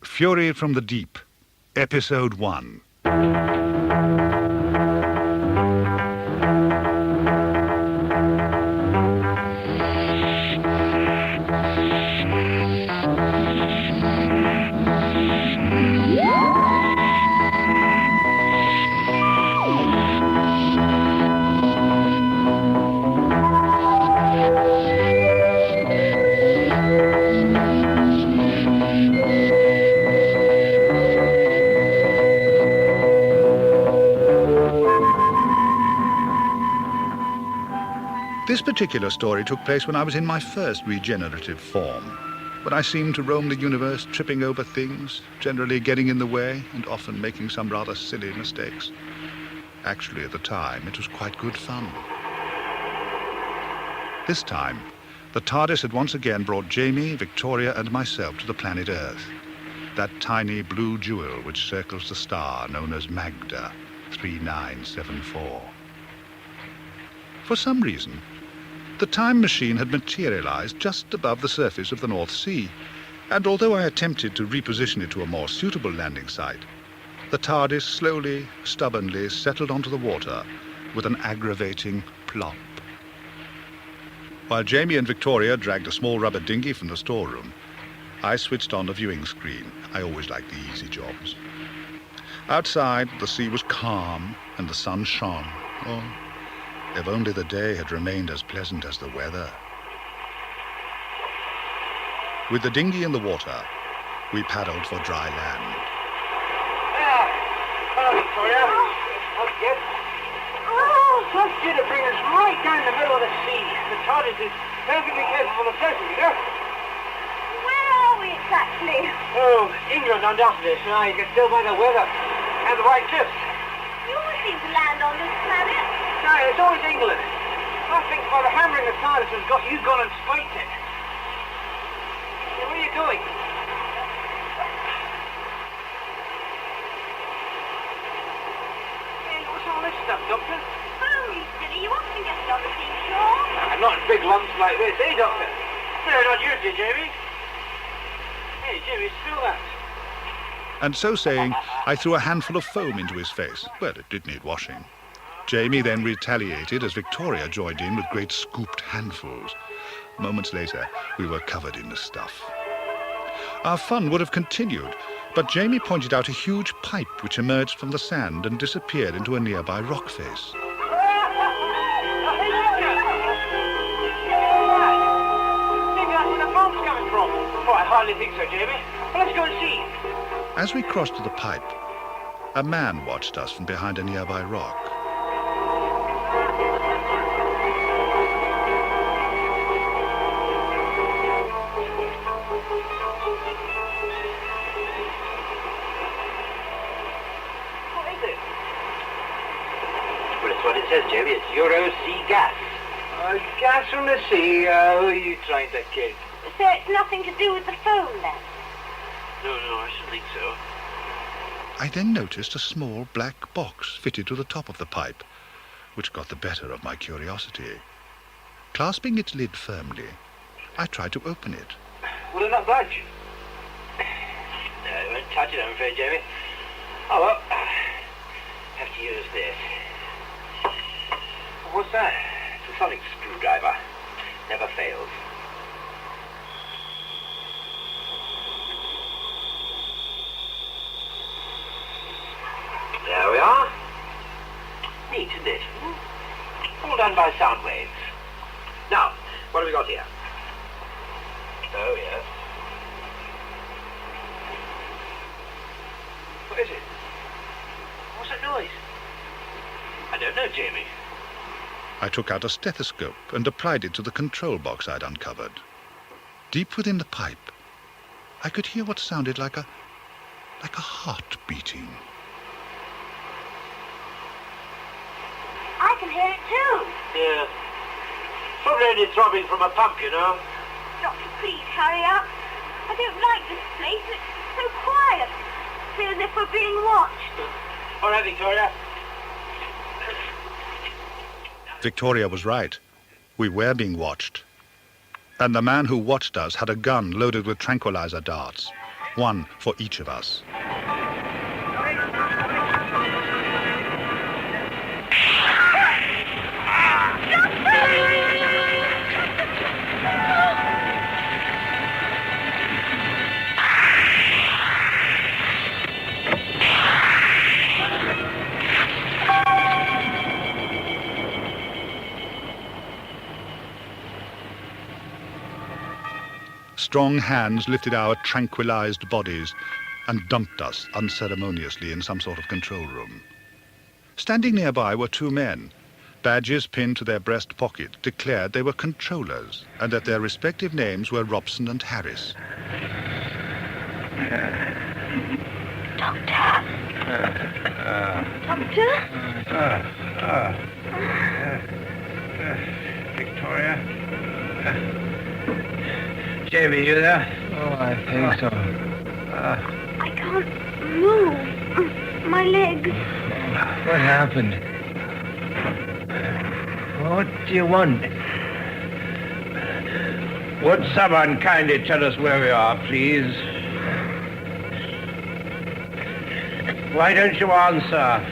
Fury from the Deep, Episode 1. This particular story took place when I was in my first regenerative form, when I seemed to roam the universe, tripping over things, generally getting in the way, and often making some rather silly mistakes. Actually, at the time, it was quite good fun. This time, the TARDIS had once again brought Jamie, Victoria, and myself to the planet Earth, that tiny blue jewel which circles the star known as Magda 3974. For some reason, the time machine had materialized just above the surface of the North Sea, and although I attempted to reposition it to a more suitable landing site, the TARDIS slowly, stubbornly settled onto the water with an aggravating plop. While Jamie and Victoria dragged a small rubber dinghy from the storeroom, I switched on the viewing screen. I always like the easy jobs. Outside, the sea was calm and the sun shone. Oh, if only the day had remained as pleasant as the weather. With the dinghy in the water, we paddled for dry land. Hello, Victoria. Not yet. Oh, that's going to bring us right down the middle of the sea. The TARDIS is perfectly capable of floating, you know. Where are we exactly? Oh, England undoubtedly. Now you can tell by the weather and the white cliffs. You always seem to land on this planet. No, it's always England. I think by the hammering the TARDIS has got you gone and spiked it. Hey, where are you going? Hey, what's all this stuff, Doctor? Oh, you silly. You often get it on the seashore. Not in big lumps like this, eh, Doctor? No, not you, dear Jamie. Hey, Jamie, spill that. And so saying, I threw a handful of foam into his face. Well, it did need washing. Jamie then retaliated as Victoria joined in with great scooped handfuls. Moments later, we were covered in the stuff. Our fun would have continued, but Jamie pointed out a huge pipe which emerged from the sand and disappeared into a nearby rock face. Think that's where the bomb's coming from? Oh, I hardly think so, Jamie. Well, let's go and see. As we crossed to the pipe, a man watched us from behind a nearby rock. What is it? Well, it's what it says, Jamie. It's Euro sea gas. Gas from the sea? Who are you trying to kid? So it's nothing to do with the phone, then? No, I shouldn't think so. I then noticed a small black box fitted to the top of the pipe, which got the better of my curiosity. Clasping its lid firmly, I tried to open it. Will it not budge? No, it won't touch it, I'm afraid, Jamie. Oh, well, have to use this. What's that? It's a sonic screwdriver. Never fails. There we are. Neat, isn't it? All done by sound waves. Now, what have we got here? Oh, yes. What is it? What's that noise? I don't know, Jamie. I took out a stethoscope and applied it to the control box I'd uncovered. Deep within the pipe, I could hear what sounded like a heart beating. I can hear it too. Yeah. Probably only throbbing from a pump, you know. Doctor, please hurry up. I don't like this place. It's so quiet. I feel as if we're being watched. All right, Victoria. Victoria was right. We were being watched. And the man who watched us had a gun loaded with tranquilizer darts. one for each of us. Strong hands lifted our tranquilized bodies and dumped us unceremoniously in some sort of control room. Standing nearby were two men. Badges pinned to their breast pocket declared they were controllers and that their respective names were Robson and Harris. Victoria? Jamie, you there? Oh, I think so. I can't move. My legs. What happened? What do you want? Would someone kindly tell us where we are, please? Why don't you answer?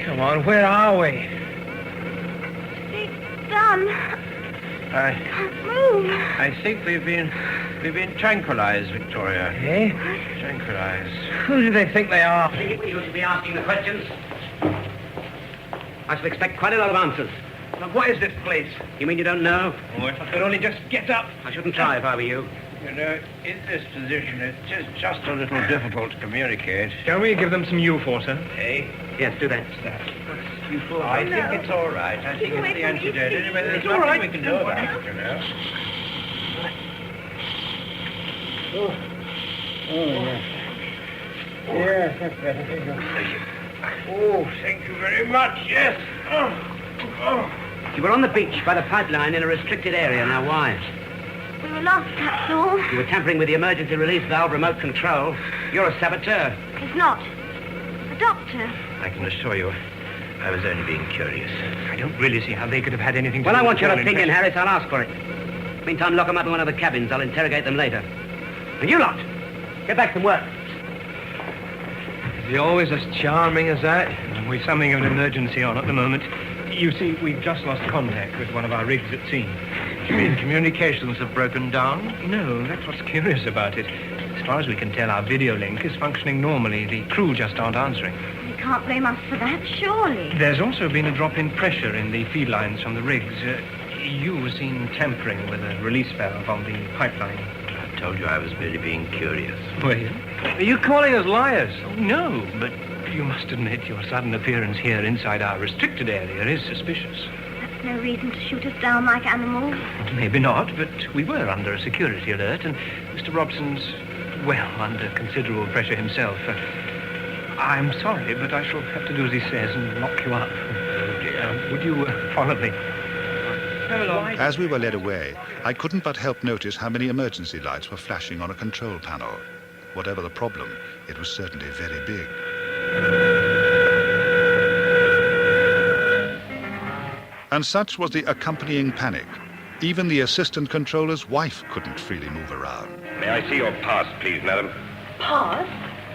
Come on, where are we? It's done. I Can't move. I think we've been tranquilized, Victoria. Eh? Tranquilized. Who do they think they are? You should be asking the questions. I should expect quite a lot of answers. Now, what is this place? You mean you don't know? Oh, if I could only just get up. I shouldn't try if I were you. You know, in this position, it is just a little difficult to communicate. Shall we give them some U-force, sir? Eh? Yes, do that. I think it's all right. I think it's the antidote. Anyway, there's It's all nothing right. we can do about it, you know. Oh, thank you very much. Yes. You were on the beach by the pipeline in a restricted area. Now, why? We were lost, that's all. You were tampering with the emergency release valve remote control. You're a saboteur. He's not. The doctor. I can assure you, I was only being curious. I don't really see how they could have had anything to Well, do I with want your the opinion, impression. Harris. I'll ask for it. Meantime, lock them up in one of the cabins. I'll interrogate them later. And you lot, get back to work. Is he always as charming as that? We've something of an emergency on at the moment. You see, we've just lost contact with one of our rigs at sea. You mean communications have broken down? No, that's what's curious about it. As far as we can tell, our video link is functioning normally. The crew just aren't answering. You can't blame us for that, surely. There's also been a drop in pressure in the feed lines from the rigs. You were seen tampering with a release valve on the pipeline. I told you I was merely being curious. Were you? Are you calling us liars? Oh, no, but you must admit your sudden appearance here inside our restricted area is suspicious. That's no reason to shoot us down like animals. Maybe not, but we were under a security alert, and Mr. Robson's, well, under considerable pressure himself. I'm sorry, but I shall have to do as he says and lock you up. Oh, dear. Would you follow me? As we were led away, I couldn't but help notice how many emergency lights were flashing on a control panel. Whatever the problem, it was certainly very big. And such was the accompanying panic. Even the assistant controller's wife couldn't freely move around. May I see your pass, please, madam? Pass?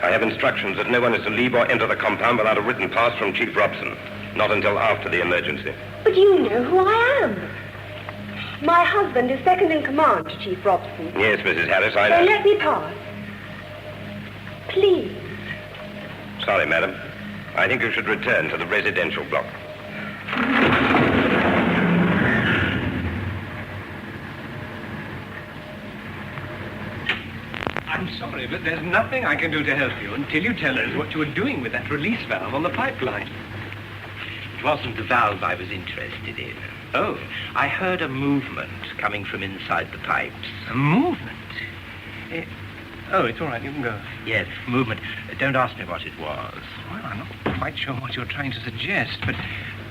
I have instructions that no one is to leave or enter the compound without a written pass from Chief Robson. Not until after the emergency. But you know who I am. My husband is second in command to Chief Robson. Yes, Mrs. Harris, I So know. let me pass. Please. Sorry, madam. I think you should return to the residential block. I'm sorry, but there's nothing I can do to help you until you tell us what you were doing with that release valve on the pipeline. It wasn't the valve I was interested in. Oh, I heard a movement coming from inside the pipes. a movement. Oh, it's all right, you can go. Yes, movement. Don't ask me what it was. Well, I'm not quite sure what you're trying to suggest, but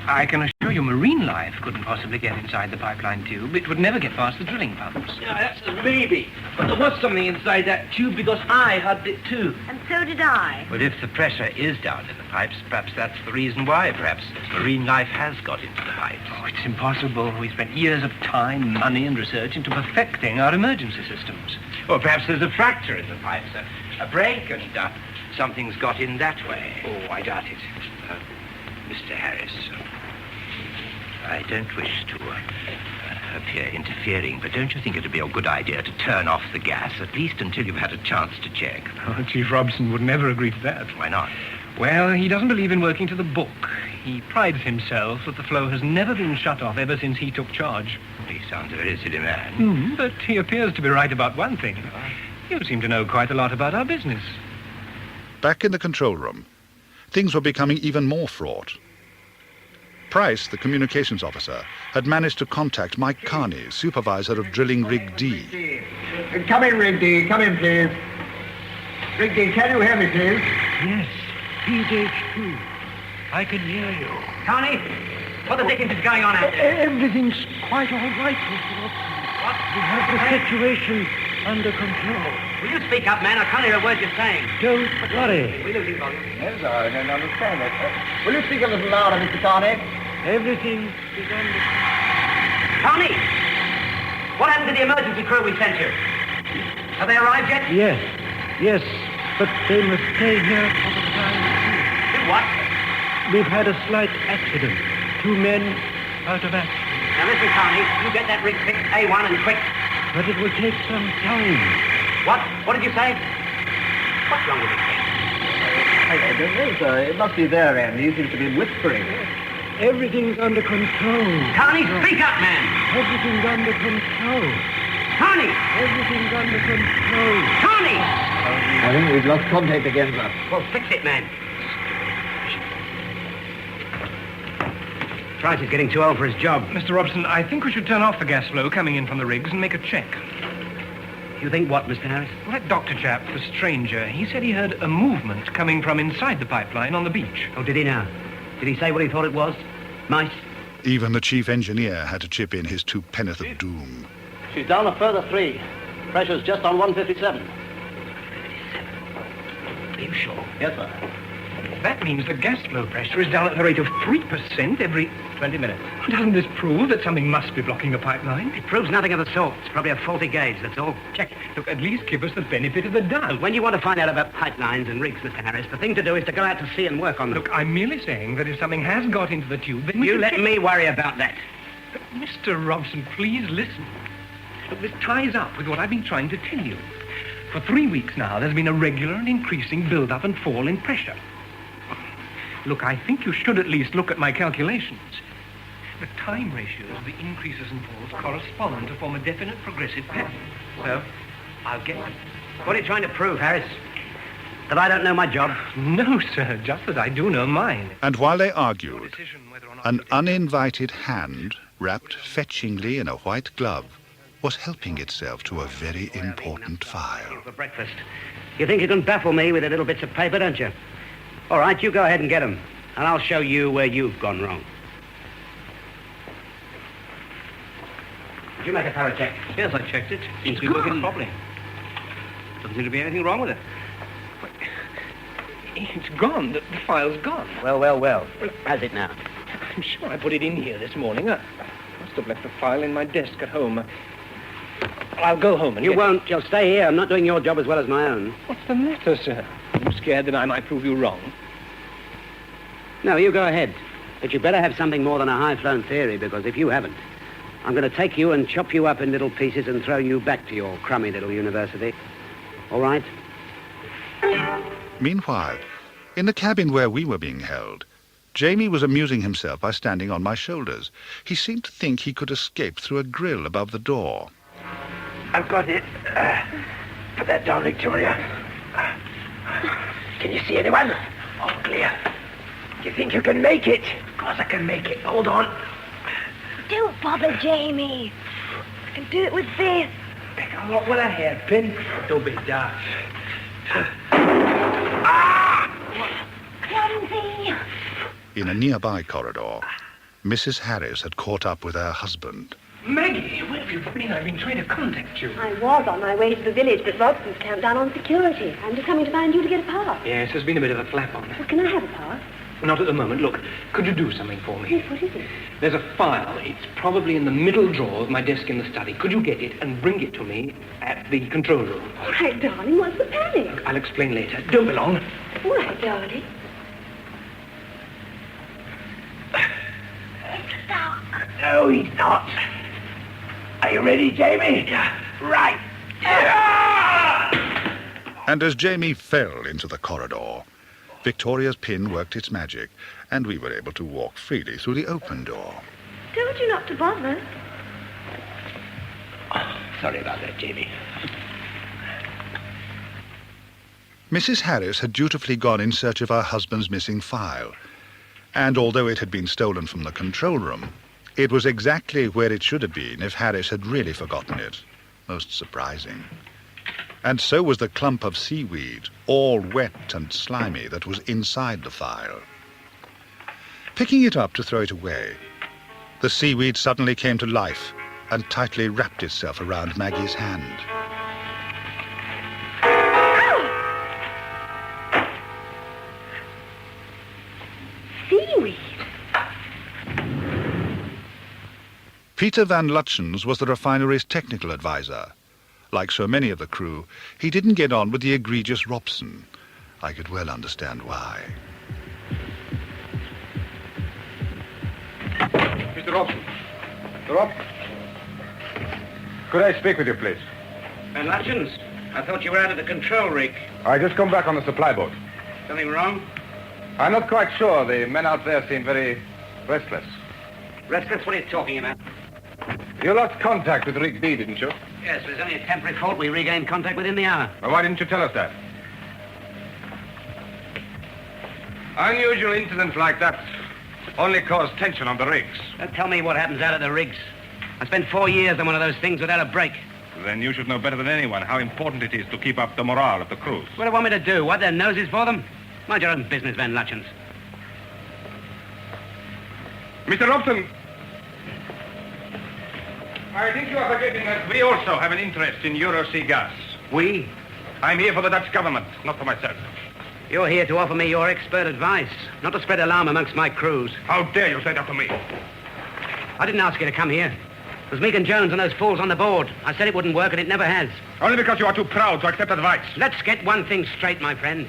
I can assure you marine life couldn't possibly get inside the pipeline tube. It would never get past the drilling pumps. Yeah, that's a maybe. But there was something inside that tube because I had it too. And so did I. But if the pressure is down in the pipes, perhaps that's the reason why. Perhaps marine life has got into the pipes. Oh, it's impossible. We spent years of time, money, and research into perfecting our emergency systems. Or perhaps there's a fracture in the pipes, a break, and something's got in that way. Oh, I doubt it. Mr. Harris, I don't wish to appear interfering, but don't you think it'd be a good idea to turn off the gas, at least until you've had a chance to check? Oh, Chief Robson would never agree to that. Why not? Well, he doesn't believe in working to the book. He prides himself that the flow has never been shut off ever since he took charge. He sounds a very silly man. But he appears to be right about one thing. You seem to know quite a lot about our business. Back in the control room, things were becoming even more fraught. Price, the communications officer, had managed to contact Mike Carney, supervisor of drilling Rig D. Come in, Rig D. Come in, please. Rig D, can you hear me, please? Yes, PH2. I can hear you. Carney, what the dickens is going on out there? Everything's quite all right, Mr. Watson. What? We have the situation under control. Will you speak up, man? I can't hear a word you're saying. Don't worry. We're losing volume. Yes, I don't understand it. Will you speak a little louder, Mr. Carney? Everything is under control. Carney! What happened to the emergency crew we sent you? Have they arrived yet? Yes, but they must stay here for the time being. Do what? We've had a slight accident. 2 men out of action. Now listen, Carney, you get that rig fixed A1 and quick. But it will take some time. What? What did you say? What's wrong with it, Ken? I don't know, sir. It must be their end. He seems to be whispering. Everything's under control. Carney, speak up, man! Everything's under control. Carney! Everything's under control. Carney! I think we've lost contact again, sir. Well, fix it, man. Price is getting too old for his job. Mr. Robson, I think we should turn off the gas flow coming in from the rigs and make a check. You think what, Mr. Harris? Well, that doctor chap, the stranger, he said he heard a movement coming from inside the pipeline on the beach. Oh, did he now? Did he say what he thought it was? Mice? Even the chief engineer had to chip in his 2 penneth of doom. She's down a further 3. Pressure's just on 157. Are you sure? Yes, sir. That means the gas flow pressure is down at the rate of 3% every 20 minutes. Doesn't this prove that something must be blocking the pipeline? It proves nothing of the sort. It's probably a faulty gauge, that's all. Check it. Look, at least give us the benefit of the doubt. When you want to find out about pipelines and rigs, Mr. Harris, the thing to do is to go out to sea and work on them. Look, I'm merely saying that if something has got into the tube, then we You should let check- me worry about that. But Mr. Robson, please listen. Look, this ties up with what I've been trying to tell you. For 3 weeks now, there's been a regular and increasing build-up and fall in pressure. Look, I think you should at least look at my calculations. The time ratios of the increases and falls correspond to form a definite progressive pattern. So, I'll get them. What are you trying to prove, Harris? That I don't know my job? No, sir, just that I do know mine. And while they Your argued, decision whether or not an you get- uninvited hand, wrapped fetchingly in a white glove, was helping itself to a very important file. For breakfast. You think you can baffle me with the little bits of paper, don't you? All right, you go ahead and get them, and I'll show you where you've gone wrong. Did you make a thorough check? Yes, I checked it. Seems to be working properly. Doesn't seem to be anything wrong with it. But it's gone. The file's gone. Well. How's it now? I'm sure I put it in here this morning. I must have left the file in my desk at home. I'll go home and You get... won't. You'll stay here. I'm not doing your job as well as my own. What's the matter, sir? Are you scared that I might prove you wrong? No, you go ahead. But you better have something more than a high-flown theory, because if you haven't, I'm going to take you and chop you up in little pieces and throw you back to your crummy little university. All right? Meanwhile, in the cabin where we were being held, Jamie was amusing himself by standing on my shoulders. He seemed to think he could escape through a grill above the door. I've got it. Put that down, Victoria. Can you see anyone? All clear. Do you think you can make it? Of course I can make it. Hold on. Don't bother, Jamie. I can do it with this. Pick a lot with a hairpin. Don't be daft. Clumsy. In a nearby corridor, Mrs. Harris had caught up with her husband. Maggie, where have you been? I've been trying to contact you. I was on my way to the village, but Robson's clamped down on security. I'm just coming to find you to get a pass. Yes, there's been a bit of a flap on. Well, can I have a pass? Not at the moment. Look, could you do something for me? Yes, what is it? There's a file. It's probably in the middle drawer of my desk in the study. Could you get it and bring it to me at the control room? All right, darling, what's the panic? I'll explain later. Don't be long. All right, darling. No, he's not. Are you ready, Jamie? Yeah. Right. And as Jamie fell into the corridor, Victoria's pin worked its magic, and we were able to walk freely through the open door. Told you not to bother. Sorry about that, Jamie. Mrs. Harris had dutifully gone in search of her husband's missing file, and although it had been stolen from the control room, it was exactly where it should have been if Harris had really forgotten it. Most surprising. And so was the clump of seaweed, all wet and slimy, that was inside the file. Picking it up to throw it away, the seaweed suddenly came to life and tightly wrapped itself around Maggie's hand. Seaweed. Peter Van Lutjens was the refinery's technical advisor. Like so many of the crew, he didn't get on with the egregious Robson. I could well understand why. Mr. Robson. Mr. Robson. Could I speak with you, please? Van Lutjens, I thought you were out of the control rig. I just come back on the supply boat. Something wrong? I'm not quite sure. The men out there seem very restless. Restless, what are you talking about? You lost contact with Rig B, didn't you? Yes, it was only a temporary fault. We regained contact within the hour. Well, why didn't you tell us that? Unusual incidents like that only cause tension on the rigs. Don't tell me what happens out of the rigs. I spent 4 years on one of those things without a break. Then you should know better than anyone how important it is to keep up the morale of the crews. What do you want me to do? Wipe their noses for them? Mind your own business, Van Lutjens. Mr. Robson, I think you are forgetting that we also have an interest in Euro-Sea gas. We? I'm here for the Dutch government, not for myself. You're here to offer me your expert advice, not to spread alarm amongst my crews. How dare you say that to me? I didn't ask you to come here. It was Meek and Jones and those fools on the board. I said it wouldn't work, and it never has. Only because you are too proud to accept advice. Let's get one thing straight, my friend.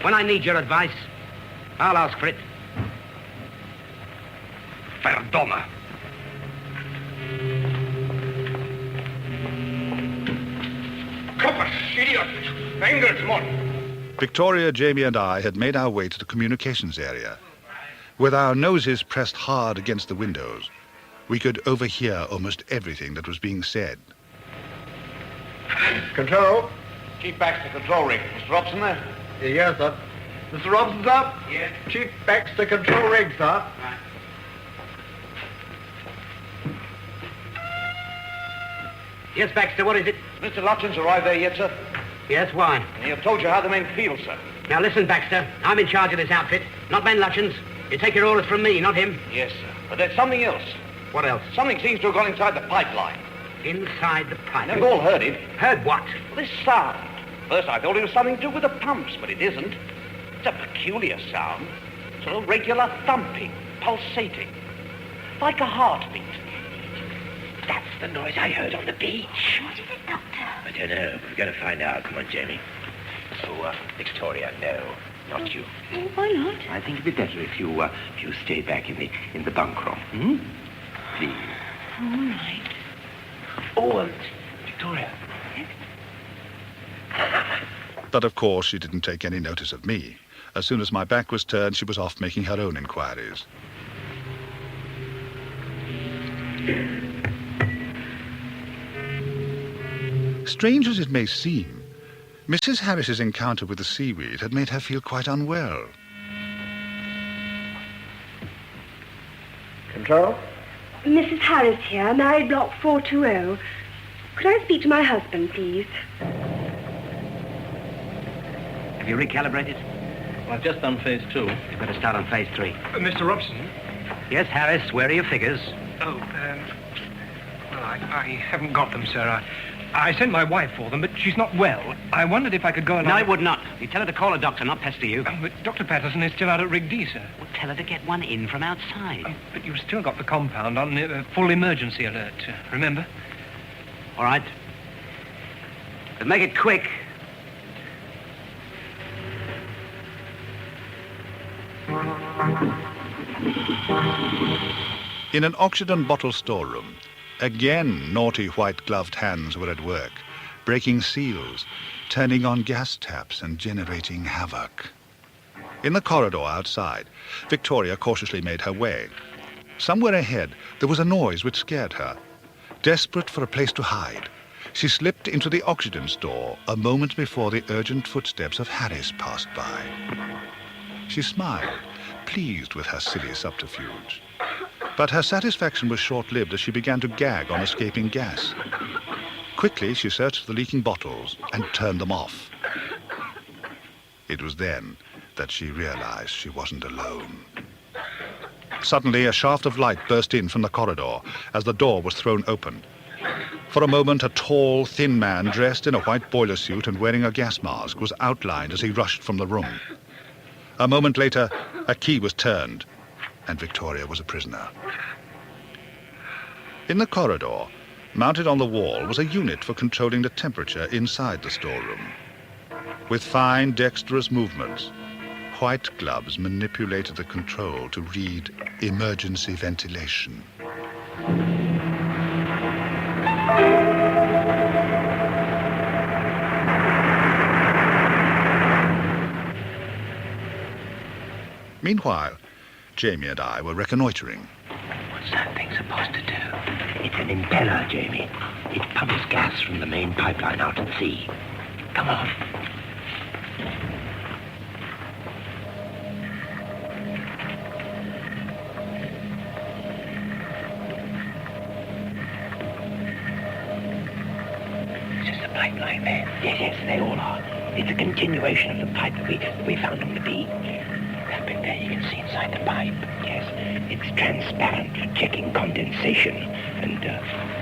When I need your advice, I'll ask for it. Verdomme. Koppers, idiot. Engelsman. Victoria, Jamie and I had made our way to the communications area. With our noses pressed hard against the windows, we could overhear almost everything that was being said. Control. Chief Baxter, control rig. Mr. Robson there? Yes, sir. Mr. Robson, sir? Yes. Chief Baxter, control rig, sir. Right. Yes, Baxter, what is it? Mr. Lutjens arrived there yet, sir? Yes, why? He have told you how the men feel, sir. Now listen, Baxter. I'm in charge of this outfit, not Ben Lutjens. You take your orders from me, not him. Yes, sir. But there's something else. What else? Something seems to have gone inside the pipeline. Inside the pipe. You've all heard it. Heard what? This sound. First I thought it was something to do with the pumps, but it isn't. It's a peculiar sound. Sort of regular thumping, pulsating. Like a heartbeat. That's the noise I heard on the beach. What is it, Doctor? I don't know. We've got to find out. Come on, Jamie. So, Victoria, no, not you. Oh, why not? I think it'd be better if you stay back in the bunk room. Hmm? Please. All right. Oh, Victoria. But of course she didn't take any notice of me. As soon as my back was turned, she was off making her own inquiries. Strange as it may seem, Mrs. Harris's encounter with the seaweed had made her feel quite unwell. Control? Mrs. Harris here, married block 420. Could I speak to my husband, please? Have you recalibrated? Well, I've just done phase 2. You've got to start on phase 3. Mr. Robson? Yes, Harris, where are your figures? Oh, well, I haven't got them, sir. I sent my wife for them, but she's not well. I wondered if I could go along... No, I would not. You tell her to call a doctor, not pester you. Oh, but Dr. Patterson is still out at Rig D, sir. Well, tell her to get one in from outside. But you've still got the compound on full emergency alert, remember? All right. But make it quick. In an oxygen bottle storeroom, again naughty white-gloved hands were at work, breaking seals, turning on gas taps and generating havoc. In the corridor outside, Victoria cautiously made her way. Somewhere ahead, there was a noise which scared her. Desperate for a place to hide, she slipped into the oxygen store a moment before the urgent footsteps of Harris passed by. She smiled, pleased with her silly subterfuge. But her satisfaction was short-lived as she began to gag on escaping gas. Quickly, she searched the leaking bottles and turned them off. It was then that she realized she wasn't alone. Suddenly, a shaft of light burst in from the corridor as the door was thrown open. For a moment, a tall, thin man dressed in a white boiler suit and wearing a gas mask was outlined as he rushed from the room. A moment later, a key was turned, and Victoria was a prisoner. In the corridor, mounted on the wall, was a unit for controlling the temperature inside the storeroom. With fine, dexterous movements, white gloves manipulated the control to read emergency ventilation. Meanwhile, Jamie and I were reconnoitering. What's that thing supposed to do? It's an impeller, Jamie. It pumps gas from the main pipeline out at sea. Come on. It's just a pipeline there. Yes, they all are. It's a continuation of the pipe that we found on the beach. Up in there, you can see inside the pipe. Yes, it's transparent for checking condensation and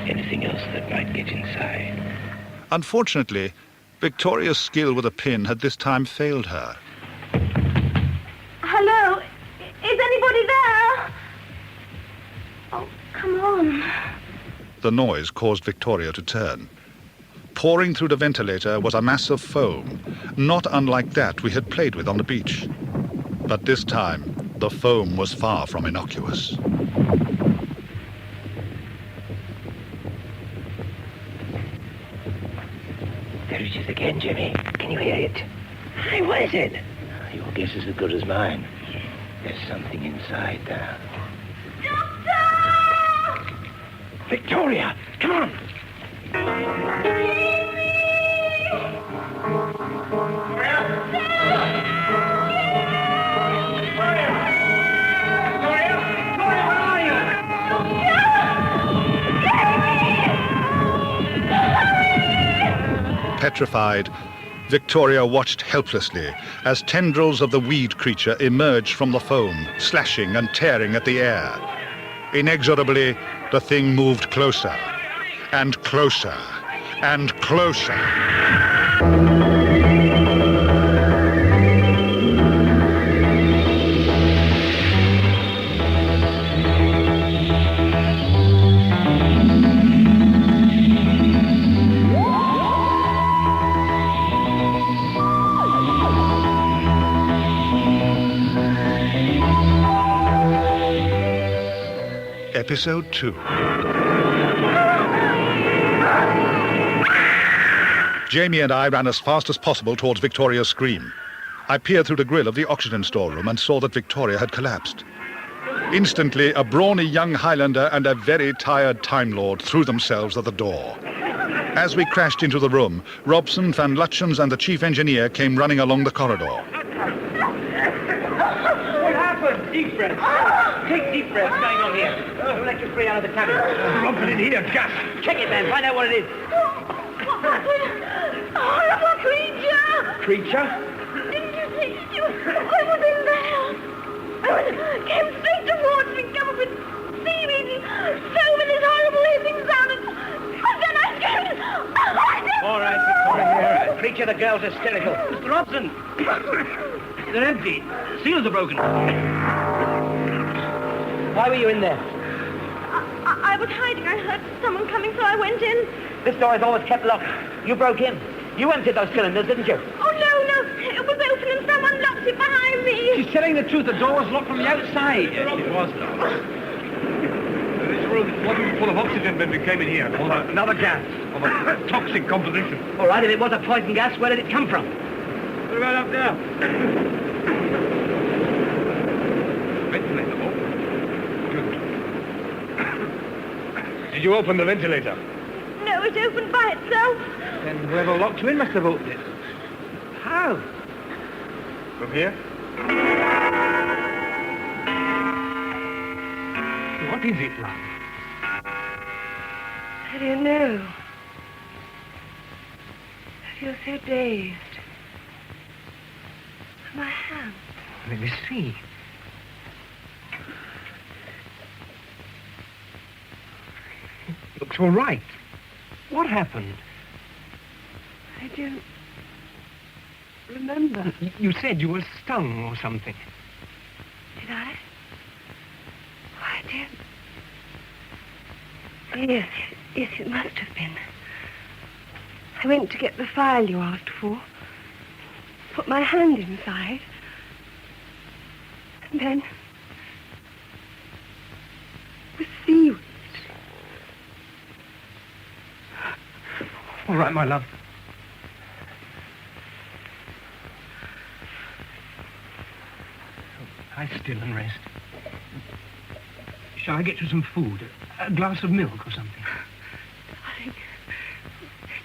anything else that might get inside. Unfortunately, Victoria's skill with a pin had this time failed her. Hello? Is anybody there? Oh, come on. The noise caused Victoria to turn. Pouring through the ventilator was a mass of foam, not unlike that we had played with on the beach. But this time, the foam was far from innocuous. There it is again, Jimmy. Can you hear it? Hey, what is it? Your guess is as good as mine. There's something inside there. Doctor! Victoria, come on! Petrified, Victoria watched helplessly as tendrils of the weed creature emerged from the foam, slashing and tearing at the air. Inexorably, the thing moved closer, and closer, and closer. Episode 2. Jamie and I ran as fast as possible towards Victoria's scream. I peered through the grill of the oxygen storeroom and saw that Victoria had collapsed. Instantly, a brawny young Highlander and a very tired Time Lord threw themselves at the door. As we crashed into the room, Robson, Van Lutchens and the chief engineer came running along the corridor. What happened? Deep breath. Take deep breaths. What's going on here? We'll let you free out of the cabin. Robson in here, gas. Check it, man. Find out what it is. What happened? A horrible creature! Creature? Didn't you see? I was in there. Came straight towards me, covered with seaweed, foam and this horrible hissing sound, and then I screamed, All right, Victoria. All right. Creature, the girl's hysterical. Mr. Robson! They're empty. Seals are broken. Why were you in there? I was hiding. I heard someone coming, so I went in. This door is always kept locked. You broke in. You emptied those cylinders, didn't you? Oh, no. It was open and someone locked it behind me. She's telling the truth. The door was locked from the outside. Yes, it was locked. This room wasn't full of oxygen when we came in here. Or another gas of a toxic composition. All right, if it was a poison gas, where did it come from? Right up there. Ventilator. Good. Did you open the ventilator? No, it opened by itself. Then whoever locked you in must have opened it. How? From here? What is it, love? I don't know. I feel so dazed. My hand. Let me see. It looks all right. What happened? I don't remember. You said you were stung or something. Did I? I did. Yes, it must have been. I went to get the file you asked for, put my hand inside, and then the seaweed. All right, my love. Lie still and rest. Shall I get you some food? A glass of milk or something? Darling,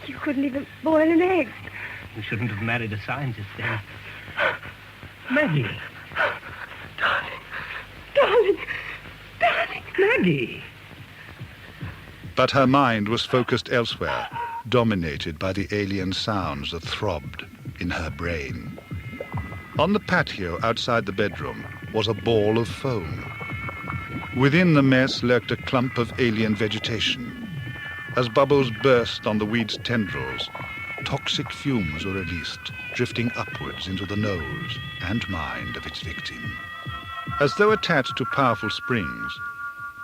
you couldn't even boil an egg. You shouldn't have married a scientist then. Maggie. Darling. Maggie. But her mind was focused elsewhere, dominated by the alien sounds that throbbed in her brain. On the patio outside the bedroom was a ball of foam. Within the mess lurked a clump of alien vegetation. As bubbles burst on the weed's tendrils, toxic fumes were released, drifting upwards into the nose and mind of its victim. As though attached to powerful springs,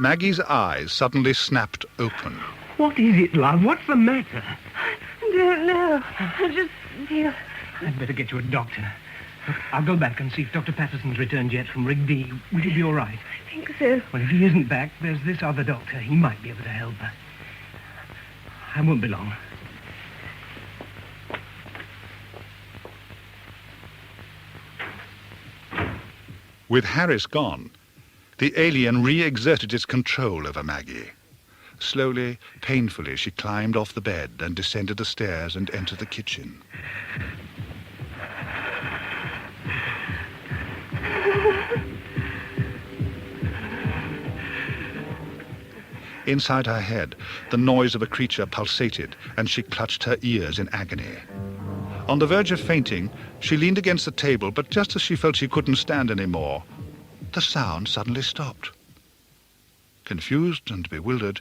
Maggie's eyes suddenly snapped open. What is it, love? What's the matter? I don't know. I just feel... I'd better get you a doctor. Look, I'll go back and see if Dr. Patterson's returned yet from Rig D. Will you be all right? I think so. Well, if he isn't back, there's this other doctor. He might be able to help her. I won't be long. With Harris gone, the alien re-exerted its control over Maggie. Slowly, painfully, she climbed off the bed and descended the stairs and entered the kitchen. Inside her head, the noise of a creature pulsated, and she clutched her ears in agony. On the verge of fainting, she leaned against the table, but just as she felt she couldn't stand any more, the sound suddenly stopped. Confused and bewildered,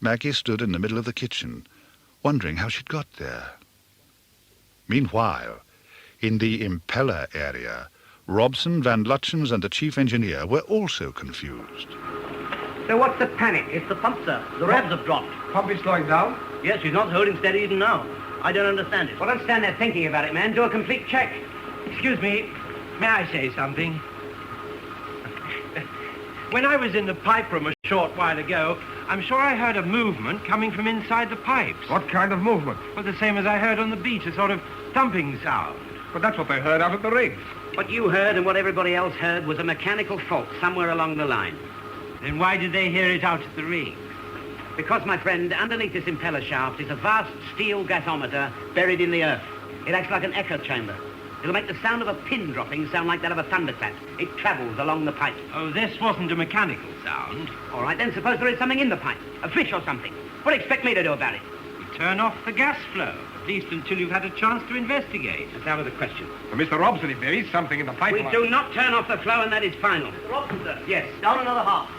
Maggie stood in the middle of the kitchen, wondering how she'd got there. Meanwhile, in the impeller area, Robson, Van Lutchens, and the chief engineer were also confused. So what's the panic? It's the pump, sir. The revs have dropped. Pump is slowing down? Yes, she's not holding steady even now. I don't understand it. Well, don't stand there thinking about it, man. Do a complete check. Excuse me, may I say something? When I was in the pipe room a short while ago, I'm sure I heard a movement coming from inside the pipes. What kind of movement? Well, the same as I heard on the beach, a sort of thumping sound. But that's what they heard out at the rigs. What you heard and what everybody else heard was a mechanical fault somewhere along the line. Then why did they hear it out at the rig? Because, my friend, underneath this impeller shaft is a vast steel gasometer buried in the earth. It acts like an echo chamber. It'll make the sound of a pin dropping sound like that of a thunderclap. It travels along the pipe. Oh, this wasn't a mechanical sound. All right, then suppose there is something in the pipe. A fish or something. What do you expect me to do about it? You turn off the gas flow, at least until you've had a chance to investigate. That's out of the question. Mr. Robson, if there is something in the pipeline... We do not turn off the flow, and that is final. Mr. Robson, sir. Yes, down another half.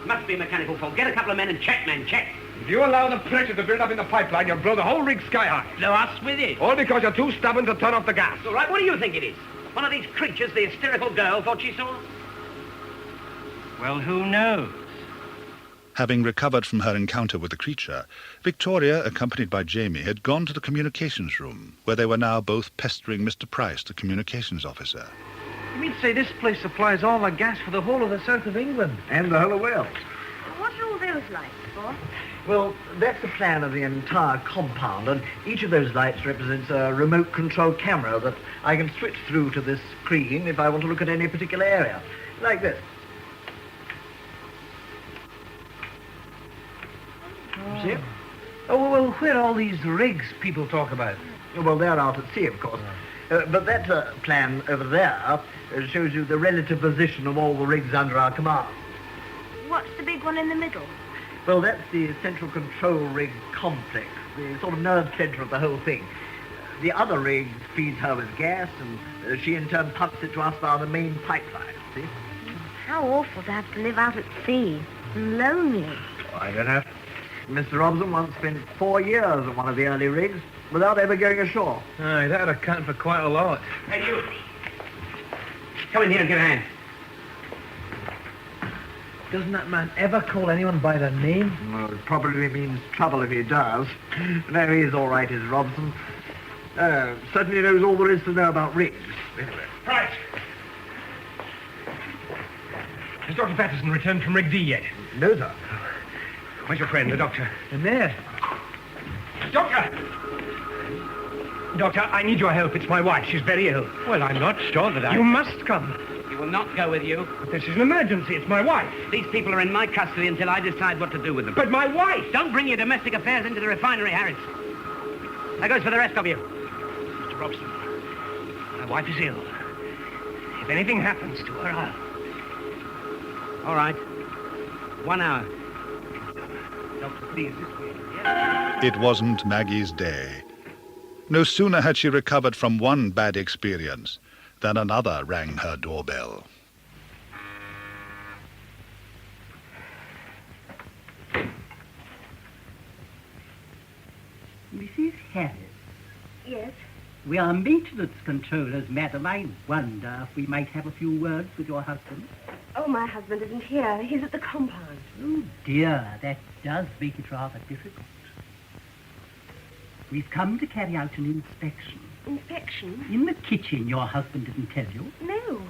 Must be a mechanical fault. Get a couple of men and check, man, check. If you allow the pressure to build up in the pipeline, you'll blow the whole rig sky high. Blow us with it. All because you're too stubborn to turn off the gas. All right, what do you think it is? One of these creatures the hysterical girl thought she saw? Well, who knows? Having recovered from her encounter with the creature, Victoria, accompanied by Jamie, had gone to the communications room, where they were now both pestering Mr. Price, the communications officer. You mean to say this place supplies all the gas for the whole of the south of England? And the whole of Wales. What are all those lights for? Well, that's the plan of the entire compound, and each of those lights represents a remote control camera that I can switch through to this screen if I want to look at any particular area. Like this. See it? Oh, well, where are all these rigs people talk about? Well, they're out at sea, of course. But that plan over there shows you the relative position of all the rigs under our command. What's the big one in the middle? Well, that's the central control rig complex, the sort of nerve center of the whole thing. The other rig feeds her with gas, and she in turn pumps it to us via the main pipeline, see? How awful to have to live out at sea. Lonely. Oh, I don't know. Mr. Robson once spent 4 years on one of the early rigs without ever going ashore. Aye, that'd account for quite a lot. Hey, you. Come in here and give a hand. Doesn't that man ever call anyone by their name? Well, it probably means trouble if he does. No, he's all right, is Robson. Certainly knows all there is to know about rigs. Anyway. Right. Has Dr. Patterson returned from Rig D yet? No, sir. Where's your friend, the doctor? In there. Doctor! Doctor, I need your help. It's my wife. She's very ill. Well, I'm not sure that I... You must come. He will not go with you. But this is an emergency. It's my wife. These people are in my custody until I decide what to do with them. But my wife! Don't bring your domestic affairs into the refinery, Harris. That goes for the rest of you. Mr. Robson, my wife is ill. If anything happens to her, I'll... All right. 1 hour. Doctor, please, this way. It wasn't Maggie's day. No sooner had she recovered from one bad experience than another rang her doorbell. Mrs. Harris, Yes? we are maintenance controllers, madam. I wonder if we might have a few words with your husband. Oh, my husband isn't here. He's at the compound. Oh, dear, that does make it rather difficult. We've come to carry out an inspection. Inspection? In the kitchen, your husband didn't tell you. No.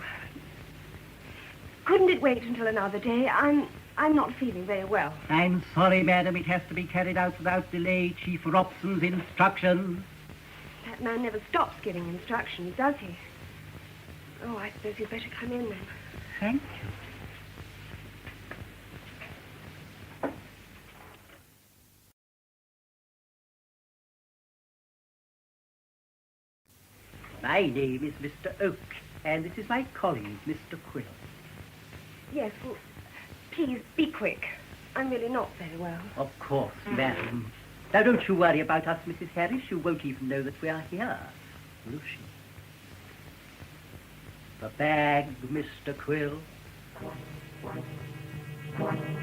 Couldn't it wait until another day? I'm not feeling very well. I'm sorry, madam, it has to be carried out without delay. Chief Robson's instructions. That man never stops giving instructions, does he? Oh, I suppose you'd better come in then. Thank you. My name is Mr. Oak, and this is my colleague, Mr. Quill. Yes, well, please, be quick. I'm really not very well. Of course, madam. Now, don't you worry about us, Mrs. Harris. You won't even know that we are here, will she? The bag, Mr. Quill. Mr.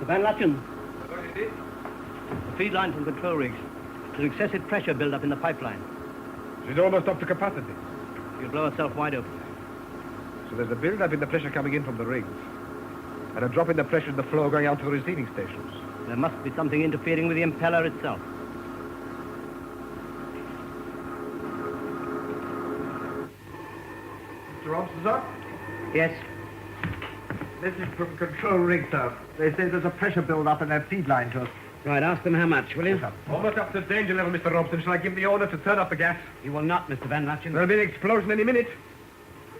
Van Lutchen. The feed line from control rigs. There's excessive pressure build-up in the pipeline. She's almost up to capacity. She'll blow herself wide open. So there's a build-up in the pressure coming in from the rigs, and a drop in the pressure in the flow going out to the receiving stations. There must be something interfering with the impeller itself. Mr. Robson, sir? Yes? This is from control rig, sir. They say there's a pressure build-up in their feed line to us. Right, ask them how much, will you? Almost up to danger level, Mr. Robson. Shall I give the order to turn off the gas? You will not, Mr. Van Lutchen. There'll be an explosion any minute.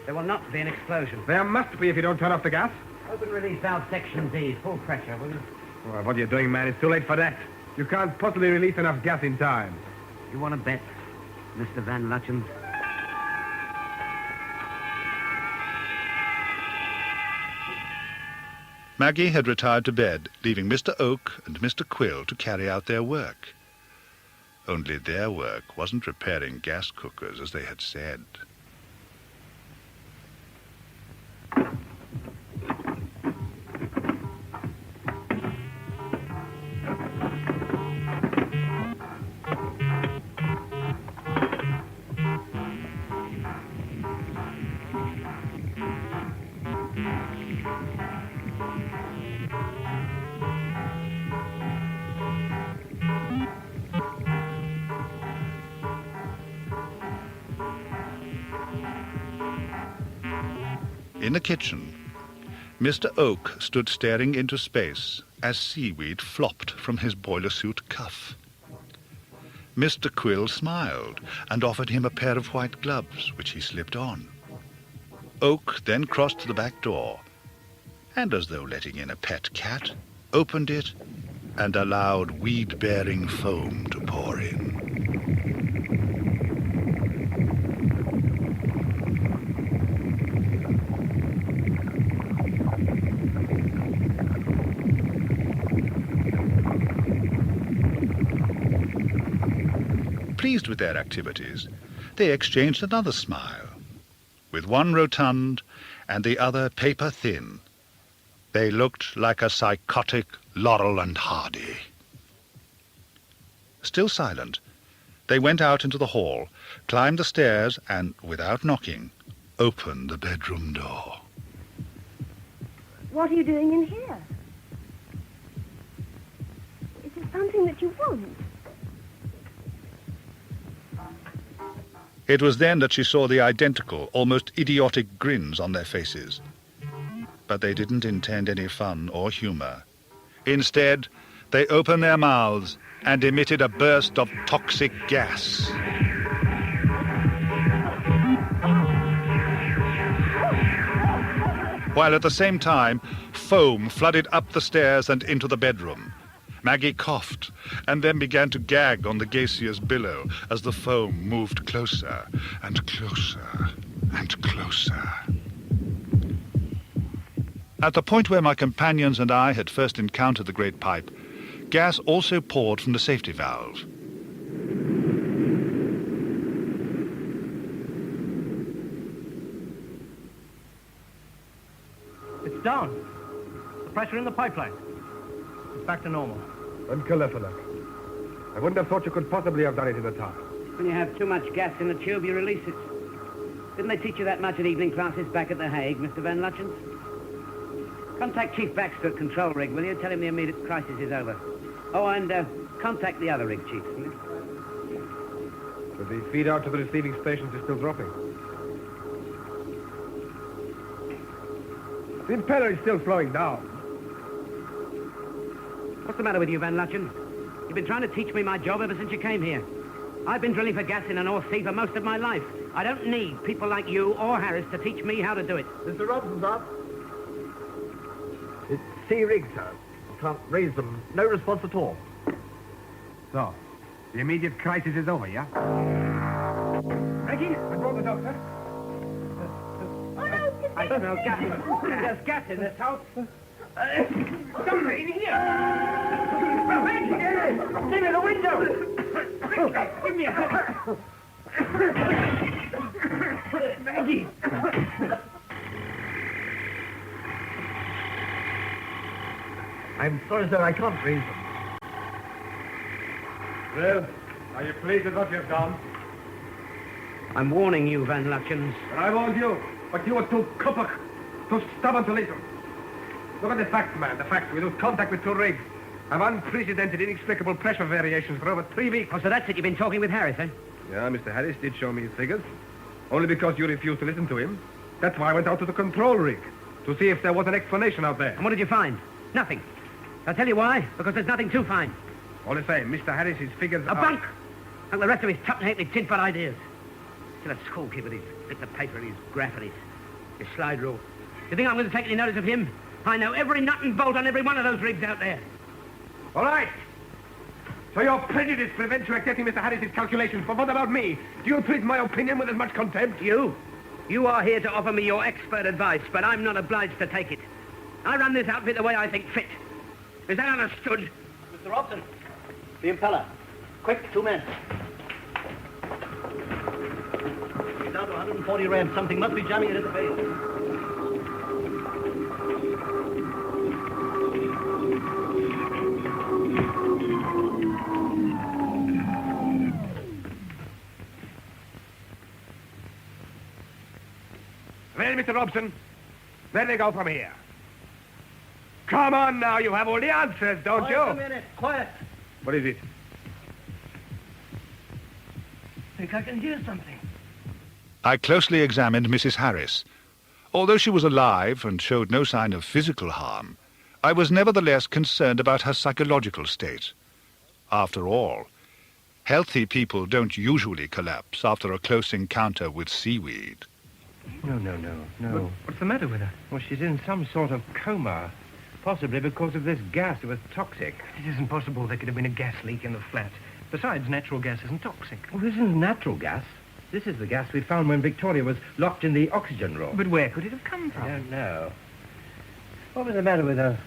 There will not be an explosion. There must be if you don't turn off the gas. Open release valve section D. Full pressure, will you? Well, what are you doing, man? It's too late for that. You can't possibly release enough gas in time. You want to bet, Mr. Van Lutchen? Maggie had retired to bed, leaving Mr. Oak and Mr. Quill to carry out their work. Only their work wasn't repairing gas cookers, as they had said. In the kitchen, Mr. Oak stood staring into space as seaweed flopped from his boiler suit cuff. Mr. Quill smiled and offered him a pair of white gloves, which he slipped on. Oak then crossed to the back door, and as though letting in a pet cat, opened it and allowed weed-bearing foam to pour in. Pleased with their activities, they exchanged another smile. With one rotund and the other paper-thin, they looked like a psychotic Laurel and Hardy. Still silent, they went out into the hall, climbed the stairs, and, without knocking, opened the bedroom door. What are you doing in here? Is it something that you want? It was then that she saw the identical, almost idiotic grins on their faces. But they didn't intend any fun or humor. Instead, they opened their mouths and emitted a burst of toxic gas. While at the same time, foam flooded up the stairs and into the bedroom. Maggie coughed and then began to gag on the gaseous billow as the foam moved closer and closer and closer. At the point where my companions and I had first encountered the great pipe, gas also poured from the safety valve. It's down. The pressure in the pipeline. It's back to normal. Uncaliphaluck. I wouldn't have thought you could possibly have done it in the time. When you have too much gas in the tube, you release it. Didn't they teach you that much at evening classes back at The Hague, Mr. Van Lutyens? Contact Chief Baxter at Control Rig, will you? Tell him the immediate crisis is over. Oh, and contact the other rig, Chief, will you? But the feed out to the receiving stations is still dropping. The impeller is still flowing down. What's the matter with you, Van Lutyens? You've been trying to teach me my job ever since you came here. I've been drilling for gas in the North Sea for most of my life. I don't need people like you or Harris to teach me how to do it. Mr. Robson, sir. It's sea rig, sir. Can't raise them. No response at all. So, the immediate crisis is over, yeah? Maggie, I brought the doctor. I smell gas. There's gas in this house. Somebody in here! Give me the window! Give me a hand! Maggie! I'm sorry, sir, I can't raise them. Well, are you pleased with what you've done? I'm warning you, Van Lutyens. I warned you, but you were too koppig, too stubborn to listen. Look at the facts, man, the facts. We lose contact with two rigs. Have unprecedented, inexplicable pressure variations for over 3 weeks. Oh, so that's it. You've been talking with Harris, eh? Yeah, Mr. Harris did show me his figures. Only because you refused to listen to him. That's why I went out to the control rig, to see if there was an explanation out there. And what did you find? Nothing. I'll tell you why. Because there's nothing to find. All the same, Mr. Harris's figures A bunk! And the rest of his tuppence-halfpenny tin-pot ideas. Still a schoolkid with his bits of paper and his graph and his slide rule. You think I'm going to take any notice of him? I know every nut and bolt on every one of those rigs out there. All right. So your prejudice prevents you accepting Mr. Harris's calculations, but what about me? Do you treat my opinion with as much contempt? You are here to offer me your expert advice, but I'm not obliged to take it. I run this outfit the way I think fit. Is that understood? Mr. Robson, the impeller. Quick, 2 men. It's down to 140 revs. Something must be jamming it at the base. Well, Mr. Robson, where do they go from here? Come on now, you have all the answers, don't you? Wait a minute, quiet. What is it? I think I can hear something. I closely examined Mrs. Harris. Although she was alive and showed no sign of physical harm, I was nevertheless concerned about her psychological state. After all, healthy people don't usually collapse after a close encounter with seaweed. No. What's the matter with her? Well, she's in some sort of coma. Possibly because of this gas. It was toxic. It isn't possible there could have been a gas leak in the flat. Besides, natural gas isn't toxic. Well, this isn't natural gas. This is the gas we found when Victoria was locked in the oxygen room. But where could it have come from? I don't know. What was the matter with her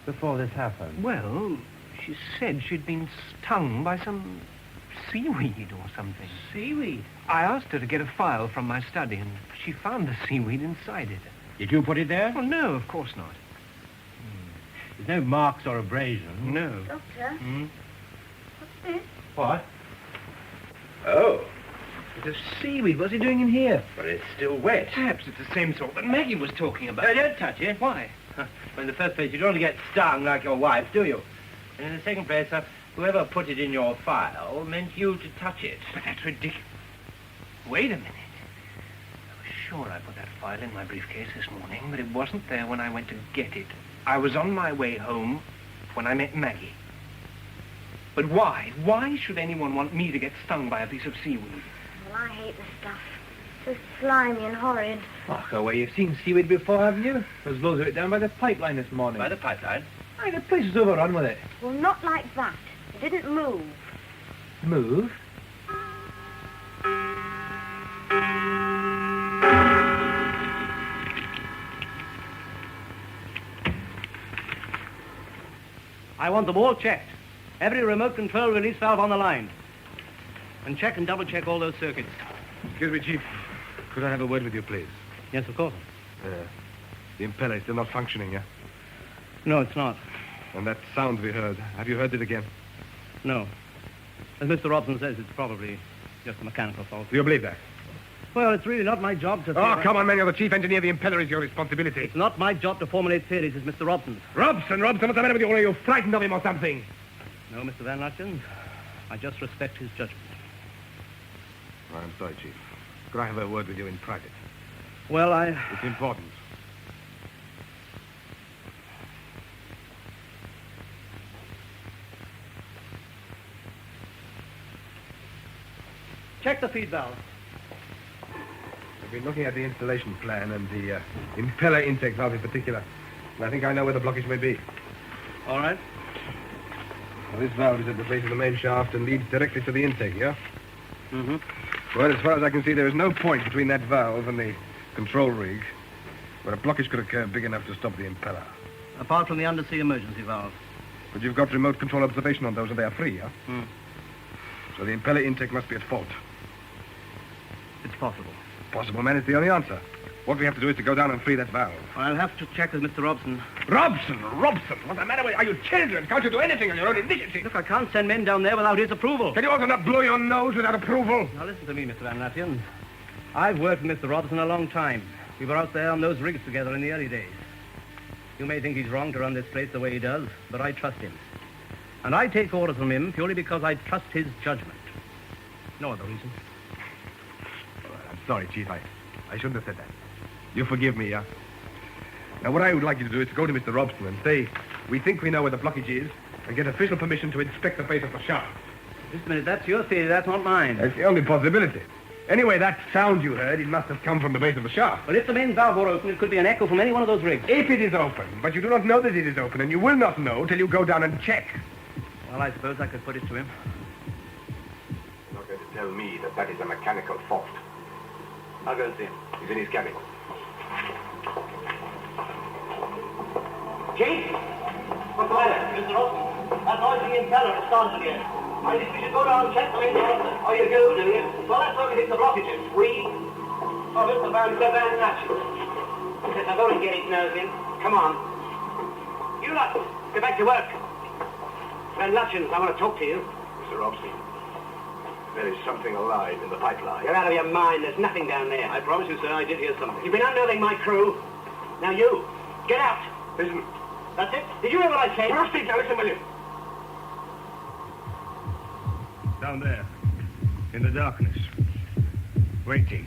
before this happened? Well, she said she'd been stung by some seaweed or something. Seaweed? I asked her to get a file from my study, and she found the seaweed inside it. Did you put it there? Well, no, of course not. There's no marks or abrasions. No. Doctor? What's this? What? Oh. It's a seaweed. What's he doing in here? But it's still wet. Perhaps it's the same sort that Maggie was talking about. Don't touch it. Why? Well, in the first place, you don't want to get stung like your wife, do you? And in the second place, whoever put it in your file meant you to touch it. But that's ridiculous. Wait a minute. I was sure I put that file in my briefcase this morning, but it wasn't there when I went to get it. I was on my way home when I met Maggie. But why? Why should anyone want me to get stung by a piece of seaweed? Well, I hate the stuff. So slimy and horrid. Oh, go away. You've seen seaweed before, haven't you? There's loads of it down by the pipeline this morning. By the pipeline? Aye, the place is overrun with it. Well, not like that. It didn't move. Move? I want them all checked. Every remote control release valve on the line. And check and double-check all those circuits. Excuse me, Chief. Could I have a word with you, please? Yes, of course. The impeller is still not functioning, yeah? No, it's not. And that sound we heard, have you heard it again? No. As Mr. Robson says, it's probably just a mechanical fault. Do you believe that? Well, it's really not my job to... Oh, come on, man. You're the chief engineer. The impeller is your responsibility. It's not my job to formulate theories. It's Mr. Robson's. Robson, what's the matter with you? Are you frightened of him or something? No, Mr. Van Lutyens. I just respect his judgment. Oh, I'm sorry, Chief. Could I have a word with you in private? Well, It's important. Check the feed valve. I've been looking at the installation plan and the impeller intake valve in particular. And I think I know where the blockage may be. All right. Well, this valve is at the base of the main shaft and leads directly to the intake, yeah? Mm-hmm. Well, as far as I can see, there is no point between that valve and the control rig where a blockage could occur big enough to stop the impeller. Apart from the undersea emergency valve. But you've got remote control observation on those and they are free, yeah? Hmm. So the impeller intake must be at fault. It's possible. Possible, man, it's the only answer. What we have to do is to go down and free that valve. I'll have to check with Mr. Robson. Robson! What's the matter with you? Are you children? Can't you do anything on your own initiative? Look, I can't send men down there without his approval. Can you also not blow your nose without approval? Now, listen to me, Mr. Van Lutyens. I've worked with Mr. Robson a long time. We were out there on those rigs together in the early days. You may think he's wrong to run this place the way he does, but I trust him. And I take orders from him purely because I trust his judgment. No other reason. I'm sorry, Chief. I shouldn't have said that. You forgive me, yeah? Now, what I would like you to do is to go to Mr. Robson and say, we think we know where the blockage is, and get official permission to inspect the base of the shaft. Just a minute, that's your theory, that's not mine. That's the only possibility. Anyway, that sound you heard, it must have come from the base of the shaft. Well, if the main valve were open, it could be an echo from any one of those rigs. If it is open, but you do not know that it is open, and you will not know till you go down and check. Well, I suppose I could put it to him. You're not going to tell me that that is a mechanical fault. I'll go and see him. He's in his cabin. Chief? What's the matter? Mr. Robson, that noise in the impeller has started again. I think we should go down and check the main valve. Oh, you do you? Well, that's where we think the blockage is. We? Oh, Mr. Van Lutyens. Yes, I've only get his nose in. Come on. You lot, get back to work. Van Lutyens, I want to talk to you. Mr. Robson, there is something alive in the pipeline. You're out of your mind. There's nothing down there. I promise you, sir, I did hear something. You've been unnerving my crew. Now you, get out. Listen. That's it. Did you hear what I said? Well, speak now. Listen, will you? Down there, in the darkness, waiting.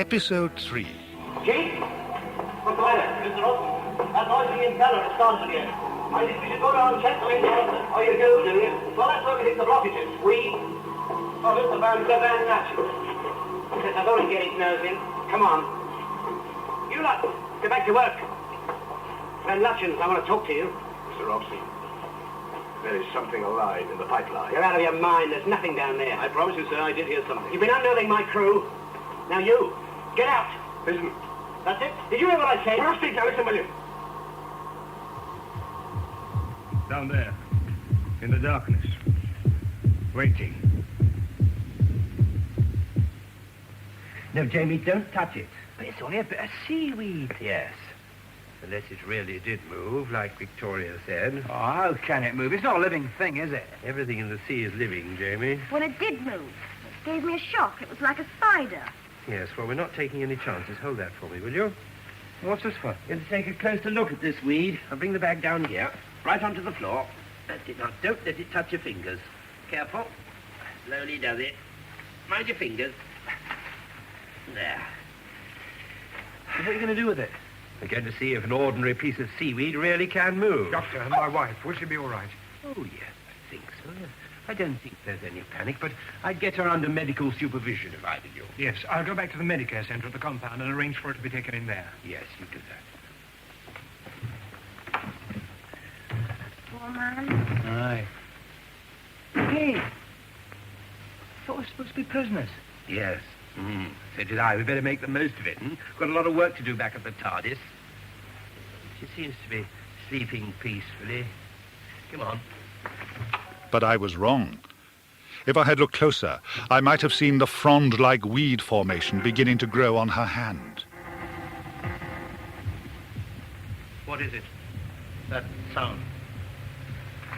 Episode 3. Chief? What's the matter? Mr. Robson, that noise in the impeller has started again. I think we should go down and check the engine. Oh, you do you? Well, that's where we hit the blockages. We? Oh, Mr. Van Natchez. Now, don't get his nose in. Come on. You lot, get back to work. Van Lutchens, I want to talk to you. Mr. Robson, there is something alive in the pipeline. You're out of your mind. There's nothing down there. I promise you, sir, I did hear something. You've been unearthing my crew. Now you, get out. Listen. That's it. Did you hear what I said? Well, speak now, listen, will you? Down there, in the darkness, waiting. No, Jamie, don't touch it. But it's only a bit of seaweed. Yes. Unless it really did move, like Victoria said. Oh, how can it move? It's not a living thing, is it? Everything in the sea is living, Jamie. When it did move, it gave me a shock. It was like a spider. Yes, well, we're not taking any chances. Hold that for me, will you? What's this for? You're to take a closer look at this weed. I'll bring the bag down here, right onto the floor. That's it. Now, don't let it touch your fingers. Careful. Slowly does it. Mind your fingers. There. What are you going to do with it? We're going to see if an ordinary piece of seaweed really can move. Doctor, my wife, will she be all right? Oh, yes, I think so. I don't think there's any panic, but I'd get her under medical supervision if I were you. Yes, I'll go back to the Medicare Center at the compound and arrange for it to be taken in there. Yes, you do that. Poor man. Aye. Hey! Thought we were supposed to be prisoners. Yes. So did I. We better make the most of it. Got a lot of work to do back at the TARDIS. She seems to be sleeping peacefully. Come on. But I was wrong. If I had looked closer, I might have seen the frond-like weed formation beginning to grow on her hand. What is it? That sound.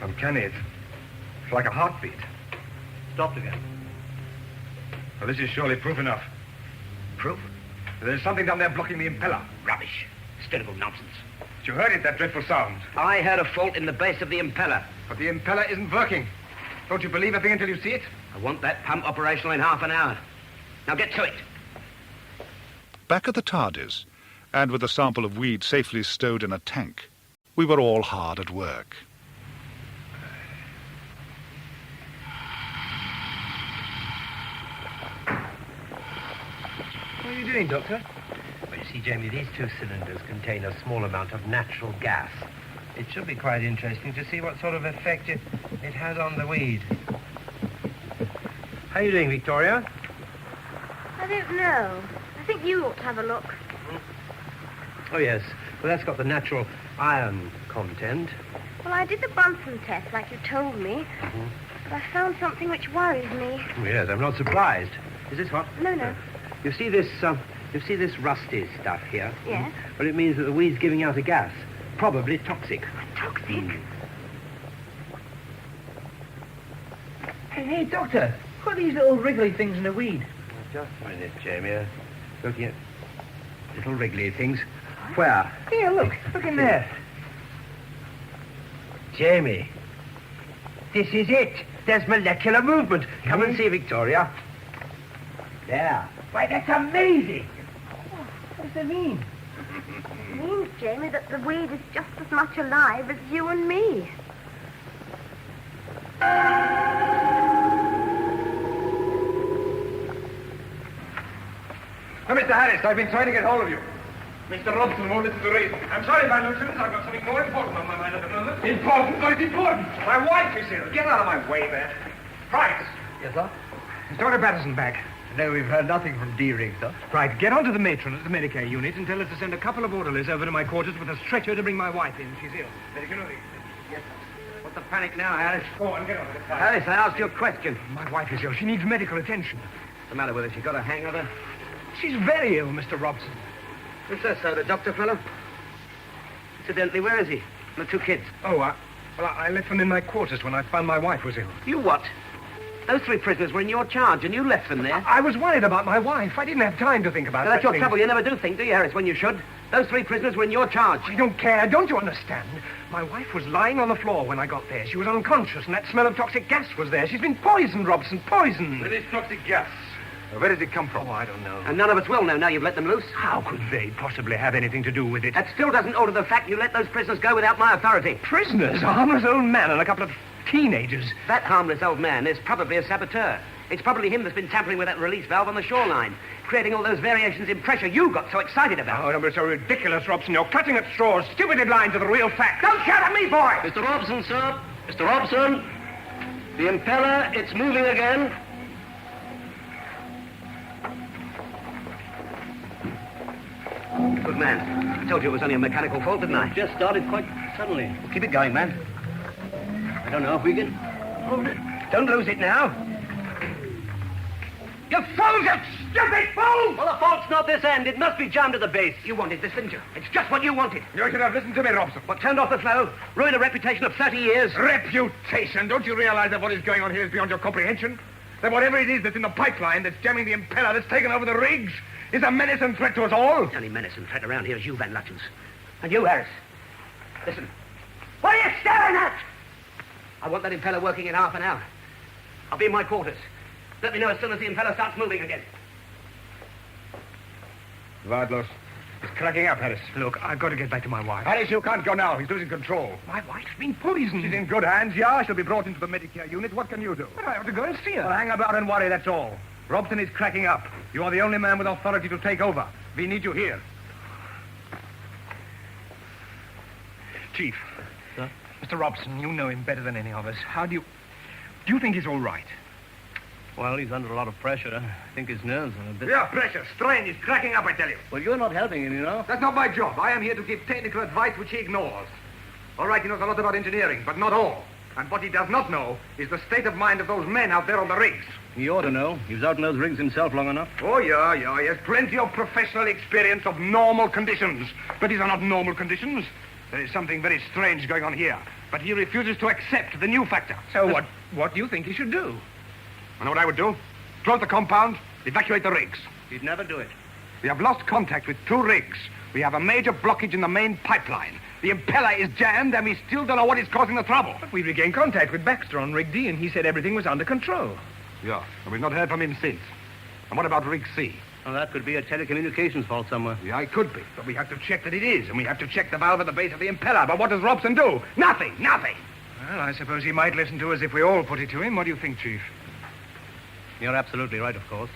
Uncanny. It's like a heartbeat. Stopped again. Well, this is surely proof enough. Proof? There's something down there blocking the impeller. Rubbish. Hysterical nonsense. But you heard it, that dreadful sound. I heard a fault in the base of the impeller. But the impeller isn't working. Don't you believe a thing until you see it? I want that pump operational in half an hour. Now get to it. Back at the TARDIS, and with a sample of weed safely stowed in a tank, we were all hard at work. What are you doing, Doctor? Well, you see, Jamie, these two cylinders contain a small amount of natural gas. It should be quite interesting to see what sort of effect it has on the weed. How are you doing, Victoria? I don't know. I think you ought to have a look. Oh, yes. Well, that's got the natural iron content. Well, I did the Bunsen test like you told me, but I found something which worries me. Oh, yes, I'm not surprised. Is this what? No. You see this rusty stuff here? Yes. Well, it means that the weed's giving out a gas. Probably toxic. Toxic? Hey, Doctor, what are these little wriggly things in the weed? Just a minute, Jamie. Looking at little wriggly things. Where? Here, look in there. Jamie, this is it. There's molecular movement. Come and see, Victoria. There. Why, that's amazing. What does that mean? It means, Jamie, that the weed is just as much alive as you and me. Now, Mr. Harris, I've been trying to get hold of you. Mr. Robson won't listen to reason. I'm sorry, Van Lutchens. I've got something more important on my mind at the moment. Important? What is important? My wife is ill. Get out of my way, there. Price. Yes, sir? Is Dr. Patterson back? No, we've heard nothing from D-Ring, sir. Right, get onto the matron at the Medicare unit and tell her to send a couple of orderlies over to my quarters with a stretcher to bring my wife in. She's ill. Yes, sir. What's the panic now, Harris? Go on, get on with it. Harris, I asked you a question. My wife is ill. She needs medical attention. What's the matter with her? She got a hang of her? She's very ill, Mr. Robson. Who says so, the doctor fellow? Incidentally, where is he? The 2 kids. Oh, well, I left them in my quarters when I found my wife was ill. You what? Those 3 prisoners were in your charge, and you left them there. I was worried about my wife. I didn't have time to think about That's your things. trouble. You never do think, do you, Harris, when you should? Those 3 prisoners were in your charge. I don't care. Don't you understand? My wife was lying on the floor when I got there. She was unconscious, and that smell of toxic gas was there. She's been poisoned, Robson, poisoned. Where is toxic gas? Where does it come from? Oh, I don't know. And none of us will know now you've let them loose. How could they possibly have anything to do with it? That still doesn't alter the fact you let those prisoners go without my authority. Prisoners? A harmless old man and a couple of teenagers. That harmless old man is probably a saboteur. It's probably him that's been tampering with that release valve on the shoreline, creating all those variations in pressure you got so excited about. Oh, don't be so ridiculous, Robson. You're clutching at straws. Stupidly blind to the real fact. Don't shout at me, boy! Mr. Robson, sir. Mr. Robson. The impeller, it's moving again. Good man. I told you it was only a mechanical fault, didn't I? Just started quite suddenly. Keep it going, man. I don't know if we can hold it. Don't lose it now. You fools, you stupid fools! Well, the fault's not this end. It must be jammed to the base. You wanted this, didn't you? It's just what you wanted. You should have listened to me, Robson. What turned off the flow? Ruined a reputation of 30 years. Reputation? Don't you realize that what is going on here is beyond your comprehension? That whatever it is that's in the pipeline that's jamming the impeller that's taken over the rigs is a menace and threat to us all? The only menace and threat around here is you, Van Lutyens. And you, Harris. Listen. What are you staring at? I want that impeller working in half an hour. I'll be in my quarters. Let me know as soon as the impeller starts moving again. Vadlos. It's cracking up, Harris. Look, I've got to get back to my wife. Harris, you can't go now. He's losing control. My wife's been poisoned. She's in good hands, yeah. She'll be brought into the Medicare unit. What can you do? But I have to go and see her. Well, hang about and worry, that's all. Robson is cracking up. You are the only man with authority to take over. We need you here. Chief. Sir? Mr. Robson, you know him better than any of us. Do you think he's all right? Well, he's under a lot of pressure. I think his nerves are a bit... Yeah, pressure, strain. He's cracking up, I tell you. Well, you're not helping him, you know. That's not my job. I am here to give technical advice which he ignores. All right, he knows a lot about engineering, but not all. And what he does not know is the state of mind of those men out there on the rigs. He ought to know. He was out in those rigs himself long enough. Oh, yeah. He has plenty of professional experience of normal conditions. But these are not normal conditions. There is something very strange going on here. But he refuses to accept the new factor. So what do you think he should do? I know what I would do. Close the compound, evacuate the rigs. He'd never do it. We have lost contact with 2 rigs. We have a major blockage in the main pipeline. The impeller is jammed, and we still don't know what is causing the trouble. But we regained contact with Baxter on Rig D, and he said everything was under control. Yeah, and we've not heard from him since. And what about Rig C? Well, that could be a telecommunications fault somewhere. Yeah, it could be. But we have to check that it is, and we have to check the valve at the base of the impeller. But what does Robson do? Nothing. Well, I suppose he might listen to us if we all put it to him. What do you think, Chief? You're absolutely right, of course.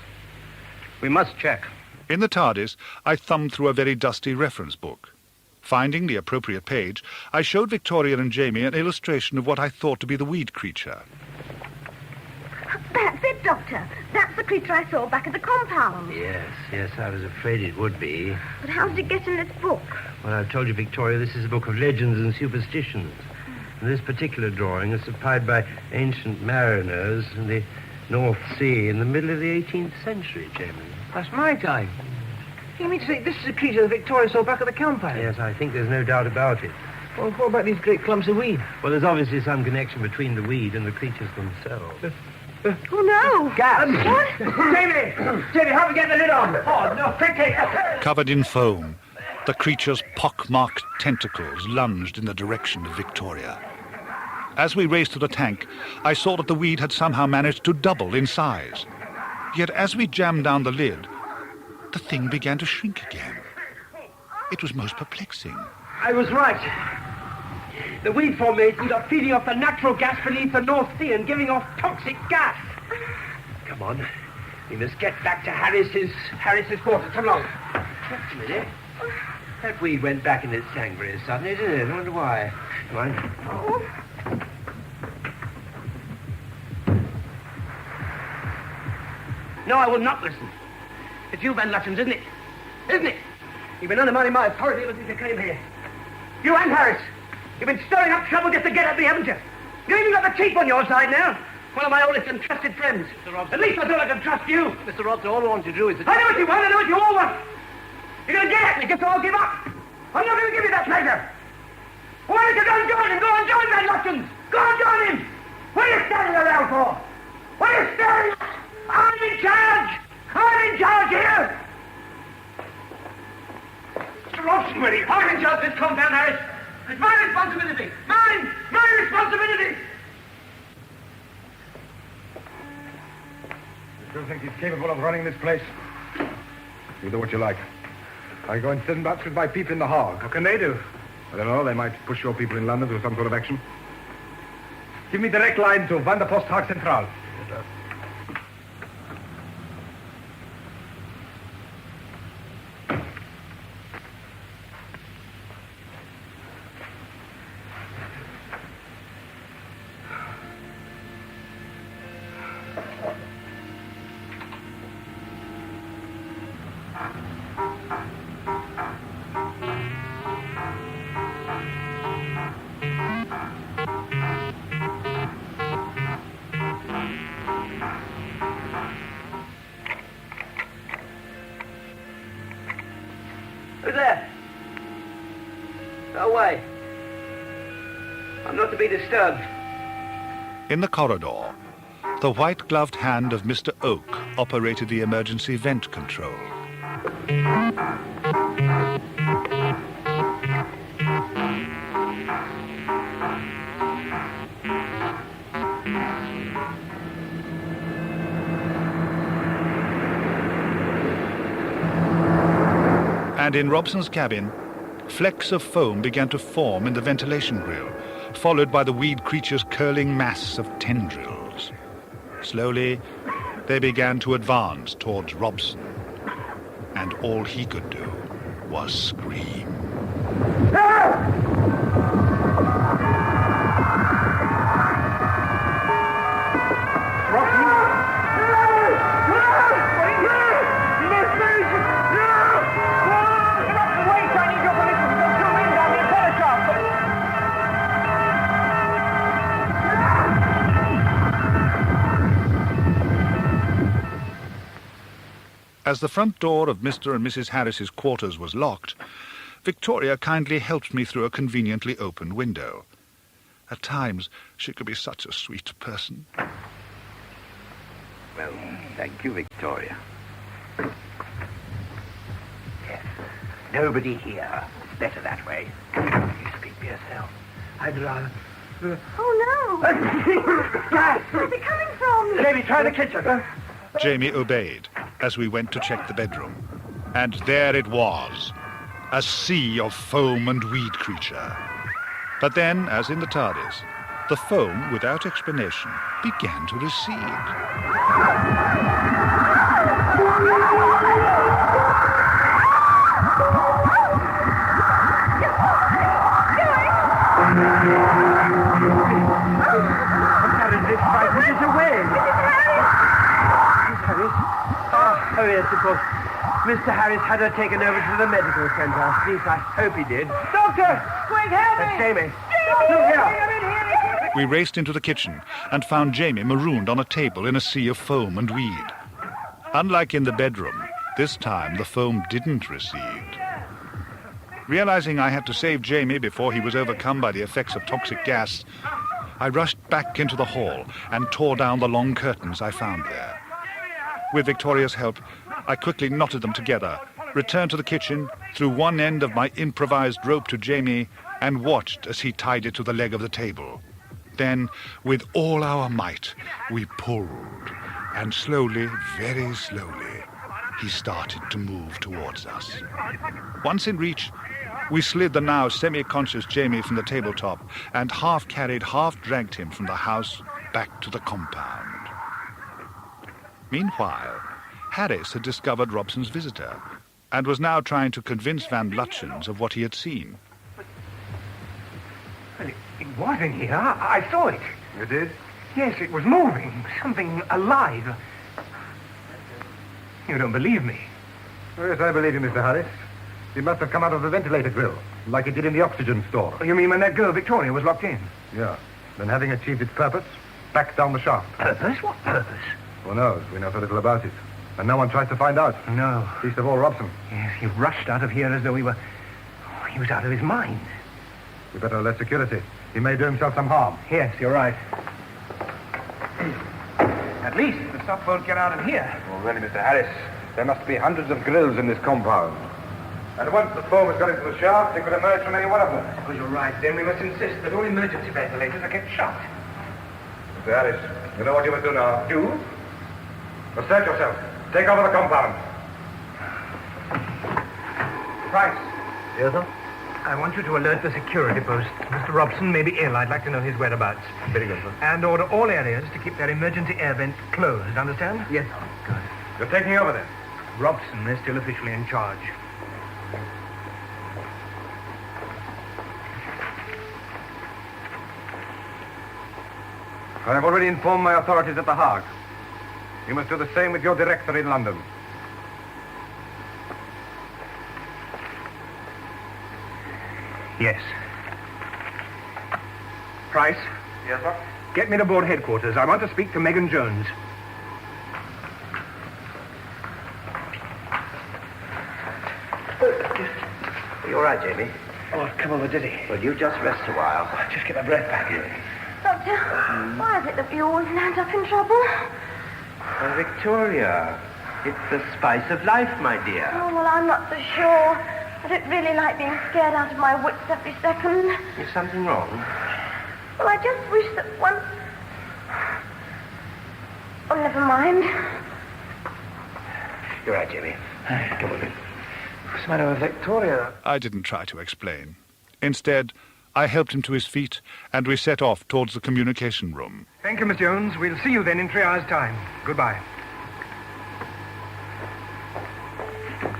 We must check. In the TARDIS, I thumbed through a very dusty reference book. Finding the appropriate page, I showed Victoria and Jamie an illustration of what I thought to be the weed creature. That's it, Doctor. That's the creature I saw back at the compound. Yes, I was afraid it would be. But how did it get in this book? Well, I've told you, Victoria, this is a book of legends and superstitions. And this particular drawing is supplied by ancient mariners in the North Sea in the middle of the 18th century, Jamie. That's my time. You mean to say this is a creature that Victoria saw back at the compound? Yes, I think there's no doubt about it. Well, what about these great clumps of weed? Well, there's obviously some connection between the weed and the creatures themselves. Oh, no. Gas! What? Jamie, help me get the lid on! Oh, no, quickly! Covered in foam, the creature's pock-marked tentacles lunged in the direction of Victoria. As we raced to the tank, I saw that the weed had somehow managed to double in size. Yet as we jammed down the lid, the thing began to shrink again. It was most perplexing. I was right. The weed formations are feeding off the natural gas beneath the North Sea and giving off toxic gas. Come on. We must get back to Harris's quarters. Come along. Just a minute. That weed went back in its tank very suddenly, didn't it? I wonder why. Come on. Oh. No, I will not listen. It's you, Van Lutyens, isn't it? Isn't it? You've been undermining my authority ever since you came here. You and Harris. You've been stirring up trouble just to get at me, haven't you? You've even got the chief on your side now. One of my oldest and trusted friends. Mr. Robson. At least I thought I could trust you. Mr. Robson, all I want you to do is... I know what you want. I know what you all want. You're going to get at me just so I'll give up. I'm not going to give you that pleasure. Why don't you go and join him? Go and join that Lutkins! Go and join him! What are you standing around for? What are you staring at? I'm in charge! I'm in charge here! Mr. Robson, will you? I'm in charge of this compound, Harris. It's my responsibility. Mine! My responsibility! You still think he's capable of running this place? You do what you like. I go and sit in butts with my people in the Hague. What can they do? I don't know, they might push your people in London to some sort of action. Give me direct line to Vanderpost Haag Central. Who's there? Go away. I'm not to be disturbed. In the corridor, the white-gloved hand of Mr. Oak operated the emergency vent control. And in Robson's cabin, flecks of foam began to form in the ventilation grill, followed by the weed creature's curling mass of tendrils. Slowly, they began to advance towards Robson, and all he could do was scream. As the front door of Mr. and Mrs. Harris's quarters was locked, Victoria kindly helped me through a conveniently opened window. At times, she could be such a sweet person. Well, thank you, Victoria. Yes. Nobody here. It's better that way. You speak for yourself. I'd rather... Oh, no. Where's it coming from? Jamie, try the kitchen. Jamie obeyed as we went to check the bedroom. And there it was, a sea of foam and weed creature. But then, as in the TARDIS, the foam, without explanation, began to recede. How did this frighten us away? Miss Harris? Oh, yes, of course. Mr. Harris had her taken over to the medical centre. At least I hope he did. Doctor! Quick, help me! Jamie! Look here! We raced into the kitchen and found Jamie marooned on a table in a sea of foam and weed. Unlike in the bedroom, this time the foam didn't recede. Realizing I had to save Jamie before he was overcome by the effects of toxic gas, I rushed back into the hall and tore down the long curtains I found there. With Victoria's help, I quickly knotted them together, returned to the kitchen, threw one end of my improvised rope to Jamie, and watched as he tied it to the leg of the table. Then, with all our might, we pulled, and slowly, very slowly, he started to move towards us. Once in reach, we slid the now semi-conscious Jamie from the tabletop and half-carried, half-dragged him from the house back to the compound. Meanwhile, Harris had discovered Robson's visitor and was now trying to convince Van Lutyens of what he had seen. Well, it was in here. I saw it. You did? Yes, it was moving. Something alive. You don't believe me? Oh, yes, I believe you, Mr. Harris. He must have come out of the ventilator grill, like it did in the oxygen store. Oh, you mean when that girl, Victoria, was locked in? Yeah. Then, having achieved its purpose, back down the shaft. Purpose? What purpose? Who knows? We know so little about it. And no one tries to find out. No. Least of all, Robson. Yes, he rushed out of here as though he was out of his mind. We better alert security. He may do himself some harm. Yes, you're right. At least the stuff won't get out of here. Oh, really, Mr. Harris, there must be hundreds of grills in this compound. And once the foam has got into the shaft, they could emerge from any one of them. Oh, you're right. Then we must insist that all emergency ventilators are kept shut. Mr. Harris, you know what you must do now? Do? Assert yourself. Take over the compound. Price. Yes, sir? I want you to alert the security post. Mr. Robson may be ill. I'd like to know his whereabouts. Very good, sir. And order all areas to keep their emergency air vents closed. Understand? Yes, sir. Good. You're taking over then? Robson is still officially in charge. I have already informed my authorities at The Hague. You must do the same with your director in London. Yes. Price? Yes, sir? Get me to board headquarters. I want to speak to Megan Jones. Are you all right, Jamie? Oh, I've come over dizzy. Well, you just rest a while. Just get my breath back. Doctor, why is it that we always land up in trouble? Victoria, it's the spice of life, my dear. Oh, well, I'm not so sure. I don't really like being scared out of my wits every second. Is something wrong? Well, I just wish that once... Oh, never mind. You're right, Jamie. Come on in. What's the matter with Victoria? I didn't try to explain. Instead, I helped him to his feet, and we set off towards the communication room. Thank you, Miss Jones. We'll see you then in 3 hours' time. Goodbye.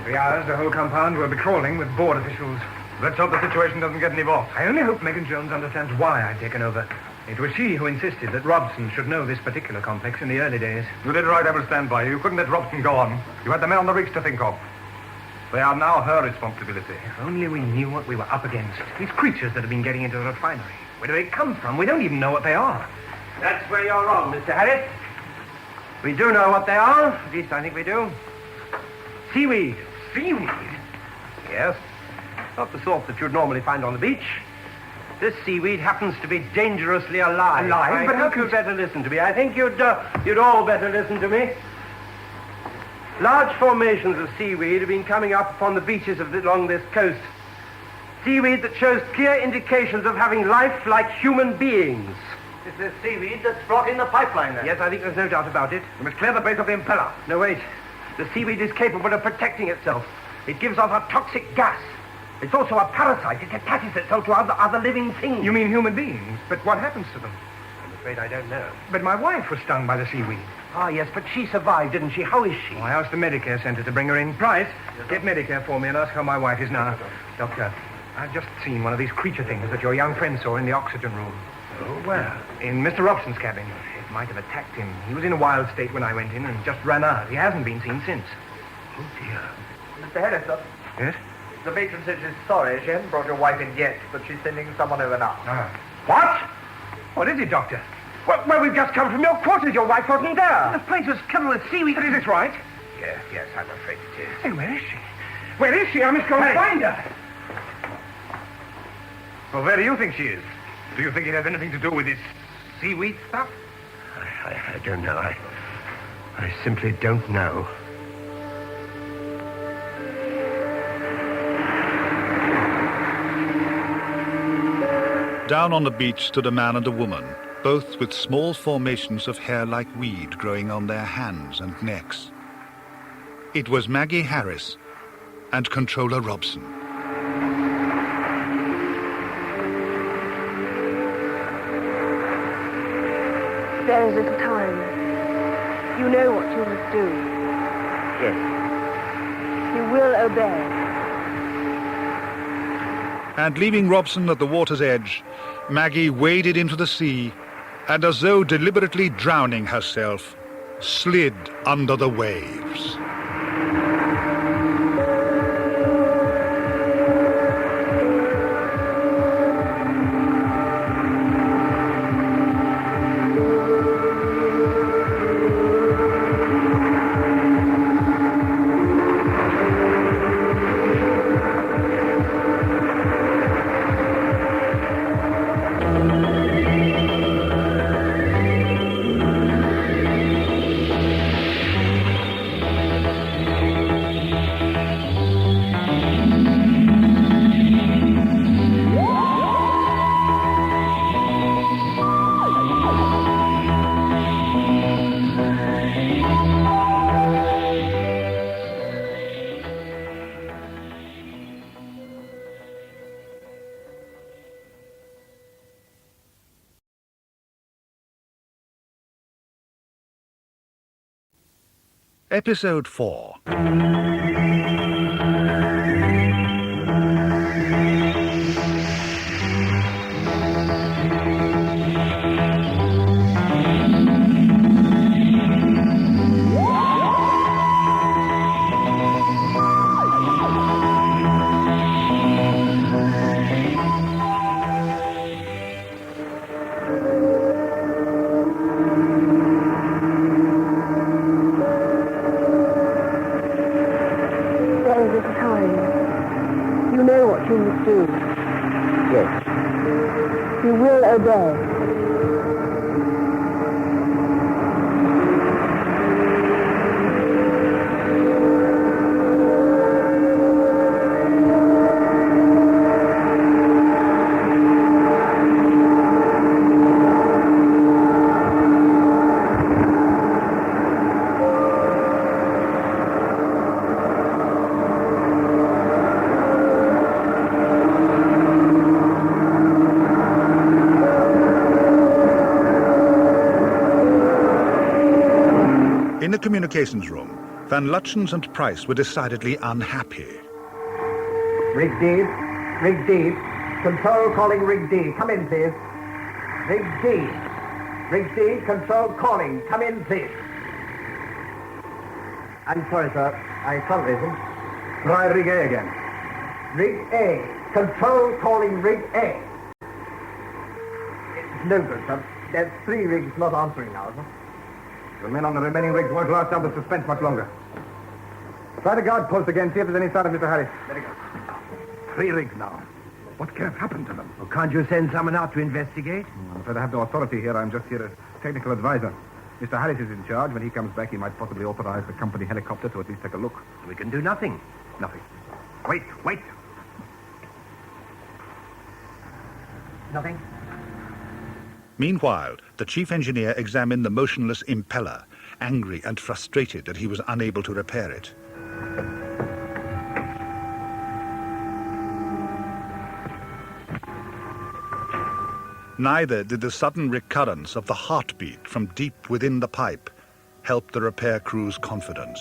3 hours, the whole compound will be crawling with board officials. Let's hope the situation doesn't get any worse. I only hope Megan Jones understands why I've taken over. It was she who insisted that Robson should know this particular complex in the early days. You did right, I will stand by you. You couldn't let Robson go on. You had the men on the rigs to think of. They are now her responsibility. If only we knew what we were up against. These creatures that have been getting into the refinery. Where do they come from? We don't even know what they are. That's where you're wrong, Mr. Harris. We do know what they are. At least I think we do. Seaweed. Seaweed? Yes. Not the sort that you'd normally find on the beach. This seaweed happens to be dangerously alive. Alive? But I think you'd better listen to me. I think you'd all better listen to me. Large formations of seaweed have been coming up upon the beaches along this coast. Seaweed that shows clear indications of having life like human beings. It's this seaweed that's blocking the pipeline then? Yes, I think there's no doubt about it. We must clear the base of the impeller. No, wait. The seaweed is capable of protecting itself. It gives off a toxic gas. It's also a parasite. It attaches itself to other living things. You mean human beings? But what happens to them? I'm afraid I don't know. But my wife was stung by the seaweed. Ah, yes, but she survived, didn't she? How is she? Oh, I asked the Medicare Center to bring her in. Price, get Medicare for me and ask how my wife is now. Doctor, I've just seen one of these creature things that your young friend saw in the oxygen room. Oh, where? In Mr. Robson's cabin. It might have attacked him. He was in a wild state when I went in and just ran out. He hasn't been seen since. Oh, dear. Mr. Harris, sir. Yes? The matron says she's sorry she hasn't brought your wife in yet, but she's sending someone over now. Ah. What? What is it, Doctor? Well, we've just come from your quarters. Your wife wasn't there. The place was covered with seaweed. Is this right? Yes, I'm afraid it is. Hey, where is she? Where is she? I must go and find her. Well, where do you think she is? Do you think it has anything to do with this seaweed stuff? I don't know. I simply don't know. Down on the beach stood a man and a woman, both with small formations of hair like weed growing on their hands and necks. It was Maggie Harris and Controller Robson. There is little time. You know what you must do. Yes. You will obey. And leaving Robson at the water's edge, Maggie waded into the sea and, as though deliberately drowning herself, slid under the waves. Episode 4. You must do. Yes. You will obey. In the communications room, Van Lutyens and Price were decidedly unhappy. Rig D. Rig D. Control calling Rig D. Come in, please. Rig D. Rig D. Control calling. Come in, please. I'm sorry, sir. I can't listen. Try Rig A again. Rig A. Control calling Rig A. It's no good, sir. There's 3 rigs not answering now, sir. The men on the remaining rigs won't last out the suspense much longer. Try the guard post again, see if there's any sign of Mr. Harris. There we go. 3 rigs now. What can have happened to them? Well, can't you send someone out to investigate? I'm afraid I have no authority here. I'm just here as technical advisor. Mr. Harris is in charge. When he comes back, he might possibly authorize the company helicopter to at least take a look. We can do nothing. Nothing. Wait. Nothing? Meanwhile, the chief engineer examined the motionless impeller, angry and frustrated that he was unable to repair it. Neither did the sudden recurrence of the heartbeat from deep within the pipe help the repair crew's confidence.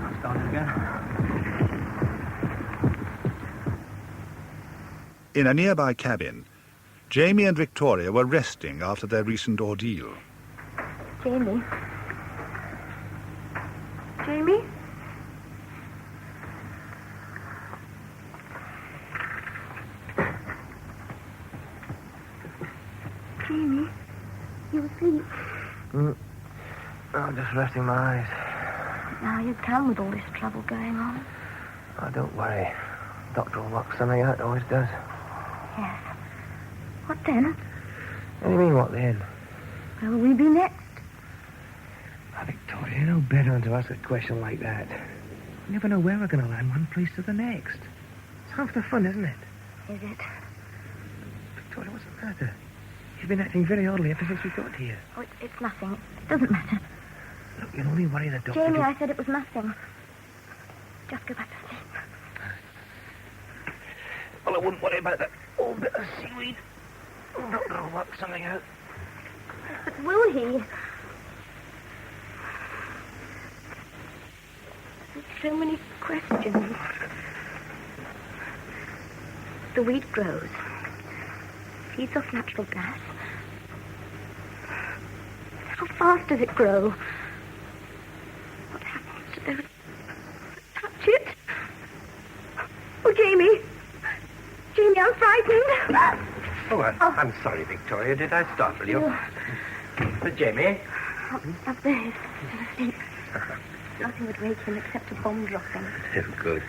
I'll start it again. In a nearby cabin, Jamie and Victoria were resting after their recent ordeal. Jamie? Jamie? Jamie? You asleep? I'm just resting my eyes. Now you can with all this trouble going on. Oh, don't worry. Doctor will work something out, always does. Yes. What then? What do you mean, what then? Where will we be next? Oh, Victoria, you're no better than to ask a question like that. You never know where we're going to land one place to the next. It's half the fun, isn't it? Is it? Victoria, what's the matter? You've been acting very oddly ever since we got here. Oh, it's nothing. It doesn't matter. Look, you'll only worry the doctor. Jamie, I said it was nothing. Just go back to sleep. Well, I wouldn't worry about that old bit of seaweed. The doctor will work something out. But will he? So many questions. The weed grows. Feeds off natural gas. How fast does it grow? What happens to those that touch it? Oh, Jamie! Jamie, I'm frightened. Oh, I'm sorry, Victoria. Did I startle you? But Jamie? Up there, he's still asleep. Nothing would wake him except a bomb dropping. Oh, good.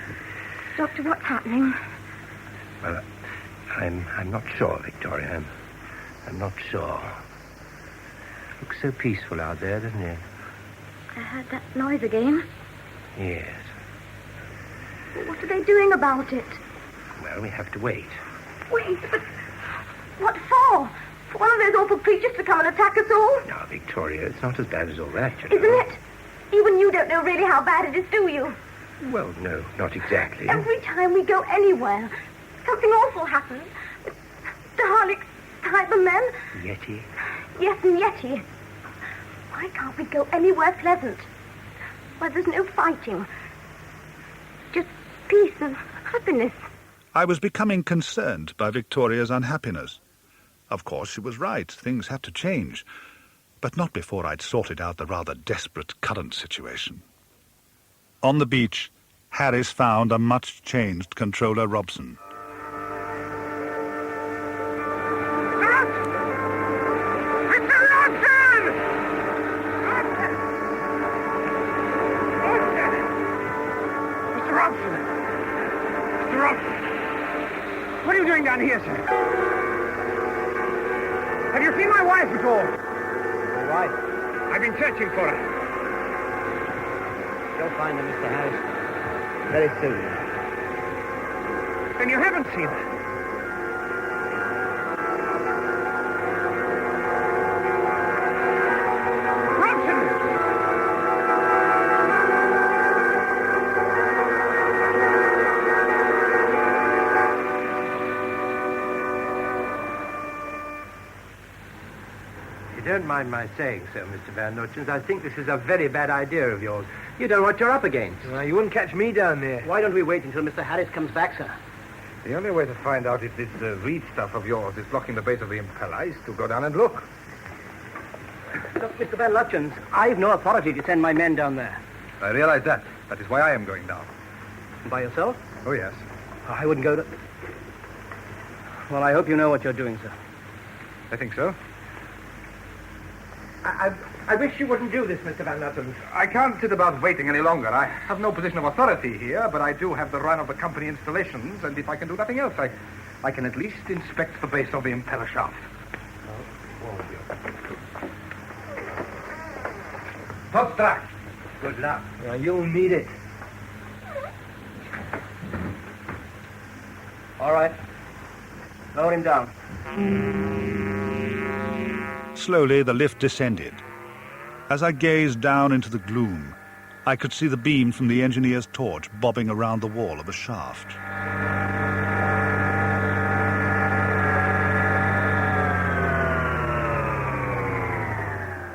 Doctor, what's happening? Well, I'm not sure, Victoria. I'm not sure. Looks so peaceful out there, doesn't it? I heard that noise again. Yes. What are they doing about it? Well, we have to wait. Wait, but what for? For one of those awful creatures to come and attack us all? Now, Victoria, it's not as bad as all that, you know. Isn't it? Even you don't know really how bad it is, do you? Well, no, not exactly. Every time we go anywhere, something awful happens. The Harleys, Cybermen. Yeti? Yes, and Yeti. Why can't we go anywhere pleasant? Where there's no fighting. Just peace and happiness. I was becoming concerned by Victoria's unhappiness. Of course, she was right. Things had to change. But not before I'd sorted out the rather desperate current situation. On the beach, Harris found a much-changed Controller Robson. What are you doing down here, sir? Have you seen my wife at all? Your wife? I've been searching for her. You'll find her, Mr. Harris. Very soon. Then you haven't seen her? Don't mind my saying so, Mr. Van Nootens. I think this is a very bad idea of yours. You don't know what you're up against. Well, you wouldn't catch me down there. Why don't we wait until Mr. Harris comes back, sir? The only way to find out if this reed stuff of yours is blocking the base of the impeller is to go down and look. Look, Mr. Van Nootens, I've no authority to send my men down there. I realize that. That is why I am going down. By yourself? Oh, yes. I wouldn't go to... Well, I hope you know what you're doing, sir. I think so. I wish you wouldn't do this, Mr. Van Nootens. I can't sit about waiting any longer. I have no position of authority here, but I do have the run of the company installations, and if I can do nothing else, I can at least inspect the base of the impeller shaft. Top track. Good luck. You'll need it. All right. Lower him down. Slowly, the lift descended. As I gazed down into the gloom, I could see the beam from the engineer's torch bobbing around the wall of the shaft.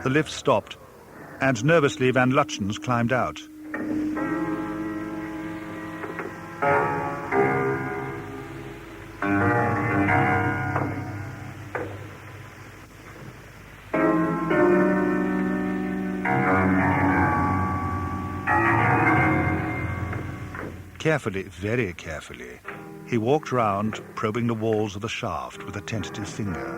The lift stopped, and nervously Van Lutyens climbed out. Carefully, very carefully, he walked round, probing the walls of the shaft with a tentative finger.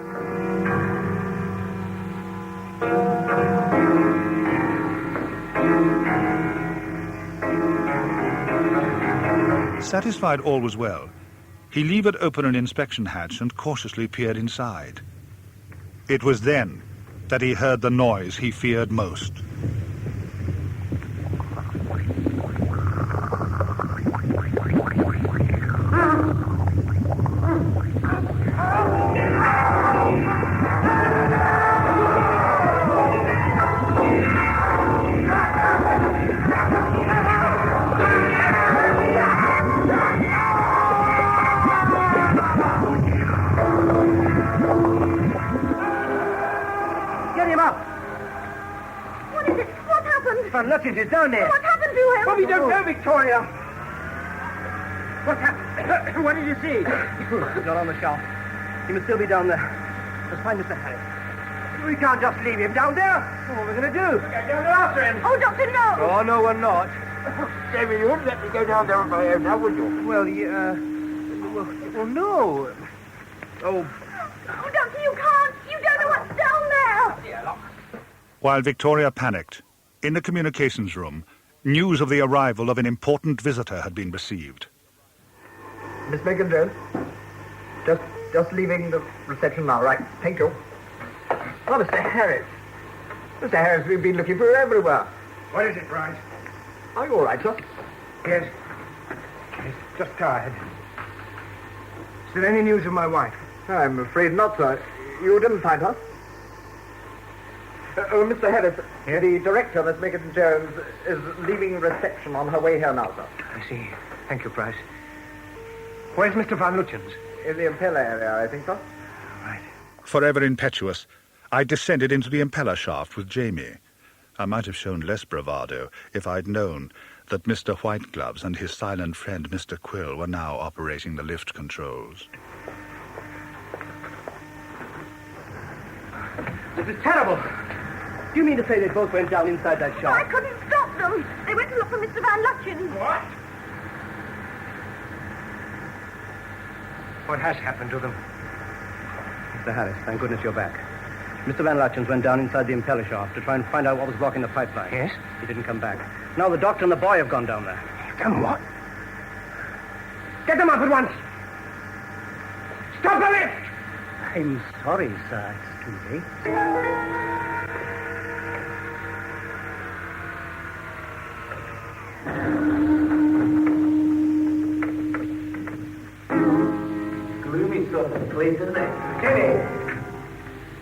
Satisfied all was well, he levered open an inspection hatch and cautiously peered inside. It was then that he heard the noise he feared most. Van Lutyens is down there. What happened to him? Well, we don't know, Victoria. What happened? What did you see? He's not on the shaft. He must still be down there. Let's find Mr. Harris. We can't just leave him down there. What are we going to do? We'll get down there after him. Oh, Doctor, no. Oh, no, we're not. David, you wouldn't let me go down there on my own now, would you? Well, well, no. Oh, Doctor, you can't. You don't know what's down there. While Victoria panicked, in the communications room, news of the arrival of an important visitor had been received. Miss Megan Jones, just leaving the reception now, right? Thank you. Oh, Mr. Harris. Mr. Harris, we've been looking for you everywhere. What is it, Bryce? Are you all right, sir? Yes. Yes, just tired. Is there any news of my wife? I'm afraid not, sir. You didn't find her? Mr. Harris, the director, Miss Megan Jones, is leaving reception on her way here now, sir. I see. Thank you, Price. Where's Mr. Van Lutyens? In the impeller area, I think, sir. Right. Forever impetuous, I descended into the impeller shaft with Jamie. I might have shown less bravado if I'd known that Mr. Whitegloves and his silent friend, Mr. Quill, were now operating the lift controls. This is terrible. Do you mean to say they both went down inside that I shaft? couldn't stop them. They went to look for Mr. Van Lutchen. What? What has happened to them? Mr. Harris, thank goodness you're back. Mr. Van Lutchens went down inside the impeller shaft to try and find out what was blocking the pipeline. Yes? He didn't come back. Now the doctor and the boy have gone down there. Done what? Get them up at once! Stop the lift! I'm sorry, sir. It's too late. Gloomy sort of place, isn't it? Jenny!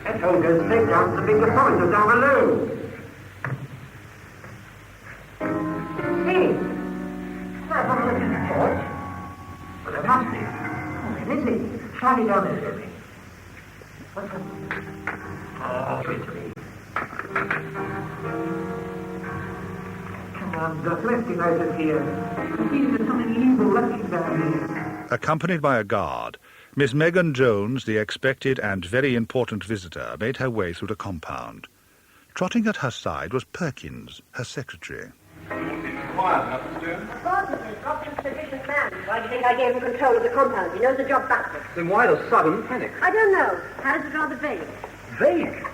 That hole goes straight down to the big laboratory down below. Hey! Where's that little torch? Well, there must be. Oh, it is. Shine it down there, Jenny. What's that? Oh, it's me. Come on, Doc, let's get out of here. There's something evil lurking down here. Accompanied by a guard, Miss Megan Jones, the expected and very important visitor, made her way through the compound. Trotting at her side was Perkins, her secretary. Boss, Mrs. Robson's sufficient man. Why do you think I gave him control of the compound? He knows the job backwards. Then why the sudden panic? I don't know. Harris is rather vague. Vague?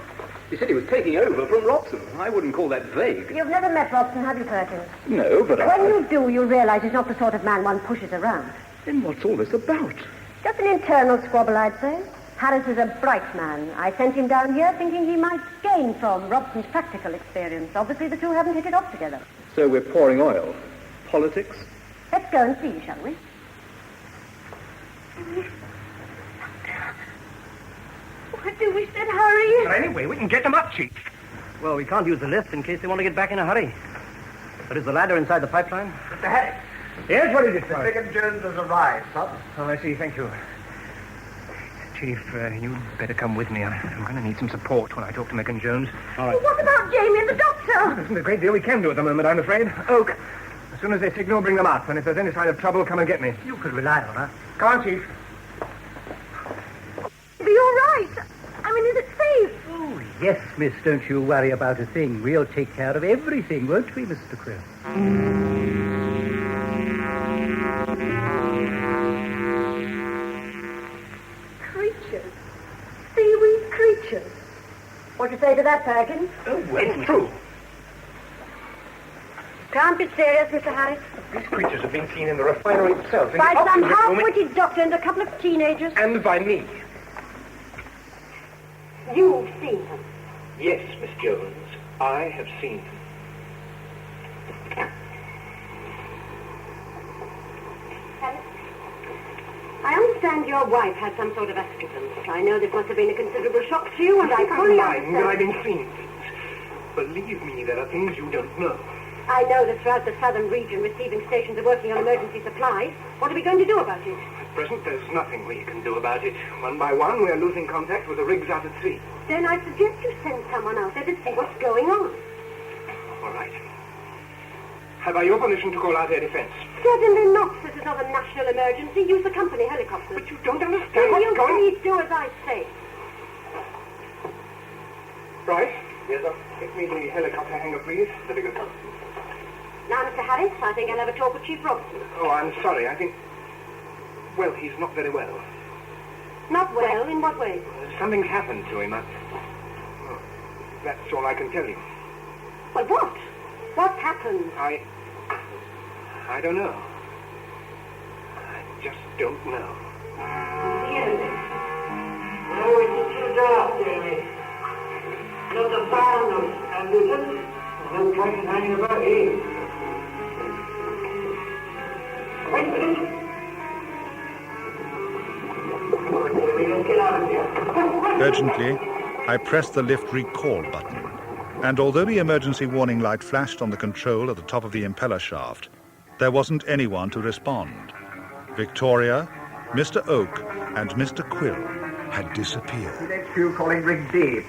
He said he was taking over from Robson. I wouldn't call that vague. You've never met Robson, have you, Perkins? No, but When you do, you'll realize he's not the sort of man one pushes around. Then what's all this about? Just an internal squabble, I'd say. Harris is a bright man. I sent him down here thinking he might gain from Robson's practical experience. Obviously, the two haven't hit it off together. So we're pouring oil. Politics? Let's go and see, shall we? What do we said, hurry? But anyway, we can get them up, Chief. Well, we can't use the lift in case they want to get back in a hurry. But is the ladder inside the pipeline? Mr. Harris. Yes, what is it, sir? Megan Jones has arrived, sir. Oh, I see. Thank you. Chief, you'd better come with me. I'm going to need some support when I talk to Megan Jones. All right. What about Jamie and the doctor? There isn't a great deal we can do at the moment, I'm afraid. Oak, as soon as they signal, bring them up. And if there's any sign of trouble, come and get me. You could rely on her. Come on, Chief. Be all right. I mean, is it safe? Oh, yes, miss. Don't you worry about a thing. We'll take care of everything, won't we, Mr. Quill? Creatures. Seaweed creatures. What do you say to that, Perkins? Oh, well, it's true. Can't be serious, Mr. Harris. These creatures have been seen in the refinery itself. In By the some oxygen room, half-witted doctor and a couple of teenagers. and by me. You've seen them. Yes, Miss Jones. I have seen them. I understand your wife had some sort of accident. I know this must have been a considerable shock to you, and I I'm fully lying that I've understand. been seeing things. Believe me, there are things you don't know. I know that throughout the southern region, receiving stations are working on emergency supplies. What are we going to do about it? At present, there's nothing we can do about it. One by one, we're losing contact with the rigs out at sea. Then I suggest you send someone out there to see what's going on. All right. Have I your permission to call out air defense? Certainly not. This is not a national emergency. Use the company helicopters. But you don't understand Then what's you going on. please do as I say. Right. Yes, sir. Get me the helicopter hangar, please. The bigger one. Now, Mr. Harris, I think I'll have a talk with Chief Robson. Oh, I'm sorry. I think... Well, he's not very well. Not well? In what way? Something's happened to him. Well, that's all I can tell you. Well, what? What's happened? I don't know. I just don't know. Oh, it's too dark, Jamie. Not a sound of Anderson. No train hanging about here. Wait a minute. Come on, Jamie, let's get out of here. Urgently, I pressed the lift recall button, and although the emergency warning light flashed on the control at the top of the impeller shaft, there wasn't anyone to respond. Victoria, Mr. Oak, and Mr. Quill had disappeared. HQ calling Rig D.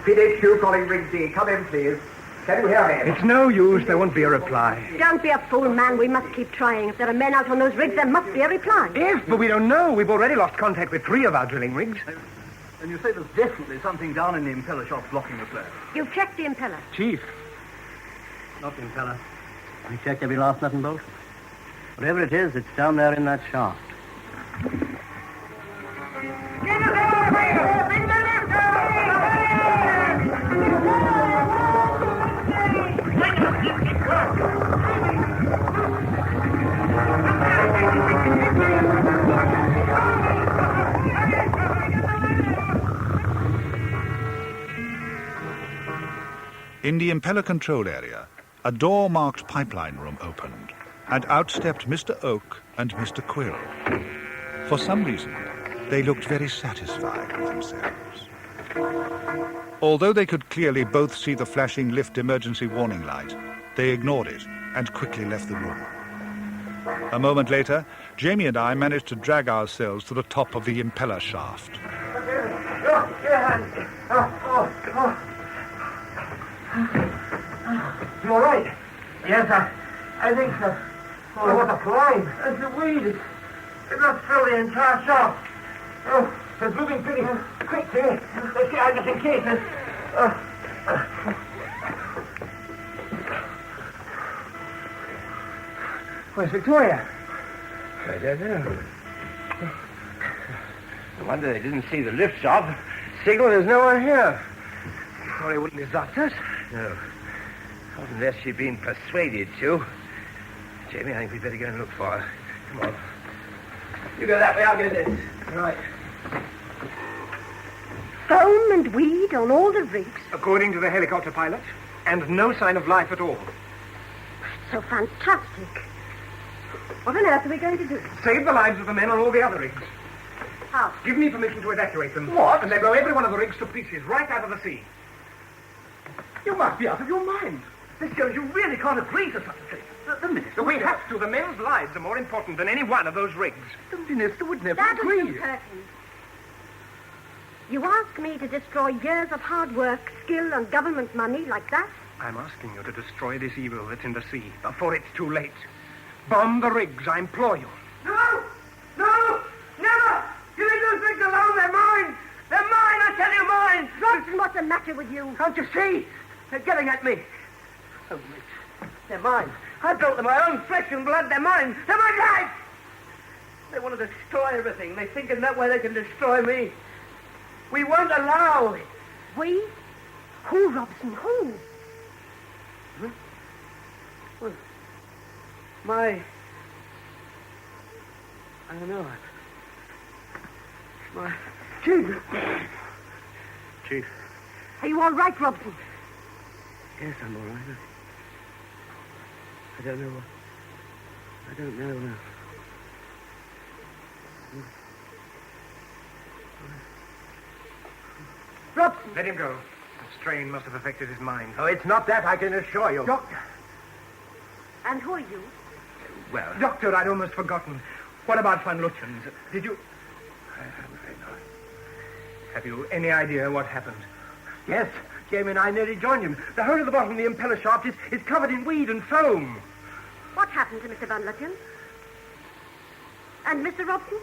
PHQ calling Rig D. Come in, please. Can you hear me? It's no use. There won't be a reply. Don't be a fool, man. We must keep trying. If there are men out on those rigs, there must be a reply. If, but we don't know. We've already lost contact with 3 of our drilling rigs. And you say there's definitely something down in the impeller shop blocking the flare. You've checked the impeller. Chief. Not the impeller. We checked every last nut and bolt. Whatever it is, it's down there in that shaft. In the impeller control area, a door marked pipeline room opened, and out stepped Mr. Oak and Mr. Quill. For some reason, they looked very satisfied with themselves. Although they could clearly both see the flashing lift emergency warning light, they ignored it and quickly left the room. A moment later, Jamie and I managed to drag ourselves to the top of the impeller shaft. You all right? Yes, I think so. Oh, what a climb. It's the weed. It must fill the entire shaft. Oh, it's moving pretty quick here. Let's get out just in case. Where's Victoria? I don't know. No wonder they didn't see the lift shaft. Signal, there's no one here. Victoria wouldn't desert us. No. Not unless she'd been persuaded to. Jamie, I think we'd better go and look for her. Come on. You go that way, I'll go this. Right. Foam and weed on all the rigs. According to the helicopter pilot, and no sign of life at all. So fantastic. What on earth are we going to do? Save the lives of the men on all the other rigs. How? Give me permission to evacuate them. What? And then blow every one of the rigs to pieces right out of the sea. You must be out of your mind. Miss Jones, you really can't agree to such a thing. The minister... We have to. The men's lives are more important than any one of those rigs. The minister would never That agree. is Perkins. You ask me to destroy years of hard work, skill, and government money like that? I'm asking you to destroy this evil that's in the sea before it's too late. Bomb the rigs, I implore you. No! No! Never! You leave those rigs alone. They're mine. They're mine, I tell you, mine. Robson, what's the matter with you? Can't you see? They're getting at me. Oh, Mitch. They're mine. I built them my own flesh and blood. They're mine. They're my life. They want to destroy everything. They think in that way they can destroy me. We won't allow it. We? Who, Robson? Who? Huh? Well, my... I don't know. My... Chief. Chief. Are you all right, Robson? Yes, I'm all right. I don't know what... I don't know. Robson. Let him go. The strain must have affected his mind. Oh, it's not that, I can assure you. Doctor. And who are you? Well, Doctor, I'd almost forgotten. What about Van Lutyens? Did you... I'm afraid not. Have you any idea what happened? Yes, Jamie and I nearly joined him. The whole of the bottom of the impeller shaft is covered in weed and foam. What happened to Mr. Van Lutyens? And Mr. Robson?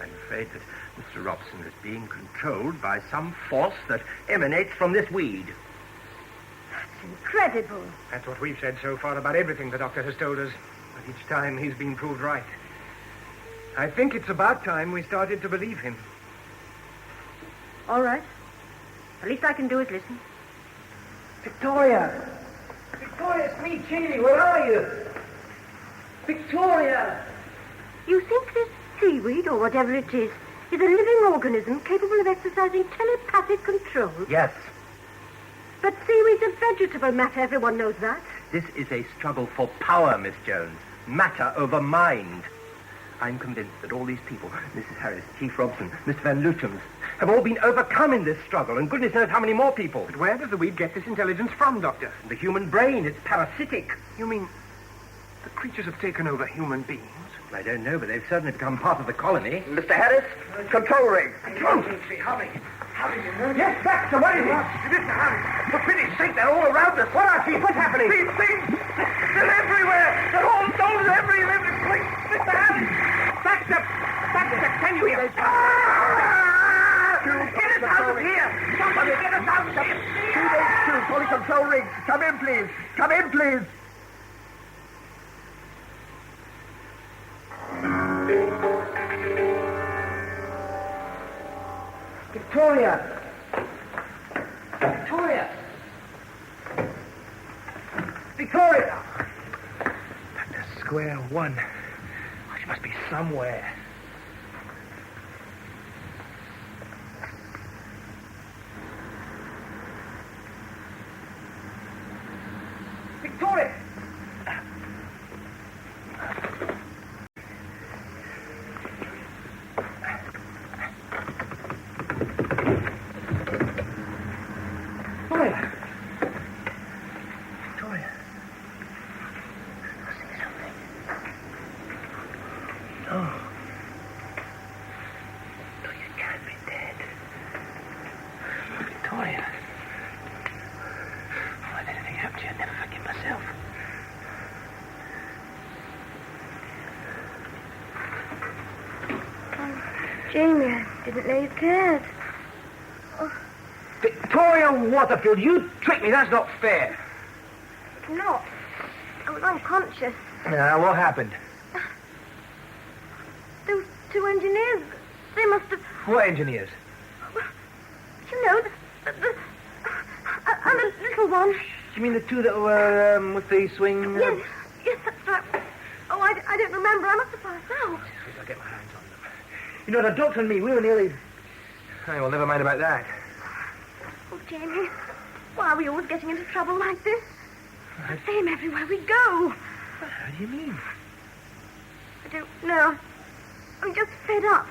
I'm afraid that Mr. Robson is being controlled by some force that emanates from this weed. That's incredible. That's what we've said so far about everything the doctor has told us. But each time he's been proved right. I think it's about time we started to believe him. All right. The least I can do is listen. Victoria! Victoria, it's me, Chini. Where are you? Victoria! You think this seaweed, or whatever it is a living organism capable of exercising telepathic control? Yes. But seaweed's a vegetable matter. Everyone knows that. This is a struggle for power, Miss Jones. Matter over mind. I'm convinced that all these people, Mrs. Harris, Chief Robson, Mr. Van Lutyens, have all been overcome in this struggle, and goodness knows how many more people. But where does the weed get this intelligence from, Doctor? The human brain. It's parasitic. You mean the creatures have taken over human beings? I don't know, but they've certainly become part of the colony. Mr. Harris, control ring. Control ring. Hurry. Yes, Baxter, what is it? Mr. Harris, for pity's sake, they're all around us. What are these? What's happening? These things, they're everywhere. They're all soldiers every place. Mr. Harris! Baxter, can you hear me? Get us out of here! Somebody get us out of here! 282, calling control rig. Come in, please. Come in, please. Victoria! Victoria! Victoria! Back to square one. She must be somewhere. Victoria! Jamie, I didn't know you cared. Oh. Victoria Waterfield, you tricked me. That's not fair. Not. I was unconscious. Now, what happened? Those two engineers, they must have... What engineers? You know, and the little one. You mean the two that were with the swing? Yes, that's right. Oh, I don't remember. I must have passed out. I'll get my hands on them. You know, the doctor and me, we were nearly... Oh, well, never mind about that. Oh, Jamie, why are we always getting into trouble like this? The same everywhere we go. How do you mean? I don't know. I'm just fed up.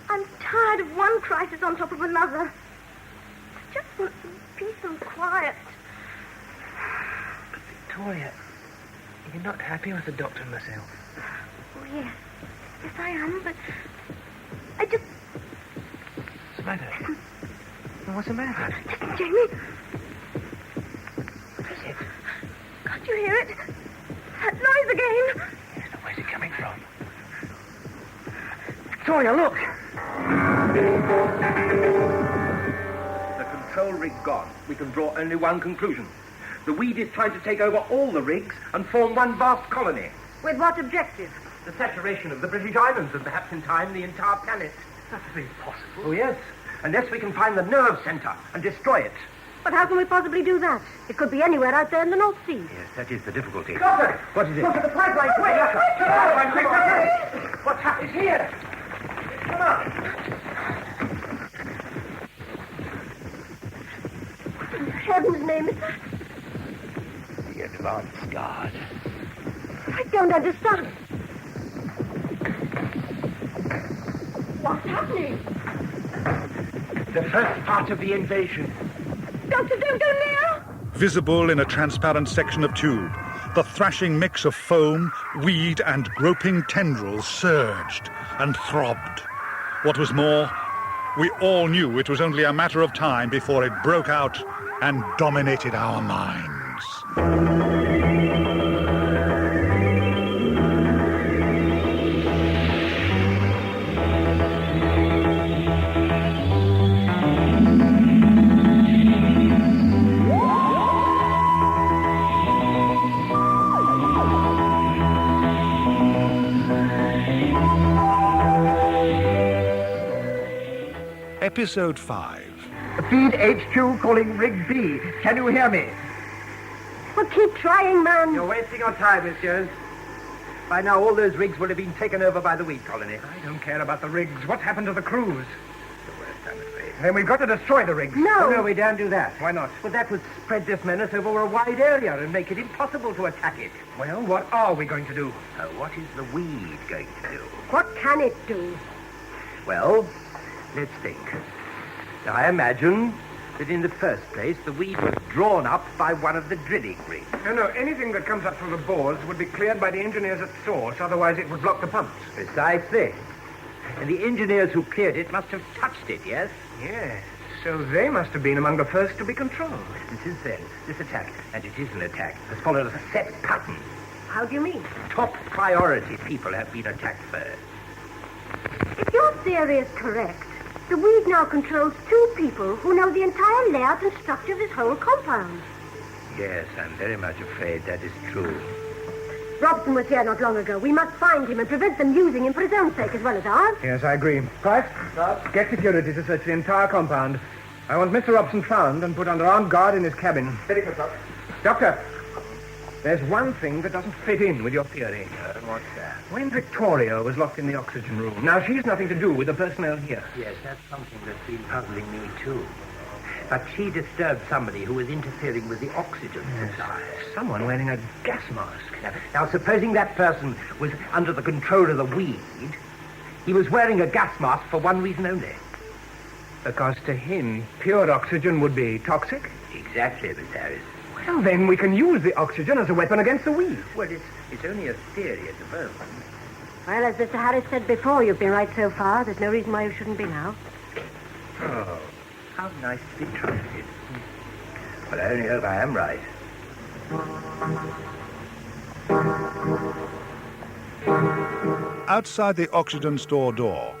I'm tired of one crisis on top of another. I just want some peace and quiet. But Victoria, you're not happy with the doctor and myself. Oh, yes. Yes, I am, but I just... What's the matter? What's the matter? Listen, Jamie. What is it? Can't you hear it? That noise again. Yes, but where's it coming from? Victoria, look. The control rig gone. We can draw only one conclusion. The weed is trying to take over all the rigs and form one vast colony. With what objective? The saturation of the British Islands and perhaps in time the entire planet. That is impossible. Oh, yes. Unless we can find the nerve center and destroy it. But how can we possibly do that? It could be anywhere out there in the North Sea. Yes, that is the difficulty. Doctor! What is it? Look at the pipeline, quick! Quick! What's happened? It's here! Come on! In heaven's name, is that? The advance guard. I don't understand. What's happening? The first part of the invasion. Doctor, don't go near! Visible in a transparent section of tube, the thrashing mix of foam, weed, and groping tendrils surged and throbbed. What was more, we all knew it was only a matter of time before it broke out and dominated our minds. Episode 5. Feed HQ calling Rig B. Can you hear me? Well, keep trying, man. You're wasting your time, Miss Jones. By now, all those rigs will have been taken over by the weed colony. I don't care about the rigs. What happened to the crews? Then we've got to destroy the rigs. No. Oh, no, we daren't do that. Why not? Well, that would spread this menace over a wide area and make it impossible to attack it. Well, what are we going to do? What is the weed going to do? What can it do? Well, let's think. I imagine that in the first place, the weed was drawn up by one of the drilling rigs. No, anything that comes up through the bores would be cleared by the engineers at source, otherwise it would block the pumps. Precisely. And the engineers who cleared it must have touched it, yes? Yes. So they must have been among the first to be controlled. And since then, this attack, and it is an attack, has followed a set pattern. How do you mean? Top priority people have been attacked first. If your theory is correct, the weed now controls two people who know the entire layout and structure of this whole compound. Yes, I'm very much afraid that is true. Robson was here not long ago. We must find him and prevent them using him for his own sake as well as ours. Yes, I agree. Price, get security to search the entire compound. I want Mr. Robson found and put under armed guard in his cabin. Very good, Doc. Doctor, there's one thing that doesn't fit in with your theory. What's that? When Victoria was locked in the oxygen room, now she's nothing to do with the personnel here. Yes, that's something that's been puzzling me, too. But she disturbed somebody who was interfering with the oxygen supply. Someone wearing a gas mask. Now, supposing that person was under the control of the weed, he was wearing a gas mask for one reason only. Because to him, pure oxygen would be toxic? Exactly, Miss Harris. Well, then we can use the oxygen as a weapon against the weed. Well, it's only a theory at the moment. Well, as Mr. Harris said before, you've been right so far. There's no reason why you shouldn't be now. Oh, how nice to be trusted. Well, I only hope I am right. Outside the oxygen store door,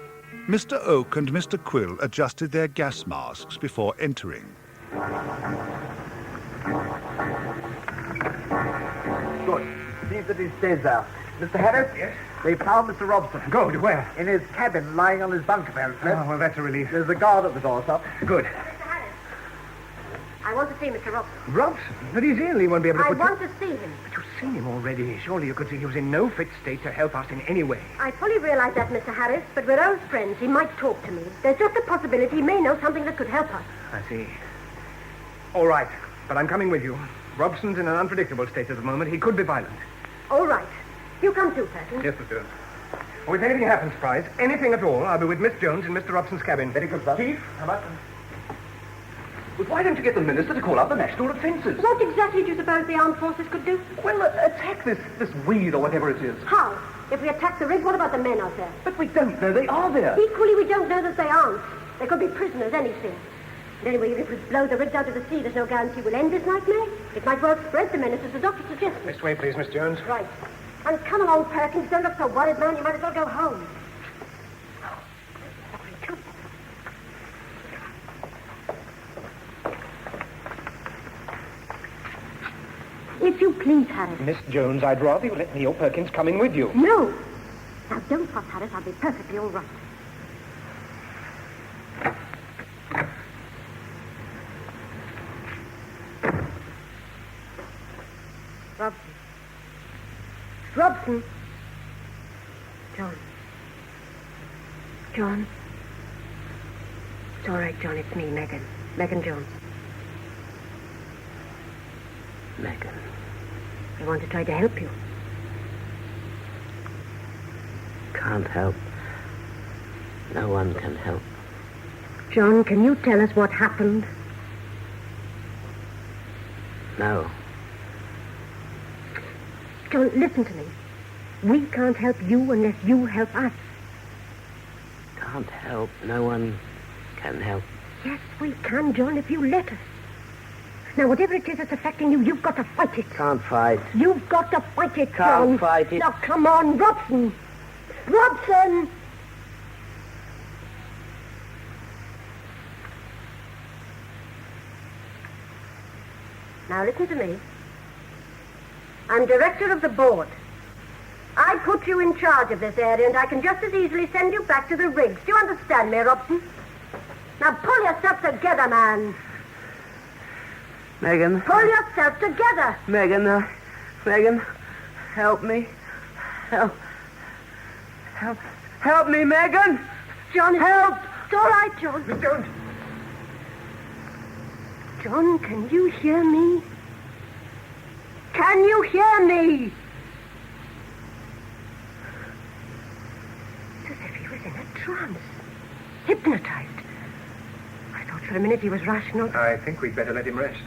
Mr. Oak and Mr. Quill adjusted their gas masks before entering. Good. Seems that he stays there. Mr. Harris? Yes? They found Mr. Robson. Good. Where? In his cabin, lying on his bunk, apparently. Oh, well, that's a relief. There's a guard at the door, sir. Good. Mr. Harris, I want to see Mr. Robson. Robson? But he's ill. He won't be able to I put... want to see him. But you've seen him already. Surely you could see he was in no fit state to help us in any way. I fully realize that, Mr. Harris, but we're old friends. He might talk to me. There's just a possibility he may know something that could help us. I see. All right, but I'm coming with you. Robson's in an unpredictable state at the moment. He could be violent. All right. You come too, Perkins. Yes, Miss Jones. Oh, if anything happens, Price, anything at all, I'll be with Miss Jones in Mr. Robson's cabin. Very good, sir. Chief, how about them? But why don't you get the minister to call out the national defences? What exactly do you suppose the armed forces could do? Well, attack this weed or whatever it is. How? If we attack the rig, what about the men out there? But we don't know they are there. Equally, we don't know that they aren't. They could be prisoners, anything. And anyway, if we blow the rigs out of the sea, there's no guarantee we'll end this nightmare. It might well spread the menace, as the doctor suggested. This way, please, Miss Jones. Right. And come along, Perkins. Don't look so worried, man. You might as well go home. If you please, Harris. Miss Jones, I'd rather you let me or Perkins come in with you. No. Now, don't fuss, Harris. I'll be perfectly all right. Robson. Robson. John. John. It's all right, John. It's me, Megan. Megan Jones. Megan. I want to try to help you. Can't help. No one can help. John, can you tell us what happened? No. John, listen to me. We can't help you unless you help us. Can't help. No one can help. Yes, we can, John, if you let us. Now, whatever it is that's affecting you, you've got to fight it. Can't fight. You've got to fight it, Can't John. fight it. Now, come on, Robson. Robson! Now, listen to me. I'm director of the board. I put you in charge of this area, and I can just as easily send you back to the rigs. Do you understand me, Robson? Now, pull yourself together, man. Megan. Pull yourself together. Megan, Megan, help me. Help me, Megan. John, help. It's all right, John. Miss Jones. John, can you hear me? Can you hear me? It's as if he was in a trance. Hypnotized. I thought for a minute he was rational. I think we'd better let him rest.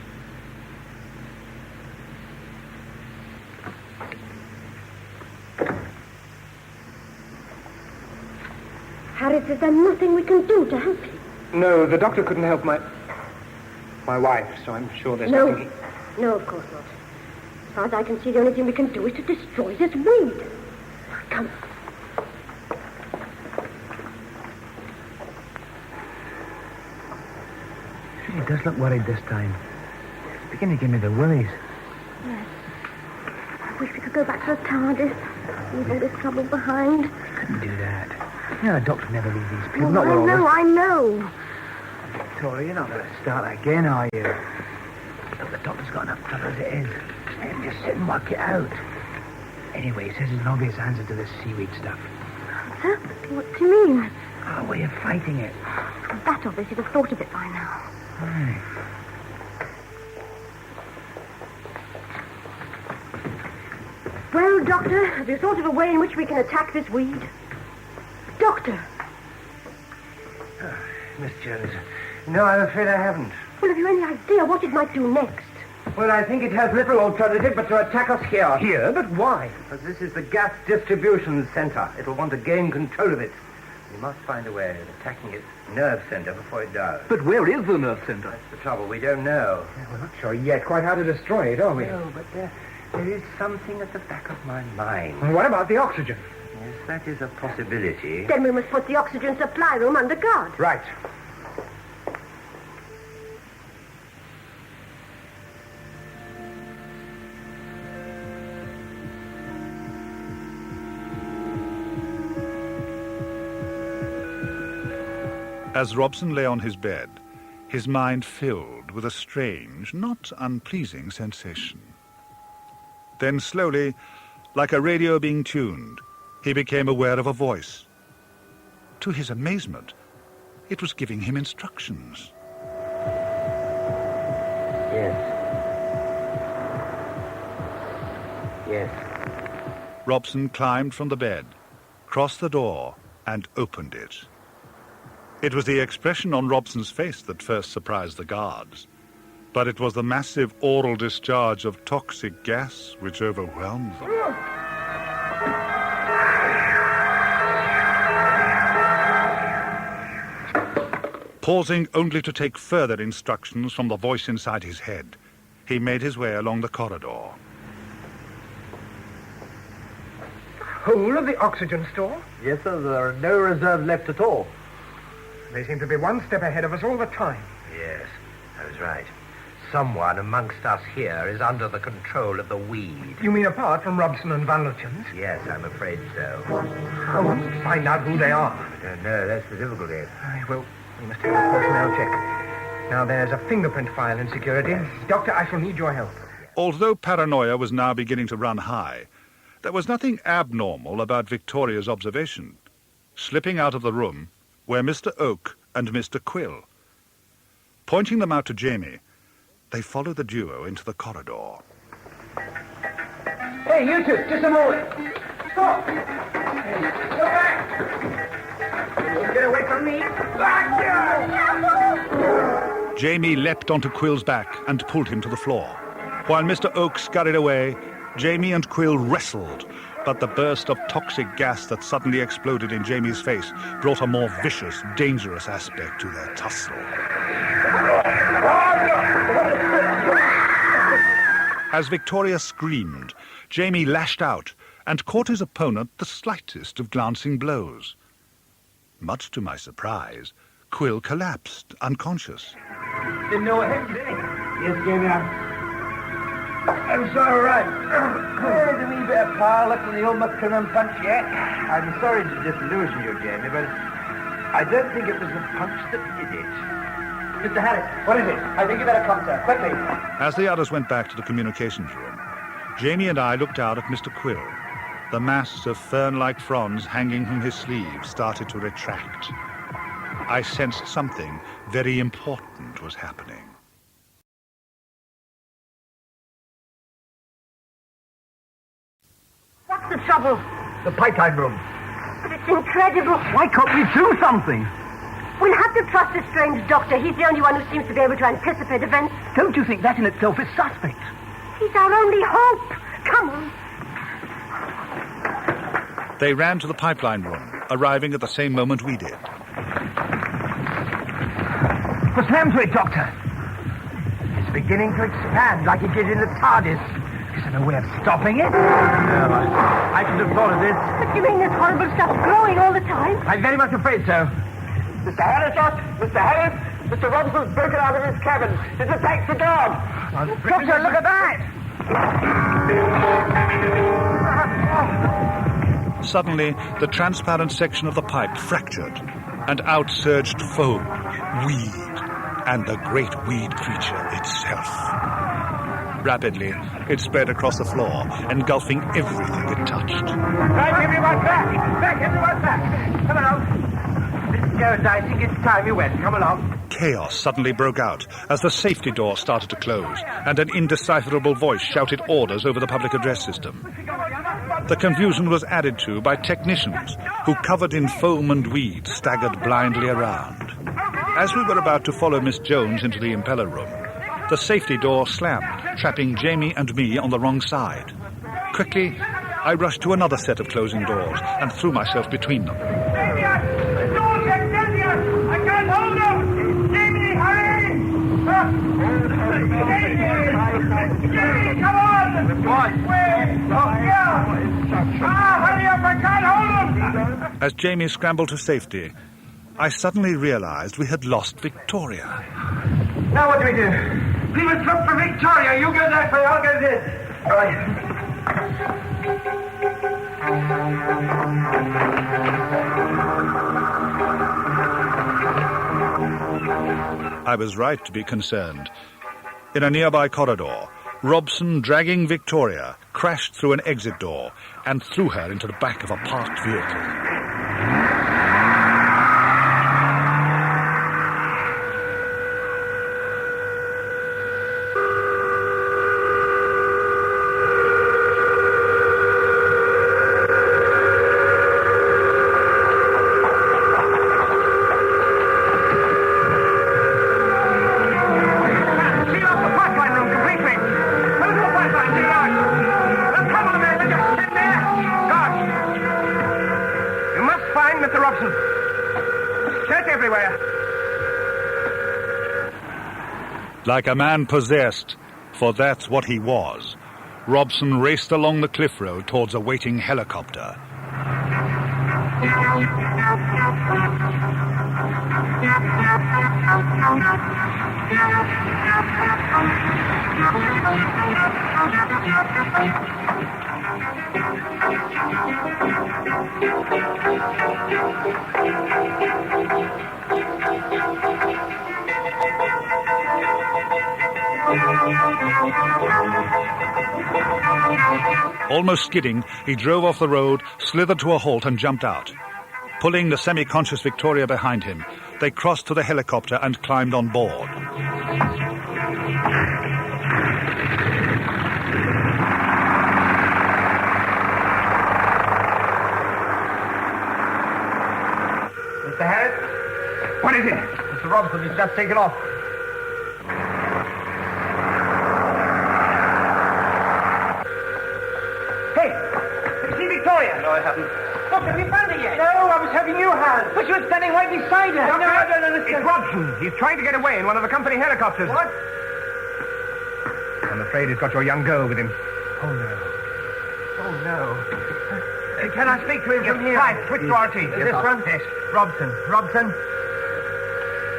Harris, is there nothing we can do to help you? No, the doctor couldn't help my wife, so I'm sure there's nothing... No, of course not. As far as I can see, the only thing we can do is to destroy this weed. Come. He does look worried this time. It's beginning to give me the willies. Yes. I wish we could go back to the TARDIS. Leave all this trouble behind. Couldn't do that. You know, the doctor never leaves these people. Well, I know. Victoria, you're not going to start again, are you? Look, the doctor's got enough trouble as it is. Let him just sit and work it out. Anyway, he says there's an obvious answer to this seaweed stuff. Answer? What do you mean? Oh, way of fighting it. That obviously would have thought of it by now. Right. Well, Doctor, have you thought of a way in which we can attack this weed? Doctor! Miss Jones, no, I'm afraid I haven't. Well, have you any idea what it might do next? Well, I think it has little alternative but to attack us here. Here? But why? Because this is the gas distribution center. It'll want to gain control of it. We must find a way of attacking its nerve center before it does. But where is the nerve center? That's the trouble. We don't know. Yeah, we're not sure yet quite how to destroy it, are we? No, but there is something at the back of my mind. Well, what about the oxygen? Yes, that is a possibility. Then we must put the oxygen supply room under guard. Right. As Robson lay on his bed, his mind filled with a strange, not unpleasing sensation. Then slowly, like a radio being tuned, he became aware of a voice. To his amazement, it was giving him instructions. Yes. Robson climbed from the bed, crossed the door, and opened it. It was the expression on Robson's face that first surprised the guards. But it was the massive oral discharge of toxic gas which overwhelmed them. Pausing only to take further instructions from the voice inside his head, he made his way along the corridor. Whole of the oxygen store? Yes, sir. There are no reserves left at all. They seem to be one step ahead of us all the time. Yes, I was right. Someone amongst us here is under the control of the weed. You mean apart from Robson and Van Lutyens? Yes, I'm afraid so. I want to find out who they are. I don't know. That's the difficulty. Well, we must have a personnel check. Now, there's a fingerprint file in security. Yes. Doctor, I shall need your help. Although paranoia was now beginning to run high, there was nothing abnormal about Victoria's observation. Slipping out of the room were Mr. Oak and Mr. Quill. Pointing them out to Jamie, they followed the duo into the corridor. Hey, you two, just a moment. Stop! Go back! Get away from me! Back here! Jamie leapt onto Quill's back and pulled him to the floor. While Mr. Oak scurried away, Jamie and Quill wrestled, but the burst of toxic gas that suddenly exploded in Jamie's face brought a more vicious, dangerous aspect to their tussle. As Victoria screamed, Jamie lashed out and caught his opponent the slightest of glancing blows. Much to my surprise, Quill collapsed, unconscious. Didn't know what happened, did he? Yes, Jamie, I'm sorry, right. There's a wee bit of power left in the old McCrimmon punch yet. I'm sorry to disillusion you, Jamie, but I don't think it was the punch that did it. Mr. Harris, what is it? I think you better come, sir, quickly. As the others went back to the communications room, Jamie and I looked out at Mr. Quill. The mass of fern-like fronds hanging from his sleeve started to retract. I sensed something very important was happening. What's the trouble? The pipeline room. But it's incredible. Why can't we do something? We'll have to trust this strange doctor. He's the only one who seems to be able to anticipate events. Don't you think that in itself is suspect? He's our only hope. Come on. They ran to the pipeline room, arriving at the same moment we did. a slam to it, Doctor. It's beginning to expand like it did in the TARDIS. Is there no way of stopping it? No, I should have thought of this. But you mean this horrible stuff's growing all the time? I'm very much afraid so. Mr. Harris, Mr. Harris, Mr. Robinson's broken out of his cabin. It's attacked the dog. Doctor, look at that! Suddenly, the transparent section of the pipe fractured, and out surged foam, weed, and the great weed creature itself. Rapidly, it spread across the floor, engulfing everything it touched. Right, everyone back! Back, everyone back! Come along. Mr. Jones, I think it's time you went. Come along. Chaos suddenly broke out as the safety door started to close, and an indecipherable voice shouted orders over the public address system. The confusion was added to by technicians who, covered in foam and weed, staggered blindly around. As we were about to follow Miss Jones into the impeller room, the safety door slammed, trapping Jamie and me on the wrong side. Quickly, I rushed to another set of closing doors and threw myself between them. I can't hold him! Jamie, hurry! Jamie, come on! What? Hurry up, I can't hold him! As Jamie scrambled to safety, I suddenly realized we had lost Victoria. Now what do we do? We must look for Victoria. You go that way, I'll go this. All right. I was right to be concerned. In a nearby corridor, Robson, dragging Victoria, crashed through an exit door and threw her into the back of a parked vehicle. Like a man possessed, for that's what he was, Robson raced along the cliff road towards a waiting helicopter. Almost skidding, he drove off the road, slithered to a halt and jumped out. Pulling the semi-conscious Victoria behind him, they crossed to the helicopter and climbed on board. Mr. Harris? What is it? Mr. Robson has just taken off. No, I haven't. Doctor, have you found her yet? No, I was having you hand. But you were standing right beside her. Doctor, I don't understand. It's Robson. He's trying to get away in one of the company helicopters. What? I'm afraid he's got your young girl with him. Oh, no. Oh, no. Can I speak to him from here? Right, switch to RT. This one? Yes. Robson. Robson?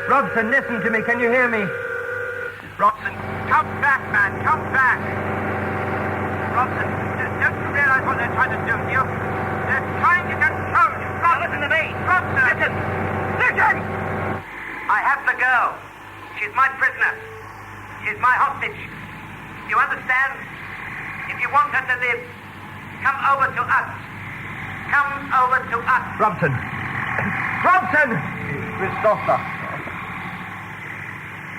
Robson, listen to me. Can you hear me? Robson, come back, man. Come back. Robson, don't you realize what they're trying to do to you? They're trying to control you. Now listen to me. Robson. Listen. Listen! I have the girl. She's my prisoner. She's my hostage. You understand? If you want her to live, come over to us. Come over to us. Robson. Robson! Christopher.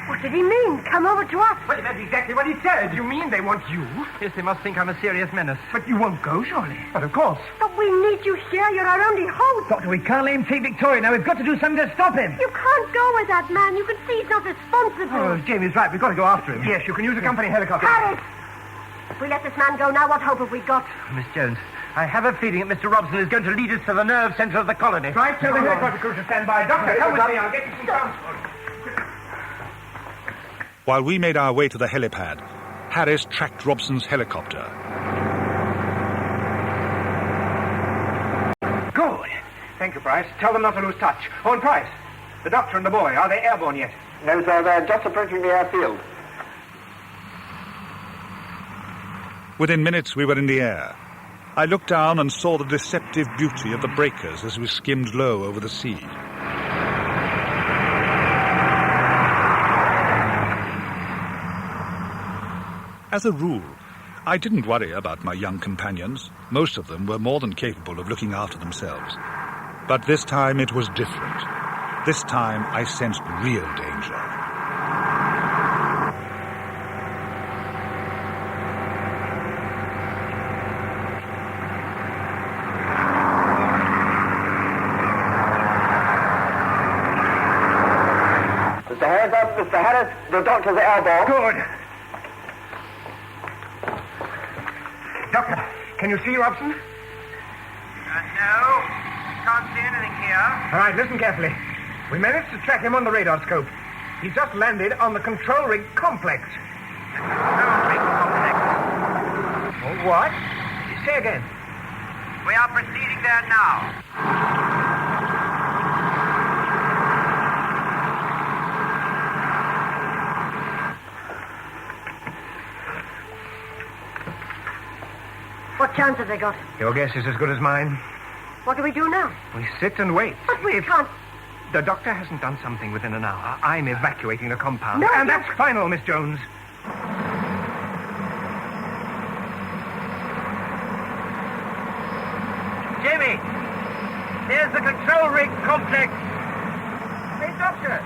What did he mean? Come over to us. Well, that's exactly what he said. You mean they want you? Yes, they must think I'm a serious menace. But you won't go, surely. But of course. But we need you here. You're our only hope. Doctor, we can't let him take Victoria now. We've got to do something to stop him. You can't go with that man. You can see he's not responsible. Oh, Jamie's right. We've got to go after him. Yes, you can use a company helicopter. Harris! If we let this man go now, what hope have we got? Miss Jones, I have a feeling that Mr. Robson is going to lead us to the nerve centre of the colony. Right, tell the helicopter crew to stand by. Doctor, come with me. I'll get you some transport. While we made our way to the helipad, Harris tracked Robson's helicopter. Good. Thank you, Price. Tell them not to lose touch. Oh, and Price, the doctor and the boy, are they airborne yet? No, sir, they're just approaching the airfield. Within minutes, we were in the air. I looked down and saw the deceptive beauty of the breakers as we skimmed low over the sea. As a rule, I didn't worry about my young companions. Most of them were more than capable of looking after themselves. But this time it was different. This time I sensed real danger. Mr. Harris, the doctor's airborne. Good. Doctor, can you see Robson? No. Can't see anything here. All right, listen carefully. We managed to track him on the radar scope. He's just landed on the control rig complex. Control rig complex. Oh, what? Say again. We are proceeding there now. What chance have they got? Your guess is as good as mine. What do we do now? We sit and wait. But we can't... The doctor hasn't done something within an hour. I'm evacuating the compound. No, and that's final, Miss Jones. Jamie, there's the control rig complex. Hey, Doctor,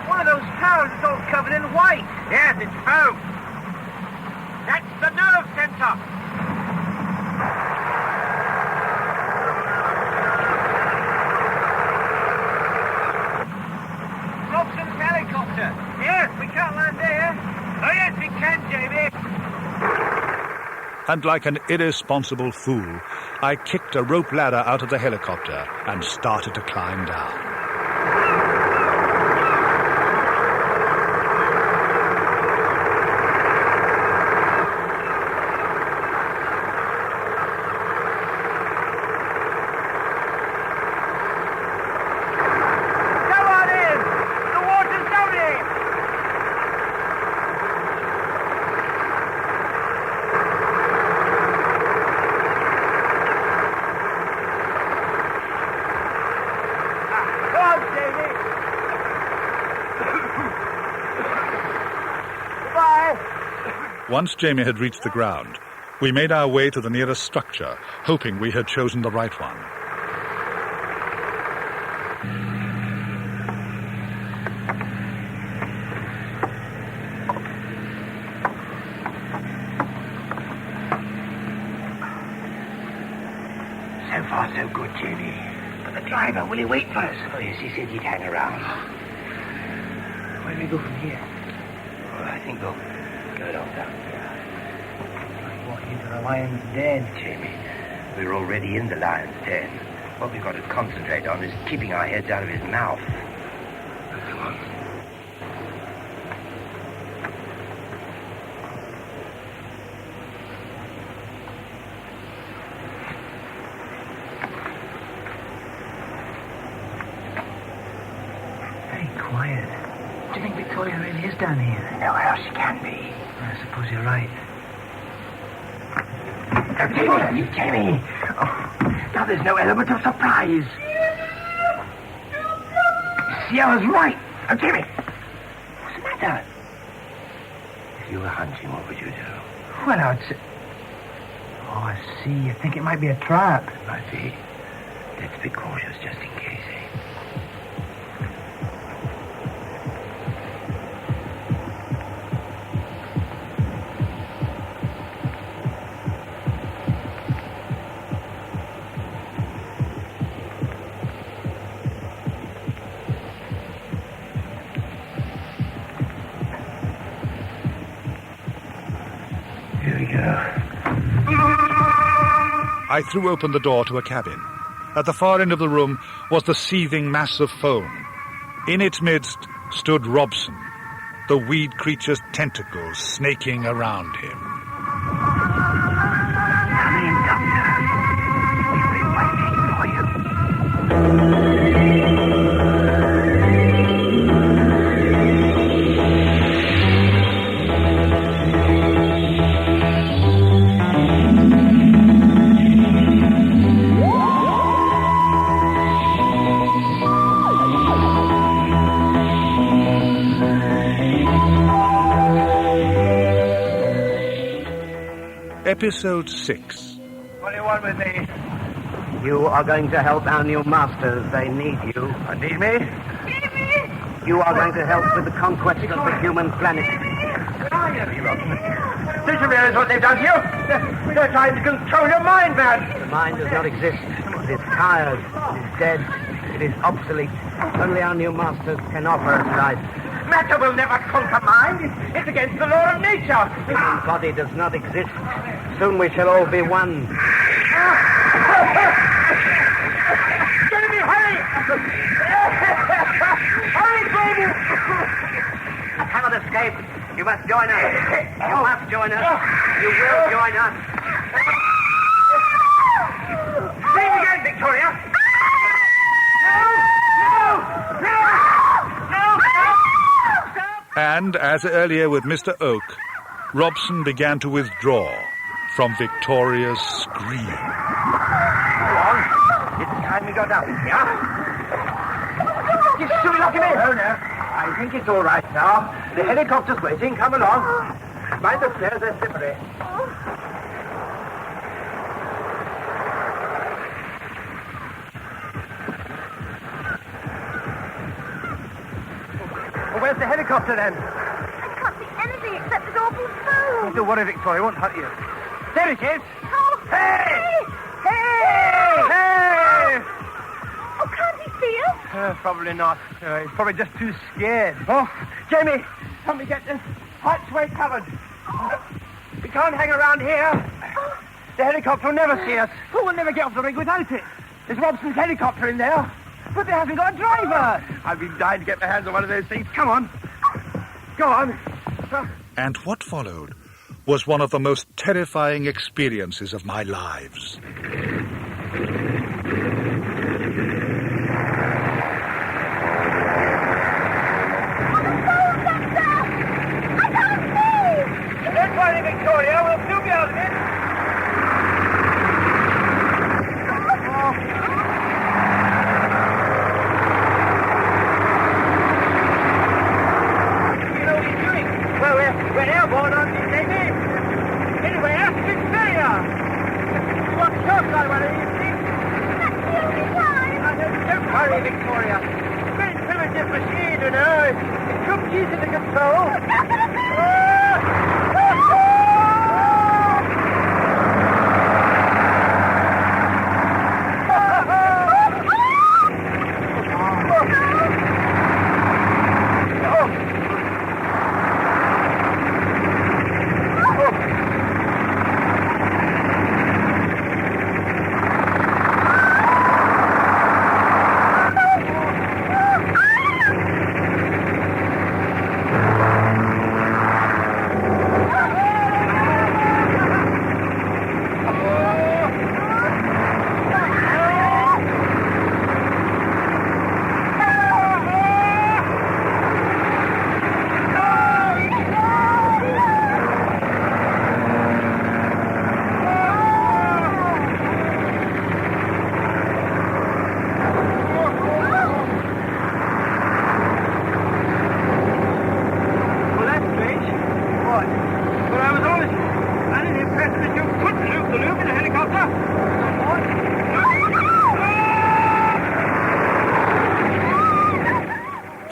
one of those towers is all covered in white. Yes, it's foam. That's the nerve center. Robson's helicopter. Yes, we can't land there. Oh, yes, we can, Jamie. And like an irresponsible fool, I kicked a rope ladder out of the helicopter and started to climb down. Once Jamie had reached the ground, we made our way to the nearest structure, hoping we had chosen the right one. So far, so good, Jamie. But the driver, will he wait for us? Oh, yes, he said he'd hang around. Where do we go from here? Oh, I think we'll go along down there. Walk into the lion's den. Jamie, we're already in the lion's den. What we've got to concentrate on is keeping our heads out of his mouth. Come on. Very quiet. Do you think Victoria really is down here? Nowhere else she can be. I suppose you're right. Jamie! Oh, now there's no element of surprise. Sierra's right. Oh, Jamie! What's the matter? If you were hunting, what would you do? Well, I'd say... Oh, I see. You think it might be a trap? It might be. Let's be cautious just in case, eh? I threw open the door to a cabin. At the far end of the room was the seething mass of foam. In its midst stood Robson. the weed creature's tentacles snaking around him. Come in, Doctor. We've been waiting for you. Episode 6. What do you want with me? You are going to help our new masters. They need you. Need me? You are going to help with the conquest of the human planet. Did you realize what they've done to you? They're trying to control your mind, man. The mind does not exist. It is tired. It is dead. It is obsolete. Only our new masters can offer us life. Matter will never conquer mind. It's against the law of nature. The human body does not exist. Soon we shall all be one. Jeremy, hurry! Hurry, baby! I cannot escape. You must join us. You must join us. You will join us. Say it again, Victoria. And, as earlier with Mr. Oak, Robson began to withdraw from Victoria's scream. Go on. It's time we got out, yeah? You still locking me? Oh, no. I think it's all right now. The helicopter's waiting. Come along. Mind the stairs, they're slippery. Well, where's the helicopter, then? I can't see anything except this awful foam. Don't worry, Victoria. It won't hurt you. There it is. Oh, Hey! Hey! Oh, can't he see us? Probably not. He's probably just too scared. Oh, Jamie, help me get this hatchway covered. We can't hang around here. The helicopter will never see us. Oh, we'll never get off the rig without it. There's Robson's helicopter in there, but they haven't got a driver. I've been dying to get my hands on one of those things. Come on. Go on. And what followed was one of the most terrifying experiences of my lives. Don't worry, Victoria. We'll soon be out of it. You know what he's doing? Well, we're airborne, aren't we, Davy? Anyway, ask Victoria. You want the short side one, you think? That's the only time. Don't worry, Victoria. Very primitive machine, you know. It took easy to control.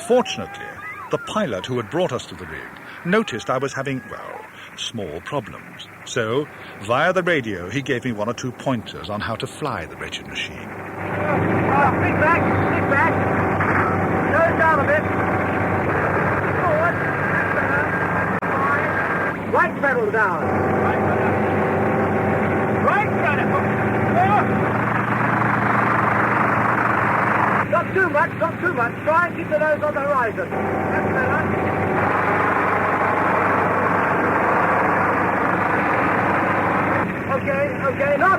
Fortunately, the pilot who had brought us to the rig noticed I was having, well, small problems. So, via the radio, he gave me 1 or 2 pointers on how to fly the wretched machine. Sit back. Nose down a bit. Forward. Right pedal down. Right pedal. Not too much. Try and keep the nose on the horizon. That's better.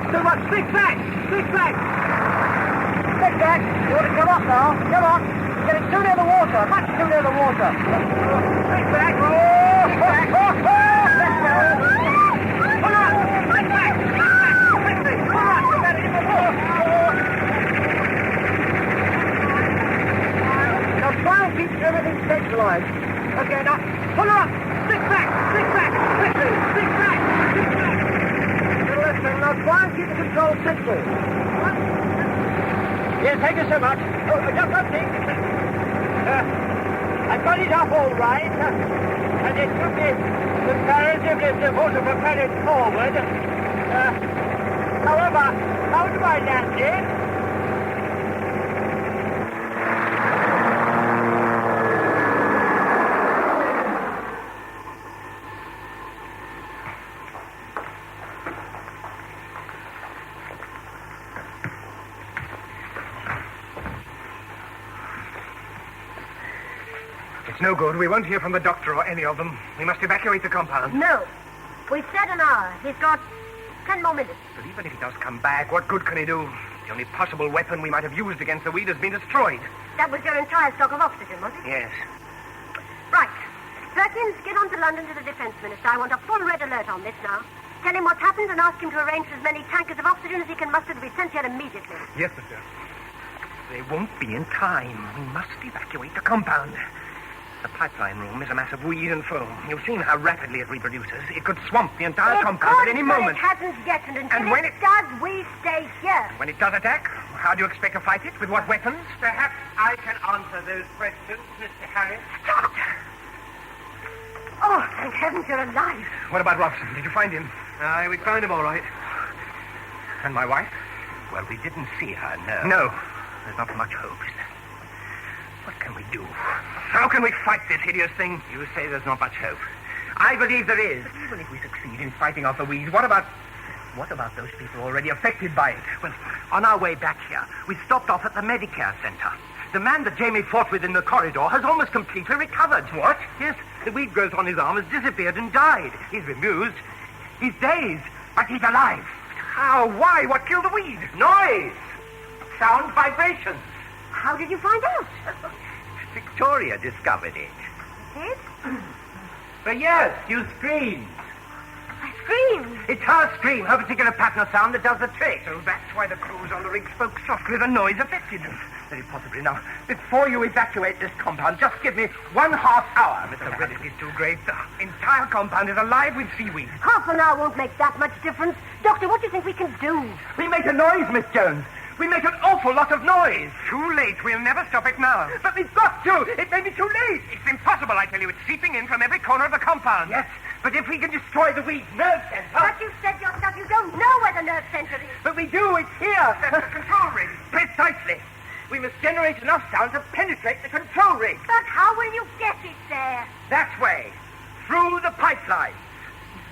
Too much. Stick back. Stick back. Stick back. You want to come up now? Come on. You're getting too near the water. Much too near the water. Stick back. Oh, back. Let's go. Pull up. Stick back. Stick back. Quickly. Pull up. You're better in the water. Now try and keep everything centralized. Okay, now pull up. Stick back. Stick back. Quickly. Stick back. Stick back. Listen, now try and keep the control central. Yes, thank you so much. Oh, just one thing. I've got it up all right. And it should be comparatively simple to propel it forward. However, how do I land it? It's no good. We won't hear from the doctor or any of them. We must evacuate the compound. No. We've said an hour. He's got 10 more minutes. But even if he does come back, what good can he do? The only possible weapon we might have used against the weed has been destroyed. That was your entire stock of oxygen, was it? Yes. Right. Perkins, get on to London to the Defence Minister. I want a full red alert on this now. Tell him what's happened and ask him to arrange for as many tankers of oxygen as he can muster to be sent here immediately. Yes, sister. They won't be in time. We must evacuate the compound. The pipeline room is a mass of weed and foam. You've seen how rapidly it reproduces. It could swamp the entire compound at any moment. It hasn't yet, and until And when it does, we stay here. When it does attack, how do you expect to fight it? With what weapons? Perhaps I can answer those questions, Mr. Harris. Doctor! Oh, thank heavens you're alive. What about Robson? Did you find him? Aye, we found him all right. And my wife? Well, we didn't see her, no. No. There's not much hope, is there? What can we do? How can we fight this hideous thing? You say there's not much hope. I believe there is. But even if we succeed in fighting off the weeds, what about those people already affected by it? Well, on our way back here, we stopped off at the Medicare Center. The man that Jamie fought with in the corridor has almost completely recovered. What? Yes, the weed growth on his arm has disappeared and died. He's bemused. He's dazed, but he's alive. How? Why? What killed the weed? Noise! Sound vibrations. How did you find out? Victoria discovered it. Did? For years, you screamed. I screamed. It's her scream, her particular pattern of sound that does the trick. So that's why the crews on the rig spoke softly. The noise affected them. Very possibly. Now, before you evacuate this compound, just give me 1/2 hour, Mr. The Harris. risk is too great. The entire compound is alive with seaweed. Half an hour won't make that much difference. Doctor, what do you think we can do? We make a noise, Miss Jones. We make an awful lot of noise. Too late. We'll never stop it now. But we've got to. It may be too late. It's impossible, I tell you. It's seeping in from every corner of the compound. Yes, but if we can destroy the weed's nerve center... But you said yourself you don't know where the nerve center is. But we do. It's here. That's the control rig. Precisely. We must generate enough sound to penetrate the control rig. But how will you get it there? That way. Through the pipeline.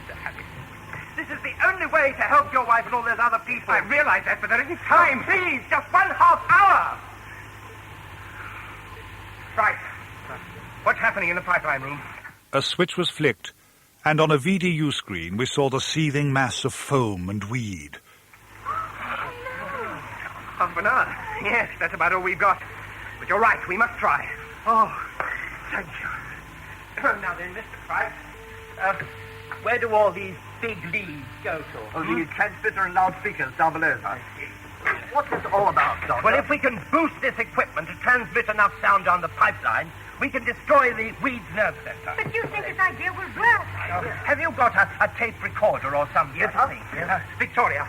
Mr. Harris, this is the only way to help your wife and all those other people. I realize that, but there isn't time. Oh, please, just 1/2 hour. Right. What's happening in the pipeline room? A switch was flicked, and on a VDU screen we saw the seething mass of foam and weed. Half an hour. Yes, that's about all we've got. But you're right, we must try. Oh, thank you. Now then, Mr. Price, where do all these big leads go to? Oh, the transmitter and loudspeakers down below. What's this all about, Doctor? Well, if we can boost this equipment to transmit enough sound down the pipeline, we can destroy the weed's nerve center. But you think this idea will work? Have you got a tape recorder or something? Yes, sir. Victoria,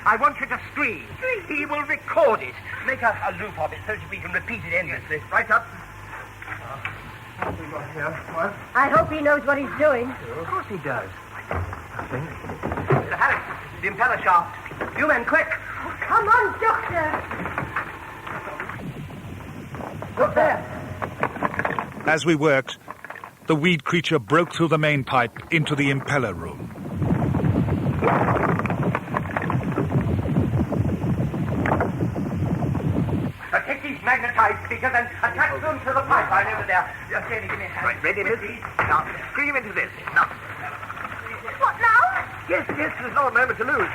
I want you to scream. He will record it. Make a loop of it so that we can repeat it endlessly. Right up. What have we got here? What? I hope he knows what he's doing. Of course he does. Mr. Harris, the impeller shaft. You men, quick. Oh, come on, Doctor. Look there. As we worked, the weed creature broke through the main pipe into the impeller room. Take these magnetized speakers and attach them to the pipeline over there. Jamie, give me a hand. Right, ready, miss? Now, scream into this. Now. What now? Yes, there's not a moment to lose.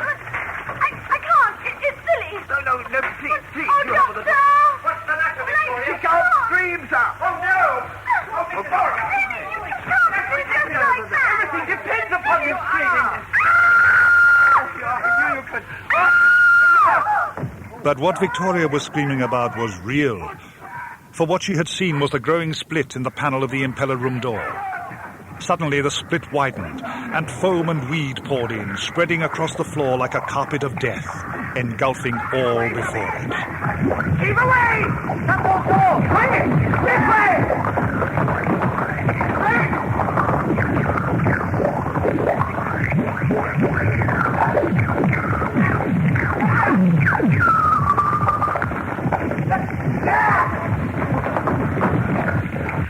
But what Victoria was screaming about was real. For what she had seen was the growing split in the panel of the impeller room door. Suddenly the split widened, and foam and weed poured in, spreading across the floor like a carpet of death, engulfing all before it. Keep away! That won't go! Quick! This way!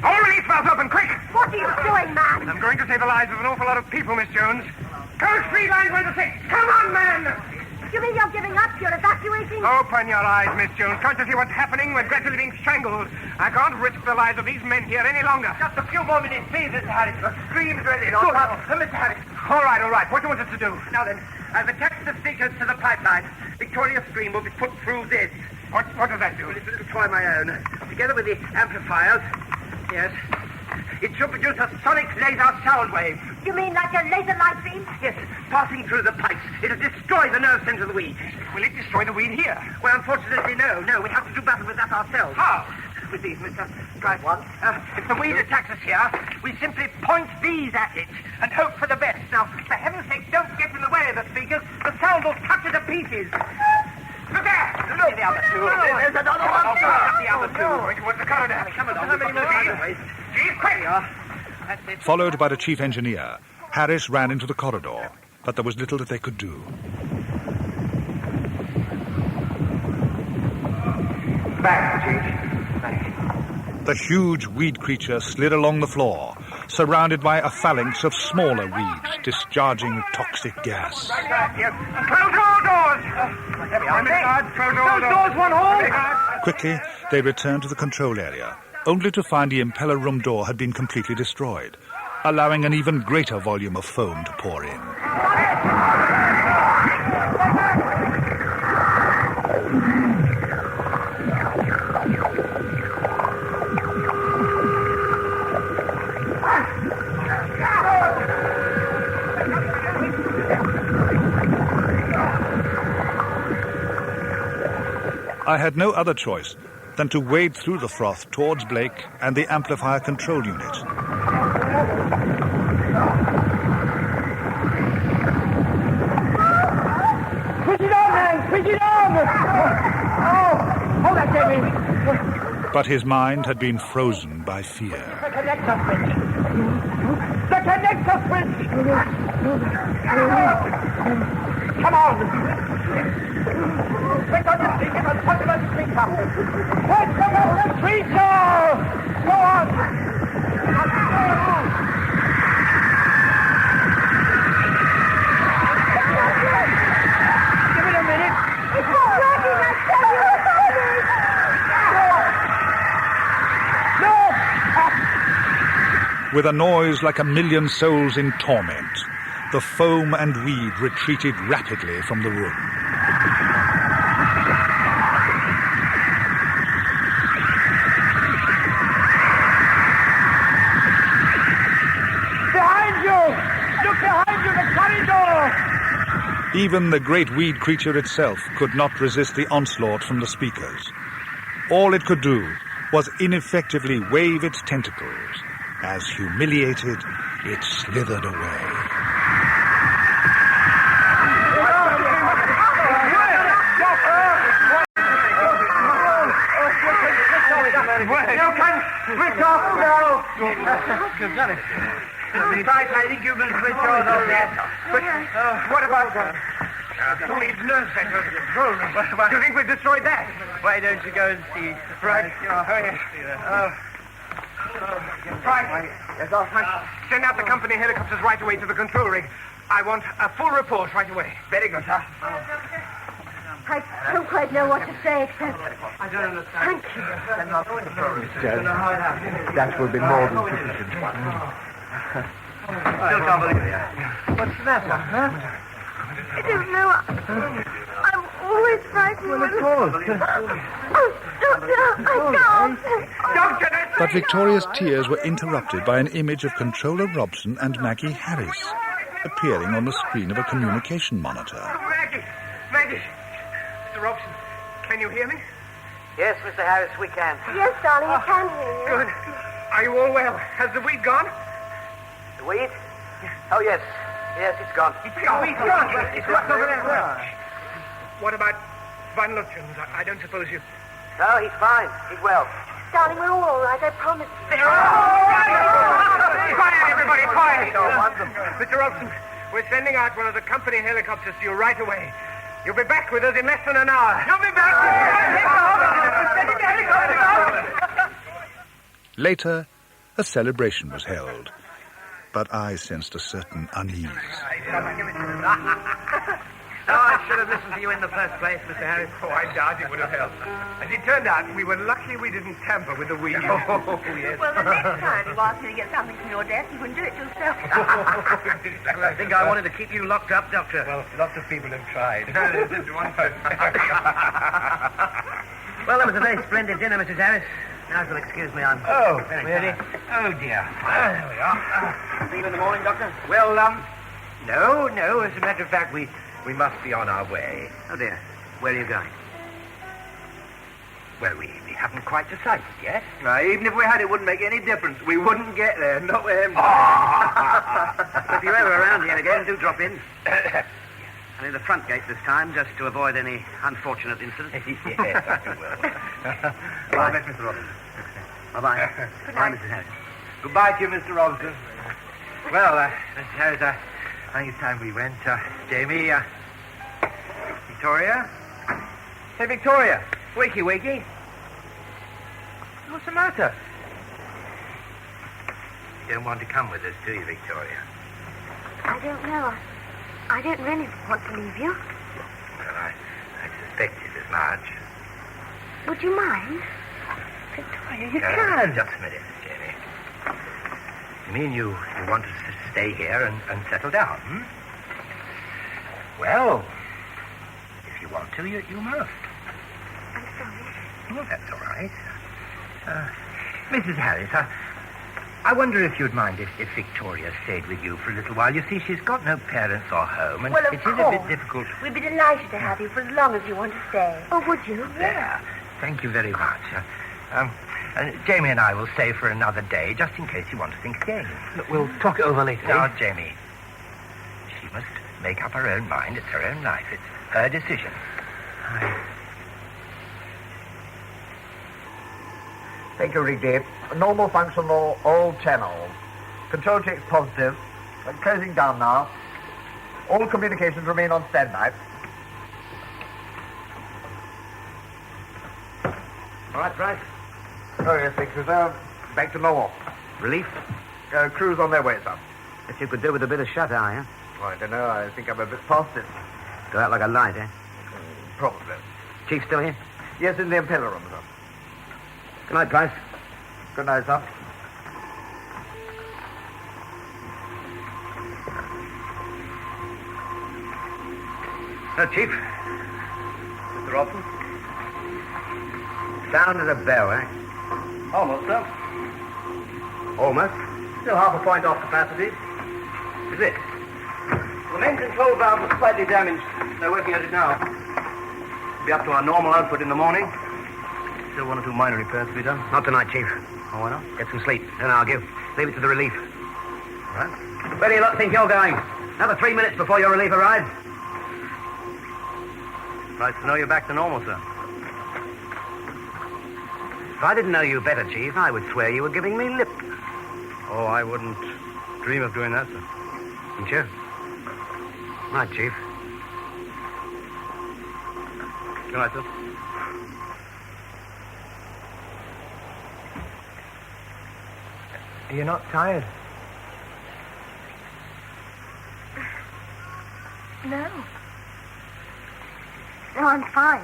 All release valves open, quick! What are you doing, man? I'm going to save the lives of an awful lot of people, Miss Jones. Code speed line 1 to 6. Come on, man! You mean you're giving up? You're evacuating? Open your eyes, Miss Jones. Can't you see what's happening? We're gradually being strangled. I can't risk the lives of these men here any longer. Just a few more minutes, please, Mr. Harris. The scream's ready. Mr. Harris. All right, all right. What do you want us to do? Now then, I've attached the speakers to the pipeline. Victoria's scream will be put through this. What does that do? Well, it's a little toy of my own. Together with the amplifiers. Yes. It should produce a sonic laser sound wave. You mean like a laser light beam? Yes, passing through the pipes. It'll destroy the nerve center of the weed. Will it destroy the weed here? Well, unfortunately, no. No, we have to do battle with that ourselves. How? With these, Mr. Drive one. If the weed attacks us here, we simply point these at it and hope for the best. Now, for heaven's sake, don't get in the way of the speakers. The sound will cut it to pieces. Look there! Look, the other two. There's another one. The other two. Going towards the corridor. Come along. How many more? Chief, quick! That's it. Followed by the chief engineer, Harris ran into the corridor, but there was little that they could do. Back, Chief. Back. The huge weed creature slid along the floor, surrounded by a phalanx of smaller weeds discharging toxic gas. Right back here. Close all doors! There we are. Close all doors, one hole! Quickly, they returned to the control area, only to find the impeller room door had been completely destroyed, allowing an even greater volume of foam to pour in. I had no other choice than to wade through the froth towards Blake and the amplifier control unit. Push it on, man! Push it on! Oh! Hold that, Jamie! But his mind had been frozen by fear. The connector switch! The connector switch! Come on! Click on your speaker and touch the speaker! Touch the speaker! Go on! Give it a minute! It's not working, I tell you! With a noise like a million souls in torment, the foam and weed retreated rapidly from the room. Behind you! Look behind you, the corridor! Even the great weed creature itself could not resist the onslaught from the speakers. All it could do was ineffectively wave its tentacles as, humiliated, it slithered away. You can switch off now! Besides, I think you will switch off that. But what about that? We've nerve center of the control room. Do you think we've destroyed that? Why don't you go and see? Right. Right. Yes, all right. Send out the company helicopters right away to the control rig. I want a full report right away. Very good, sir. I don't quite know what to say, except I don't understand. thank you. That will be more than sufficient. Still can't believe it. What's the matter, huh? I don't know. I'm always frightened. Well, of course. Oh, Doctor, I can't. Doctor! But Victoria's tears were interrupted by an image of Controller Robson and Maggie Harris appearing on the screen of a communication monitor. Maggie! Mr. Robson, Can you hear me? Yes, Mr. Harris, we can. Yes, darling, I can hear you. Good. Are you all well? Has the weed gone? The weed? Oh, yes. Yes, it's gone. It's gone. It's right over there. What about Van Lutyens? I don't suppose you... No, he's fine. He's well. Darling, we're all right, I promise you. Quiet, everybody, quiet. Mr. Robson, we're sending out one of the company helicopters to you right away. You'll be back with us in less than an hour. You'll be back. Later, a celebration was held, but I sensed a certain unease. I should have listened to you in the first place, Mr. Harris. Oh, I doubt it would have helped. As it turned out, we were lucky we didn't tamper with the weed. Oh, yes. Well, the next time you ask me to get something from your desk, you can do it yourself. I think I wanted to keep you locked up, Doctor. Well, lots of people have tried. Well, that was a very splendid dinner, Mrs. Harris. Now, if you'll excuse me, I'm... Oh, really? Oh, dear. There we are. Leave in the morning, Doctor? Well, no. As a matter of fact, we must be on our way. Oh, dear. Where are you going? Well, we haven't quite decided yet. No, even if we had, it wouldn't make any difference. We wouldn't get there. Not with him. If you're ever around here again, do drop in. And in the front gate this time, just to avoid any unfortunate incidents. Yes, I will. Bye, Mr. Robinson. Bye-bye. Bye, Mrs. Harris. Goodbye to you, Mr. Robinson. Well, Mrs. Harris, I think it's time we went. Jamie, Victoria? Hey, Victoria. Wakey. What's the matter? You don't want to come with us, do you, Victoria? I don't know. I don't really want to leave you. Well, I suspected as much. Would you mind? Victoria, you can. Just a minute, Jamie. You mean you want us to stay here and settle down, hmm? Well, if you want to, you must. I'm sorry. Well, that's all right. Mrs. Harris, I wonder if you'd mind if Victoria stayed with you for a little while. You see, she's got no parents or home, and Well, of it is a course. bit difficult. We'd be delighted to have you for as long as you want to stay. Oh, would you? There. Thank you very much. Jamie and I will stay for another day, just in case you want to think again. We'll talk it over later. Now, Jamie, she must make up her own mind. It's her own life. It's her decision. Take a Rigby. Normal functional, all channels. Control checks positive. Closing down now. All communications remain on standby. All right, Price. Oh, yes, thanks, sir. Back to normal. Relief? Crew's on their way, sir. That you could do with a bit of shut-eye, huh? Well, I don't know. I think I'm a bit past it. Go out like a light, eh? Probably. Chief still here? Yes, in the impeller room, sir. Good night, Price. Good night, sir. Chief. Mr. Robson. Sound of the bell, eh? Almost, sir. Almost. Still half a point off capacity. Is it? The main control valve was slightly damaged. They're working at it now. Be up to our normal output in the morning. Still one or two minor repairs to be done. Not tonight, Chief. Oh, why not? Get some sleep, then argue. Leave it to the relief. All right. Where do you lot think you're going? Another 3 minutes before your relief arrives. Nice to know you're back to normal, sir. If I didn't know you better, Chief, I would swear you were giving me lip. Oh, I wouldn't dream of doing that, sir. Wouldn't you? Right, Chief. Good night, sir. You're not tired? No. No, I'm fine.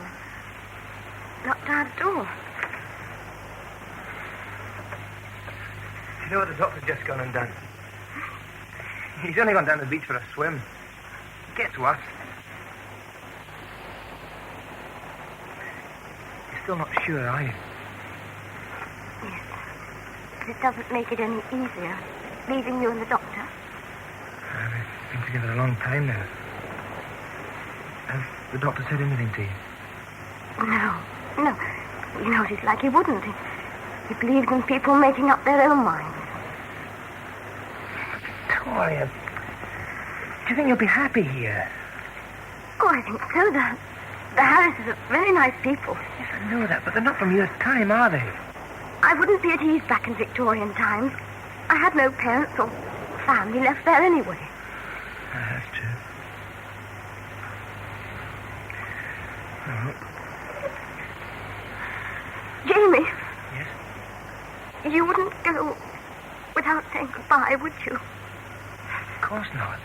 Not tired at all. You know what the doctor's just gone and done? He's only gone down to the beach for a swim. Get to us. You're still not sure, are you? Yes. But it doesn't make it any easier, leaving you and the doctor. We've been together a long time now. Has the doctor said anything to you? No. You know what he's like. He wouldn't. He believed in people making up their own minds. Victoria, do you think you'll be happy here? Oh, I think so. The Harrises are very nice people. Yes, I know that, but they're not from your time, are they? I wouldn't be at ease back in Victorian times. I had no parents or family left there anyway. That's true. Jamie. Yes? You wouldn't go without saying goodbye, would you? Of course not.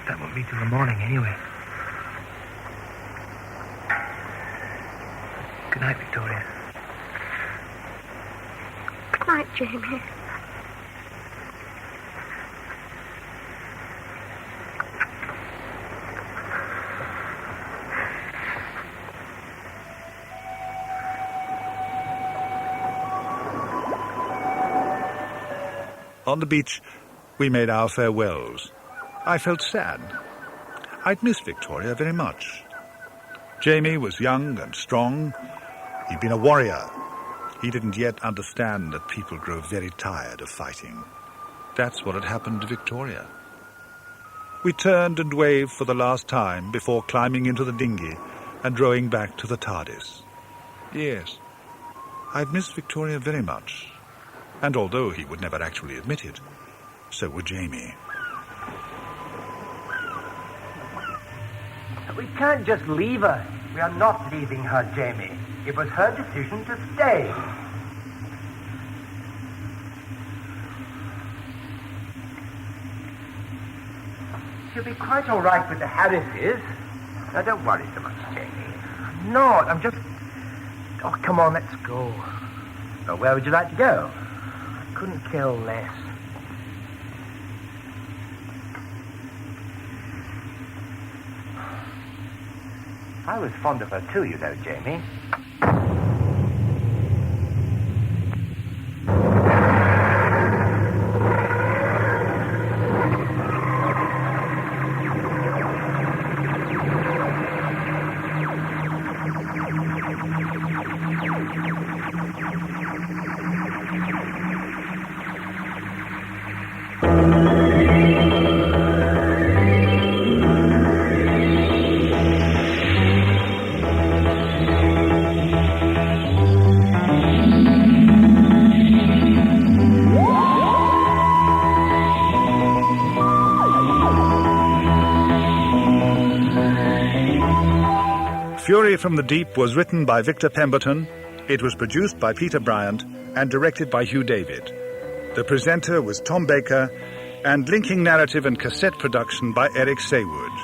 That won't be till the morning anyway. Good night, Victoria. Good night, Jamie. On the beach, we made our farewells. I felt sad. I'd missed Victoria very much. Jamie was young and strong. He'd been a warrior. He didn't yet understand that people grow very tired of fighting. That's what had happened to Victoria. We turned and waved for the last time before climbing into the dinghy and rowing back to the TARDIS. Yes, I'd missed Victoria very much. And although he would never actually admit it, so would Jamie. We can't just leave her. We are not leaving her, Jamie. It was her decision to stay. She'll be quite all right with the Harrises. Now, don't worry so much, Jamie. No, I'm just... Oh, come on, let's go. Well, where would you like to go? I couldn't care less. I was fond of her too, you know, Jamie. Fury from the Deep was written by Victor Pemberton, it was produced by Peter Bryant, and directed by Hugh David. The presenter was Tom Baker, and linking narrative and cassette production by Eric Saywood.